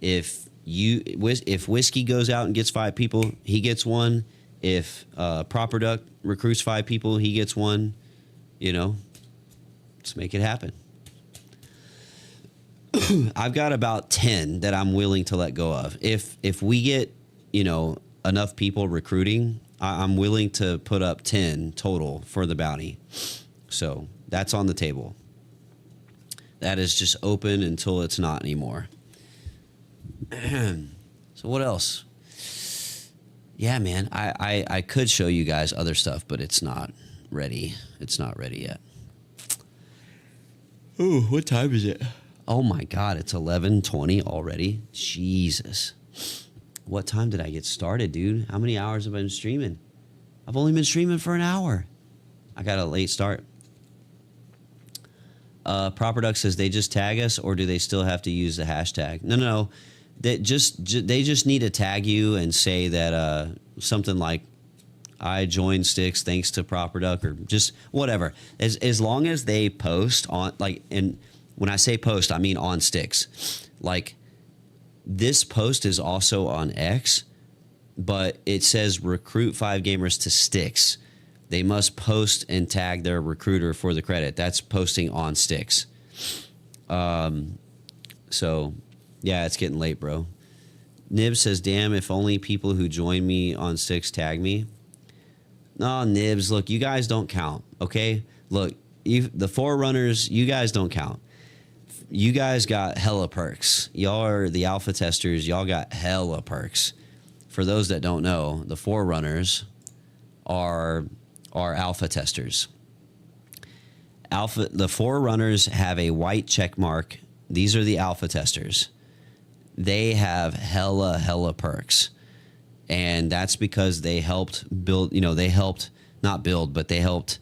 If Whiskey goes out and gets 5 people, he gets one. If Proper Duck recruits 5 people, he gets one. You know, let's make it happen. I've got about 10 that I'm willing to let go of. If we get, enough people recruiting, I'm willing to put up 10 total for the bounty. So that's on the table. That is just open until it's not anymore. So what else? Yeah, man, I could show you guys other stuff, but it's not ready. It's not ready yet. Ooh, what time is it? Oh my God, it's 11:20 already. Jesus. What time did I get started, dude? How many hours have I been streaming? I've only been streaming for an hour. I got a late start. Proper Duck says they just tag us, or do they still have to use the hashtag? No. They just need to tag you and say that something like, I joined Stix thanks to Proper Duck, or just whatever. As long as they post on, like, and when I say post, I mean on Stix. Like, this post is also on X, but it says recruit 5 gamers to Stix. They must post and tag their recruiter for the credit. That's posting on Stix. So, yeah, it's getting late, bro. Nibs says, damn, if only people who join me on Stix tag me. No, Nibs, look, you guys don't count, okay? Look, the Forerunners, you guys don't count. You guys got hella perks. Y'all are the alpha testers. Y'all got hella perks. For those that don't know, the Forerunners are alpha testers. The Forerunners have a white check mark. These are the alpha testers. They have hella perks. And that's because they helped build, they helped not build, but they helped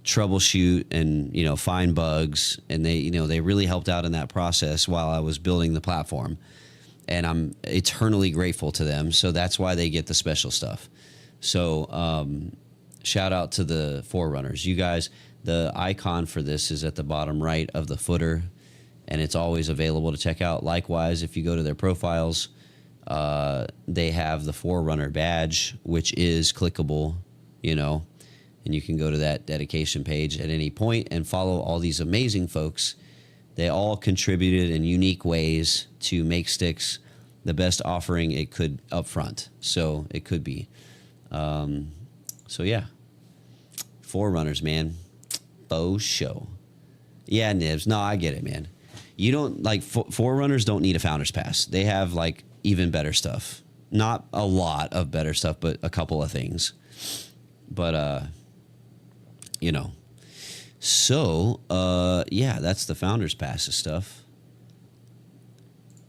troubleshoot and, find bugs. And they really helped out in that process while I was building the platform. And I'm eternally grateful to them. So that's why they get the special stuff. So, shout out to the Forerunners. You guys, the icon for this is at the bottom right of the footer, and it's always available to check out. Likewise, if you go to their profiles, they have the Forerunner badge, which is clickable, and you can go to that dedication page at any point and follow all these amazing folks. They all contributed in unique ways to make Stix the best offering it could up front. So it could be. So yeah, Forerunners, man, faux show. Yeah, Nibs. No, I get it, man. You don't like Forerunners don't need a Founders Pass. They have like even better stuff. Not a lot of better stuff, but a couple of things. But So yeah, that's the Founders Pass stuff.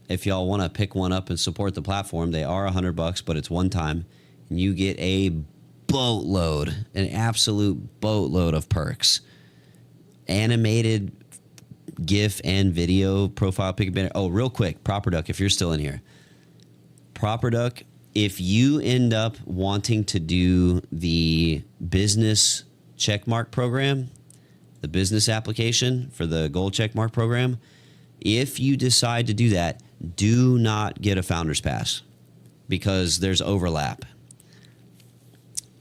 If y'all want to pick one up and support the platform, they are $100, but it's one time, and you get a boatload, an absolute boatload of perks. Animated GIF and video profile pick banner. Oh, real quick, Proper Duck, if you're still in here. Proper Duck, if you end up wanting to do the business checkmark program, the business application for the gold checkmark program, if you decide to do that, do not get a Founders Pass. because there's overlap.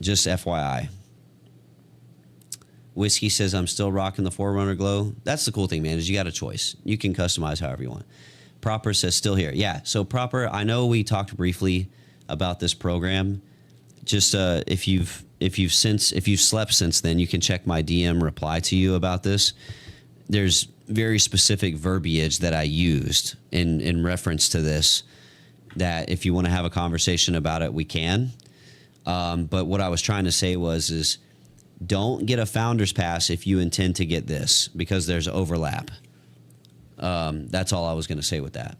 Just FYI. Whiskey says, I'm still rocking the Forerunner Glow. That's the cool thing, man, is you got a choice. You can customize however you want. Proper says, still here. Yeah, so Proper, I know we talked briefly about this program. Just if you've slept since then, you can check my DM reply to you about this. There's very specific verbiage that I used in reference to this, that if you want to have a conversation about it, we can. But what I was trying to say is don't get a founder's pass if you intend to get this, because there's overlap. That's all I was going to say with that.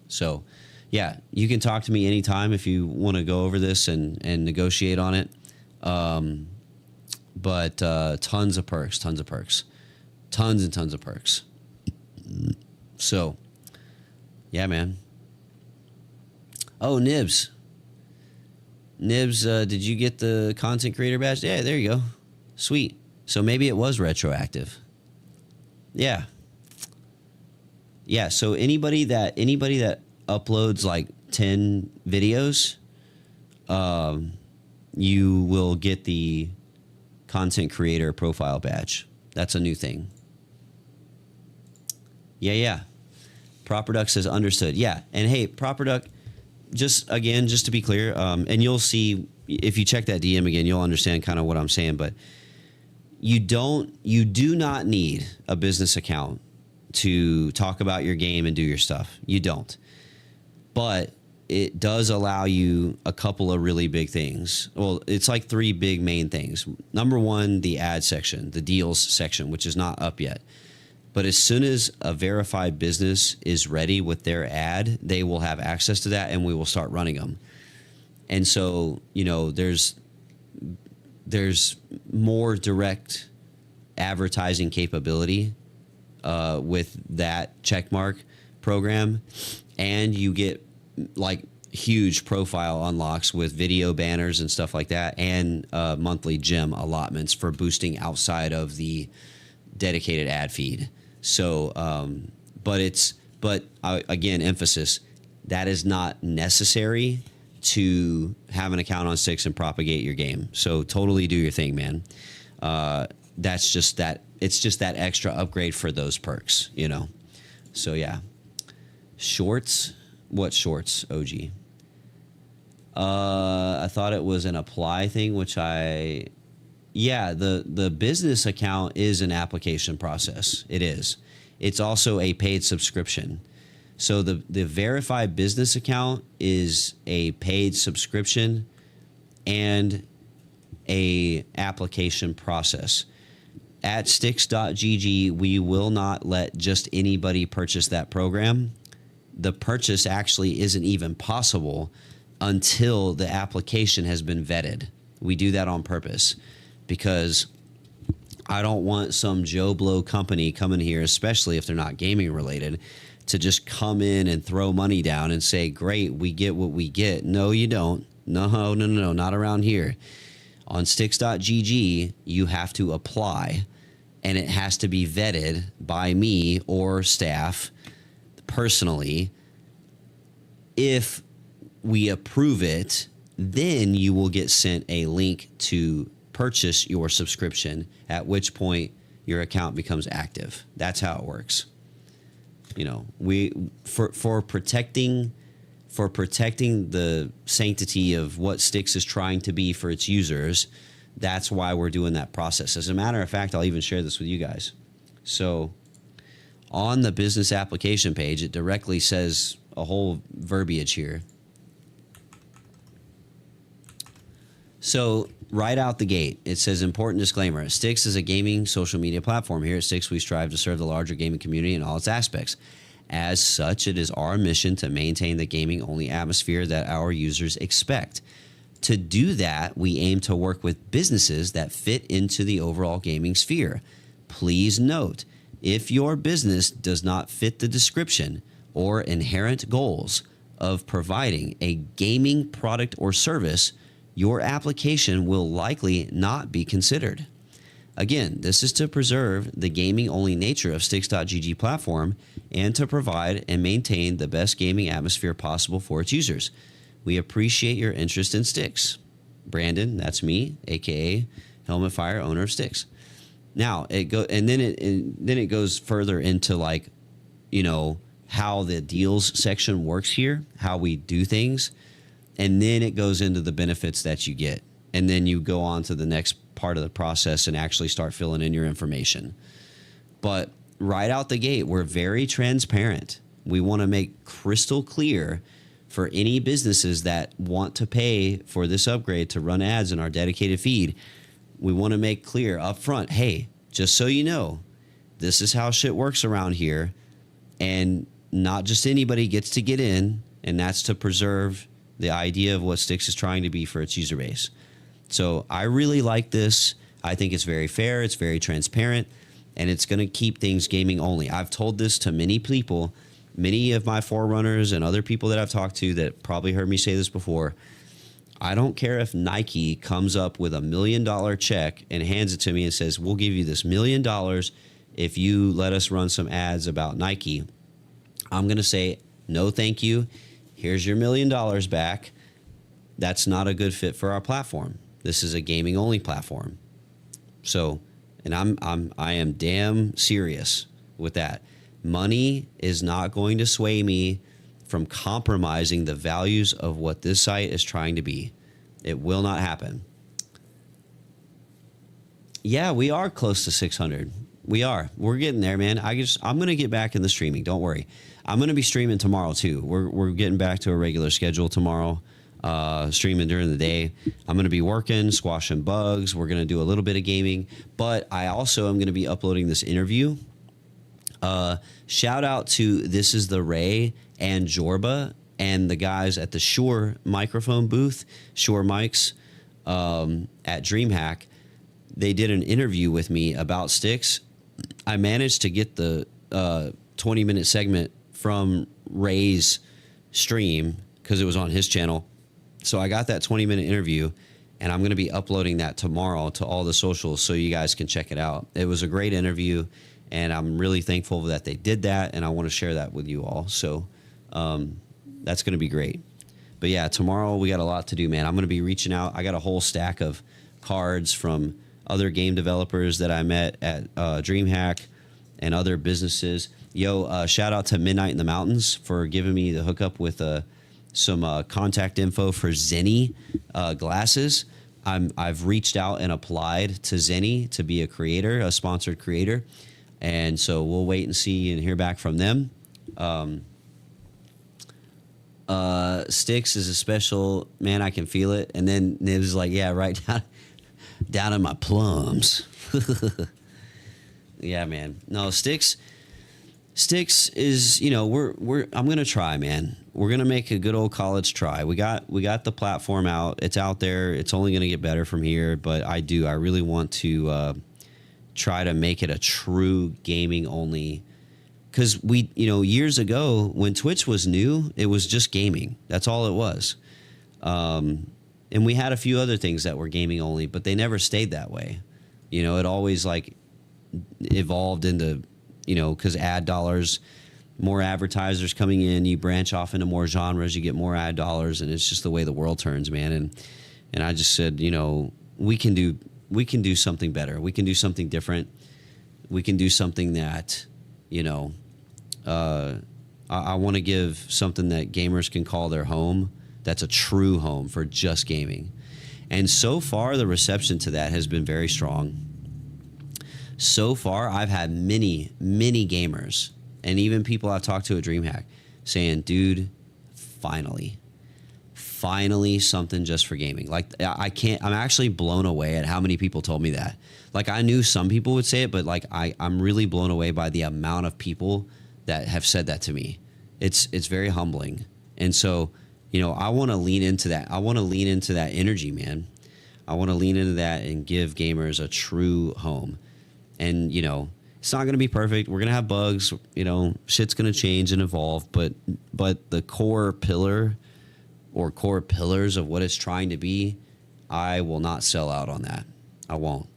So, yeah, you can talk to me anytime if you want to go over this and negotiate on it. But tons and tons of perks. So, yeah, man. Oh, Nibs, did you get the content creator badge? Yeah, there you go. Sweet. So maybe it was retroactive. Yeah. Yeah, so anybody that uploads like 10 videos, you will get the content creator profile badge. That's a new thing. Yeah. Proper Duck says understood. Yeah, and hey, Proper Duck, just to be clear, and you'll see if you check that DM again, you'll understand kind of what I'm saying. But you do not need a business account to talk about your game and do your stuff. You don't. But it does allow you a couple of really big things. Well, it's like 3 big main things. Number 1, the ad section, the deals section, which is not up yet. But as soon as a verified business is ready with their ad, they will have access to that, and we will start running them. And so, there's more direct advertising capability with that checkmark program, and you get like huge profile unlocks with video banners and stuff like that, and monthly gem allotments for boosting outside of the dedicated ad feed. So, but again, emphasis, that is not necessary to have an account on Styx and propagate your game. So totally do your thing, man. That's just that. It's just that extra upgrade for those perks, So yeah. Shorts. What shorts, OG? I thought it was an apply thing, the business account is an application process. It is. It's also a paid subscription. So the verified business account is a paid subscription and a application process. At Styx.gg, we will not let just anybody purchase that program. The purchase actually isn't even possible until the application has been vetted. We do that on purpose because I don't want some Joe Blow company coming here, especially if they're not gaming related, to just come in and throw money down and say, great, we get what we get. No, you don't. No, not around here. On Styx.gg, you have to apply, and it has to be vetted by me or staff personally. If we approve it, then you will get sent a link to purchase your subscription, at which point your account becomes active. That's how it works. We for protecting the sanctity of what Styx is trying to be for its users, that's why we're doing that process. As a matter of fact, I'll even share this with you guys. So on the business application page, it directly says a whole verbiage here. So right out the gate, it says, important disclaimer, Styx is a gaming social media platform. Here at Styx, we strive to serve the larger gaming community in all its aspects. As such, it is our mission to maintain the gaming-only atmosphere that our users expect. To do that, we aim to work with businesses that fit into the overall gaming sphere. Please note, if your business does not fit the description or inherent goals of providing a gaming product or service, your application will likely not be considered. Again, this is to preserve the gaming-only nature of Styx.gg platform and to provide and maintain the best gaming atmosphere possible for its users. We appreciate your interest in Sticks. Brandon, that's me, aka Helmet Fire, owner of Sticks. Now then it goes further into like, you know, how the deals section works here, how we do things, and then it goes into the benefits that you get, and then you go on to the next part of the process and actually start filling in your information. But right out the gate, we're very transparent. We want to make crystal clear for any businesses that want to pay for this upgrade to run ads in our dedicated feed. We want to make clear up front, hey, just so you know, this is how shit works around here, and not just anybody gets to get in, and that's to preserve the idea of what Sticks is trying to be for its user base. So I really like this. I think it's very fair, it's very transparent, and it's going to keep things gaming only. I've told this to many people, many of my forerunners and other people that I've talked to that probably heard me say this before. I don't care if Nike comes up with $1 million check and hands it to me and says, we'll give you this $1 million if you let us run some ads about Nike. I'm going to say, no, thank you. Here's your $1 million back. That's not a good fit for our platform. This is a gaming only platform. So, and I am damn serious with that. Money is not going to sway me from compromising the values of what this site is trying to be. It will not happen. Yeah, we are close to 600. We are. We're getting there, man. I'm going to get back in the streaming. Don't worry. I'm going to be streaming tomorrow too. We're getting back to a regular schedule tomorrow. Streaming during the day. I'm going to be working, squashing bugs. We're going to do a little bit of gaming, but I also am going to be uploading this interview. Shout out to This Is the Ray and Jorba and the guys at the Shure microphone booth, Shure mics, at Dreamhack. They did an interview with me about Sticks. I managed to get the 20-minute segment from Ray's stream because it was on his channel. So I got that 20-minute interview, and I'm going to be uploading that tomorrow to all the socials so you guys can check it out. It was a great interview, and I'm really thankful that they did that, and I want to share that with you all. So that's going to be great. But yeah, tomorrow we got a lot to do, man. I'm going to be reaching out. I got a whole stack of cards from other game developers that I met at Dreamhack and other businesses. Yo, shout out to Midnight in the Mountains for giving me the hookup with some contact info for Zenny glasses. I've reached out and applied to Zenny to be a creator, a sponsored creator. And so we'll wait and see and hear back from them. Sticks is a special, man, I can feel it. And then it was like, yeah, right down in my plums. Yeah, man. No, Sticks is, you know, I'm going to try, man. We're going to make a good old college try. We got the platform out. It's out there. It's only going to get better from here, but I really want to try to make it a true gaming only. Because years ago when Twitch was new, it was just gaming. That's all it was. And we had a few other things that were gaming only, but they never stayed that way. You know, it always like evolved into, you know, because ad dollars, more advertisers coming in, you branch off into more genres, you get more ad dollars, and it's just the way the world turns, man. And I just said, you know, we can do something better. We can do something different. We can do something that, you know, I want to give something that gamers can call their home. That's a true home for just gaming. And so far, the reception to that has been very strong. So far, I've had many, many gamers and even people I've talked to at Dreamhack saying, dude, finally something just for gaming. Like, I'm actually blown away at how many people told me that. Like, I knew some people would say it, but like, I'm really blown away by the amount of people that have said that to me. It's very humbling. And so, you know, I want to lean into that. I want to lean into that energy, man. I want to lean into that and give gamers a true home. And, you know, it's not going to be perfect. We're going to have bugs, you know, shit's going to change and evolve, but the core pillar or core pillars of what it's trying to be, I will not sell out on that. I won't.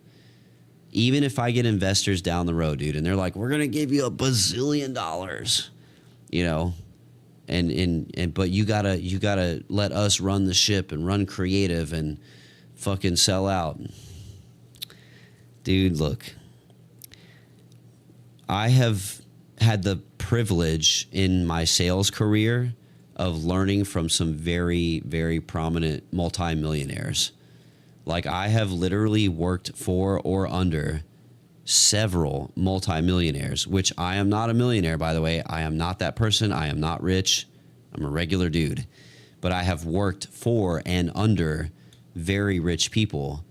Even if I get investors down the road, dude, and they're like, we're going to give you $1 bazillion, you know, and but you gotta let us run the ship and run creative and fucking sell out. Dude, look, I have had the privilege in my sales career of learning from some very, very prominent multimillionaires. Like, I have literally worked for or under several multimillionaires, which I am not a millionaire, by the way. I am not that person. I am not rich. I'm a regular dude. But I have worked for and under very rich people.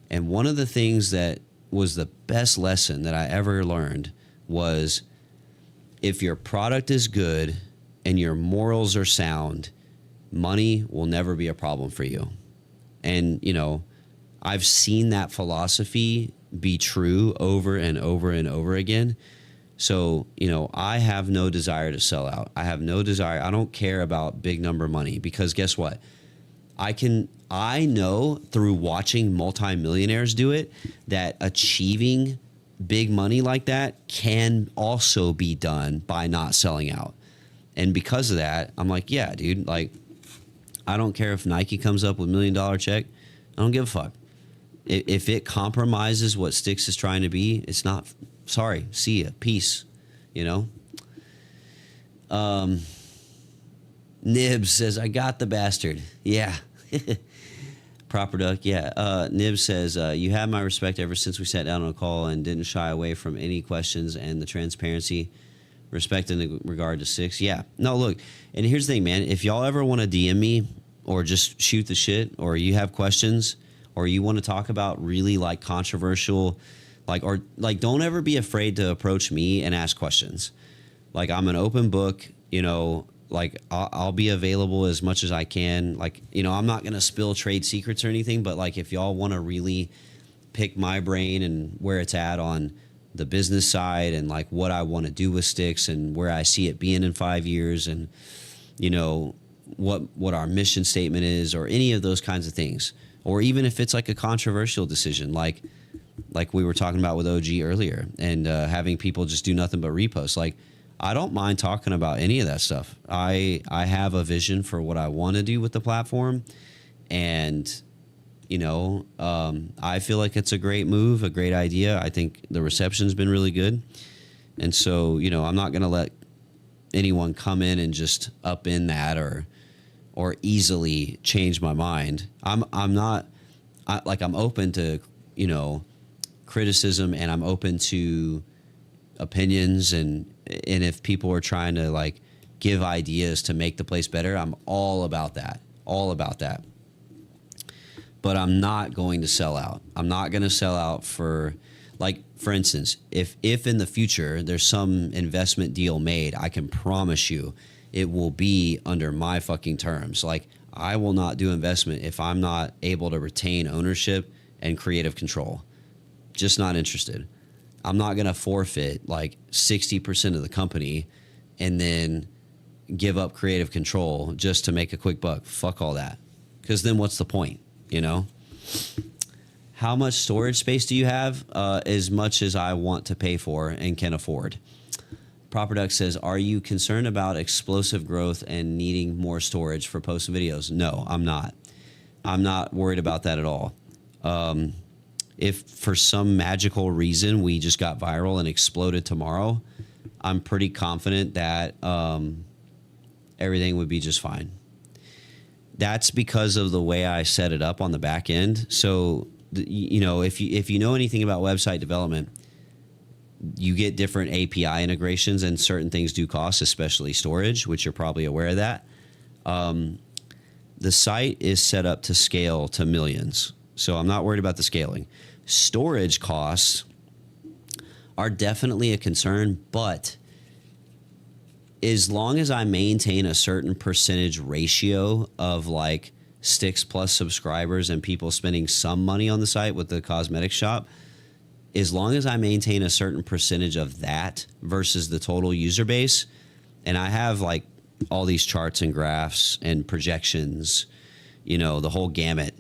And one of the things that was the best lesson that I ever learned was, if your product is good and your morals are sound, money will never be a problem for you. And, you know, I've seen that philosophy be true over and over and over again. So, you know, I have no desire to sell out. I have no desire. I don't care about big number money, because guess what? I know through watching multimillionaires do it that achieving big money like that can also be done by not selling out. And because of that, I'm like, yeah, dude, like, I don't care if Nike comes up with $1 million check. I don't give a fuck. If it compromises what Styx is trying to be, it's not. Sorry, see ya, peace. You know. Nibs says, I got the bastard. Yeah. Proper duck. Yeah. Nibs says, you have my respect ever since we sat down on a call and didn't shy away from any questions, and the transparency, respect in regard to Styx. Yeah. No, look, and here's the thing, man. If y'all ever want to DM me or just shoot the shit, or you have questions, or you want to talk about really like controversial, like, or like, don't ever be afraid to approach me and ask questions. Like, I'm an open book, you know, like I'll be available as much as I can. Like, you know, I'm not going to spill trade secrets or anything, but like, if y'all want to really pick my brain and where it's at on the business side, and like what I want to do with Styx and where I see it being in 5 years, and, you know, what our mission statement is, or any of those kinds of things. Or even if it's like a controversial decision, like we were talking about with OG earlier, and having people just do nothing but repost. Like, I don't mind talking about any of that stuff. I have a vision for what I want to do with the platform, and, you know, I feel like it's a great move, a great idea. I think the reception's been really good, and so, you know, I'm not going to let anyone come in and just up in that or easily change my mind. I'm open to, you know, criticism, and I'm open to opinions, and if people are trying to like give ideas to make the place better, I'm all about that. But I'm not going to sell out. I'm not going to sell out for, like, for instance, if in the future there's some investment deal made, I can promise you it will be under my fucking terms. Like, I will not do investment if I'm not able to retain ownership and creative control. Just not interested. I'm not going to forfeit like 60% of the company and then give up creative control just to make a quick buck. Fuck all that. Because then what's the point, you know? How much storage space do you have? As much as I want to pay for and can afford. Proper Duck says, are you concerned about explosive growth and needing more storage for posts and videos? No, I'm not. I'm not worried about that at all. If for some magical reason we just got viral and exploded tomorrow, I'm pretty confident that everything would be just fine. That's because of the way I set it up on the back end. So, you know, if you know anything about website development, you get different API integrations, and certain things do cost, especially storage, which you're probably aware of that. The site is set up to scale to millions, so I'm not worried about the scaling. Storage costs are definitely a concern, but as long as I maintain a certain percentage ratio of like Styx Plus subscribers and people spending some money on the site with the cosmetic shop, as long as I maintain a certain percentage of that versus the total user base, and I have like all these charts and graphs and projections, you know, the whole gamut.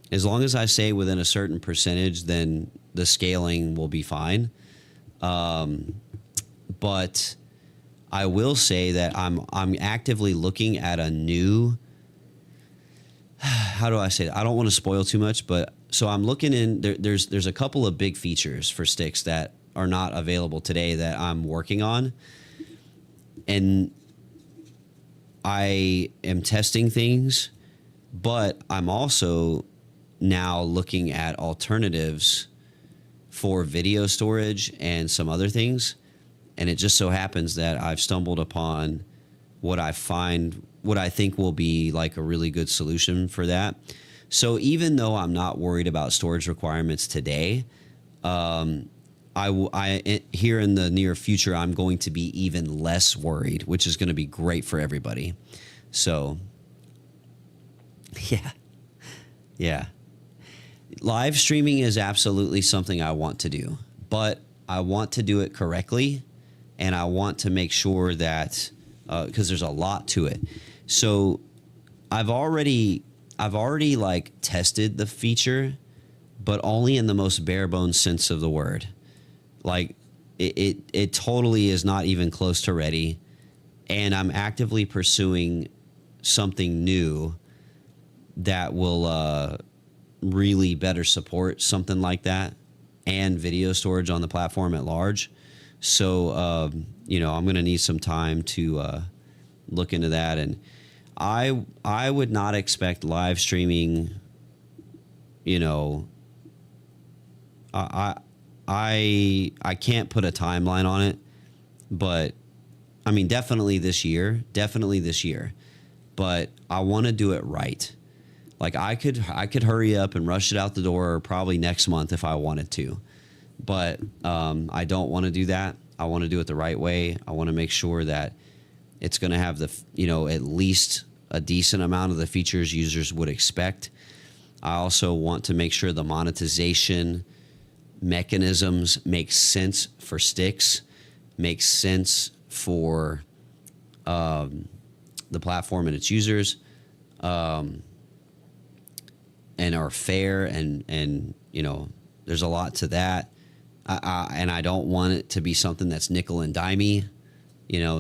As long as I stay within a certain percentage, then the scaling will be fine. But I will say that I'm actively looking at a new. How do I say that? I don't want to spoil too much, but so I'm looking in. There's a couple of big features for sticks that are not available today that I'm working on, and I am testing things, but I'm also now looking at alternatives for video storage and some other things. And it just so happens that I've stumbled upon what I think will be like a really good solution for that. So even though I'm not worried about storage requirements today, here in the near future, I'm going to be even less worried, which is going to be great for everybody. So, yeah. Live streaming is absolutely something I want to do, but I want to do it correctly, and I want to make sure that because there's a lot to it. So I've already like tested the feature, but only in the most bare bones sense of the word. Like it totally is not even close to ready, and I'm actively pursuing something new that will really better support something like that and video storage on the platform at large. So I'm going to need some time to look into that, and I would not expect live streaming. I can't put a timeline on it, but I mean, definitely this year, but I want to do it right. Like I could hurry up and rush it out the door probably next month if I wanted to, but I don't want to do that. I want to do it the right way. I want to make sure that it's going to have at least a decent amount of the features users would expect. I also want to make sure the monetization mechanisms make sense for sticks, make sense for the platform and its users, and are fair, and there's a lot to that. And I don't want it to be something that's nickel and dimey,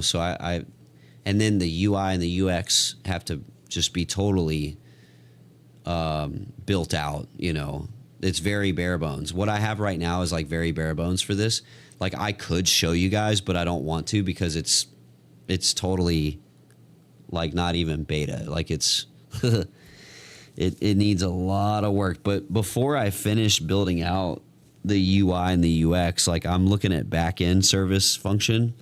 so I and then the UI and the UX have to just be totally built out. It's very bare bones. What I have right now is like very bare bones for this. Like I could show you guys, but I don't want to because it's totally like not even beta. Like it's it needs a lot of work. But before I finish building out the UI and the UX, like I'm looking at back-end service function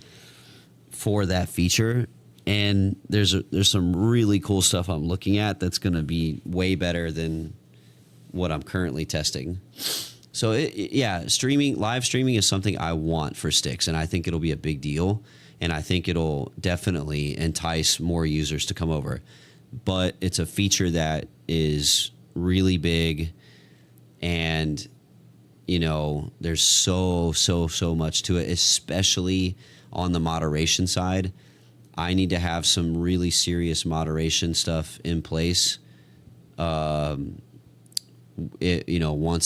for that feature, and there's some really cool stuff I'm looking at that's going to be way better than what I'm currently testing. So live streaming is something I want for sticks, and I think it'll be a big deal, and I think it'll definitely entice more users to come over. But it's a feature that is really big, and there's so much to it, especially on the moderation side. I need to have some really serious moderation stuff in place. Once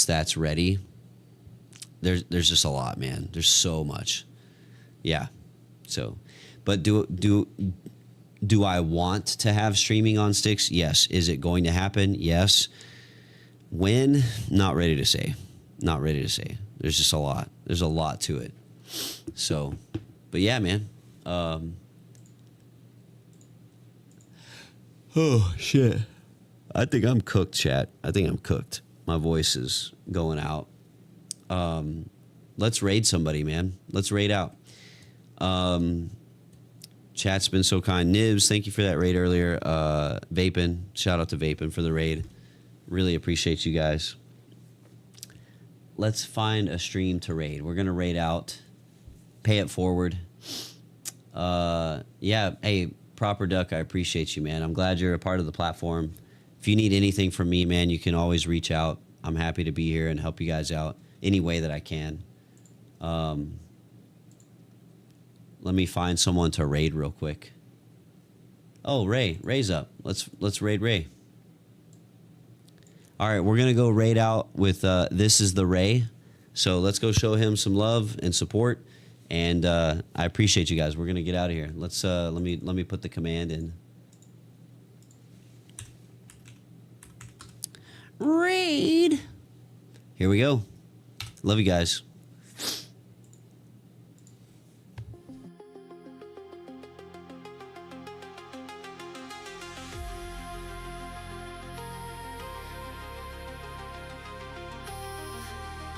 that's ready, there's just a lot, man. There's so much. Yeah. So, but do I want to have streaming on sticks? Yes. Is it going to happen? Yes. When? Not ready to say. There's just a lot. There's a lot to it. So, but yeah, man. Oh shit. I think I'm cooked, chat. I think I'm cooked. My voice is going out. Let's raid somebody, man. Let's raid out. Chat's been so kind. Nibs, thank you for that raid earlier. Vapin, shout out to Vapin for the raid. Really appreciate you guys. Let's find a stream to raid. We're going to raid out. Pay it forward. Yeah, hey, Proper Duck, I appreciate you, man. I'm glad you're a part of the platform. If you need anything from me, man, you can always reach out. I'm happy to be here and help you guys out any way that I can. Let me find someone to raid real quick. Oh, Ray's up. Let's raid Ray. All right, we're gonna go raid out with This Is the Ray. So let's go show him some love and support, And I appreciate you guys. We're gonna get out of here. Let's let me put the command in. Raid. Here we go. Love you guys.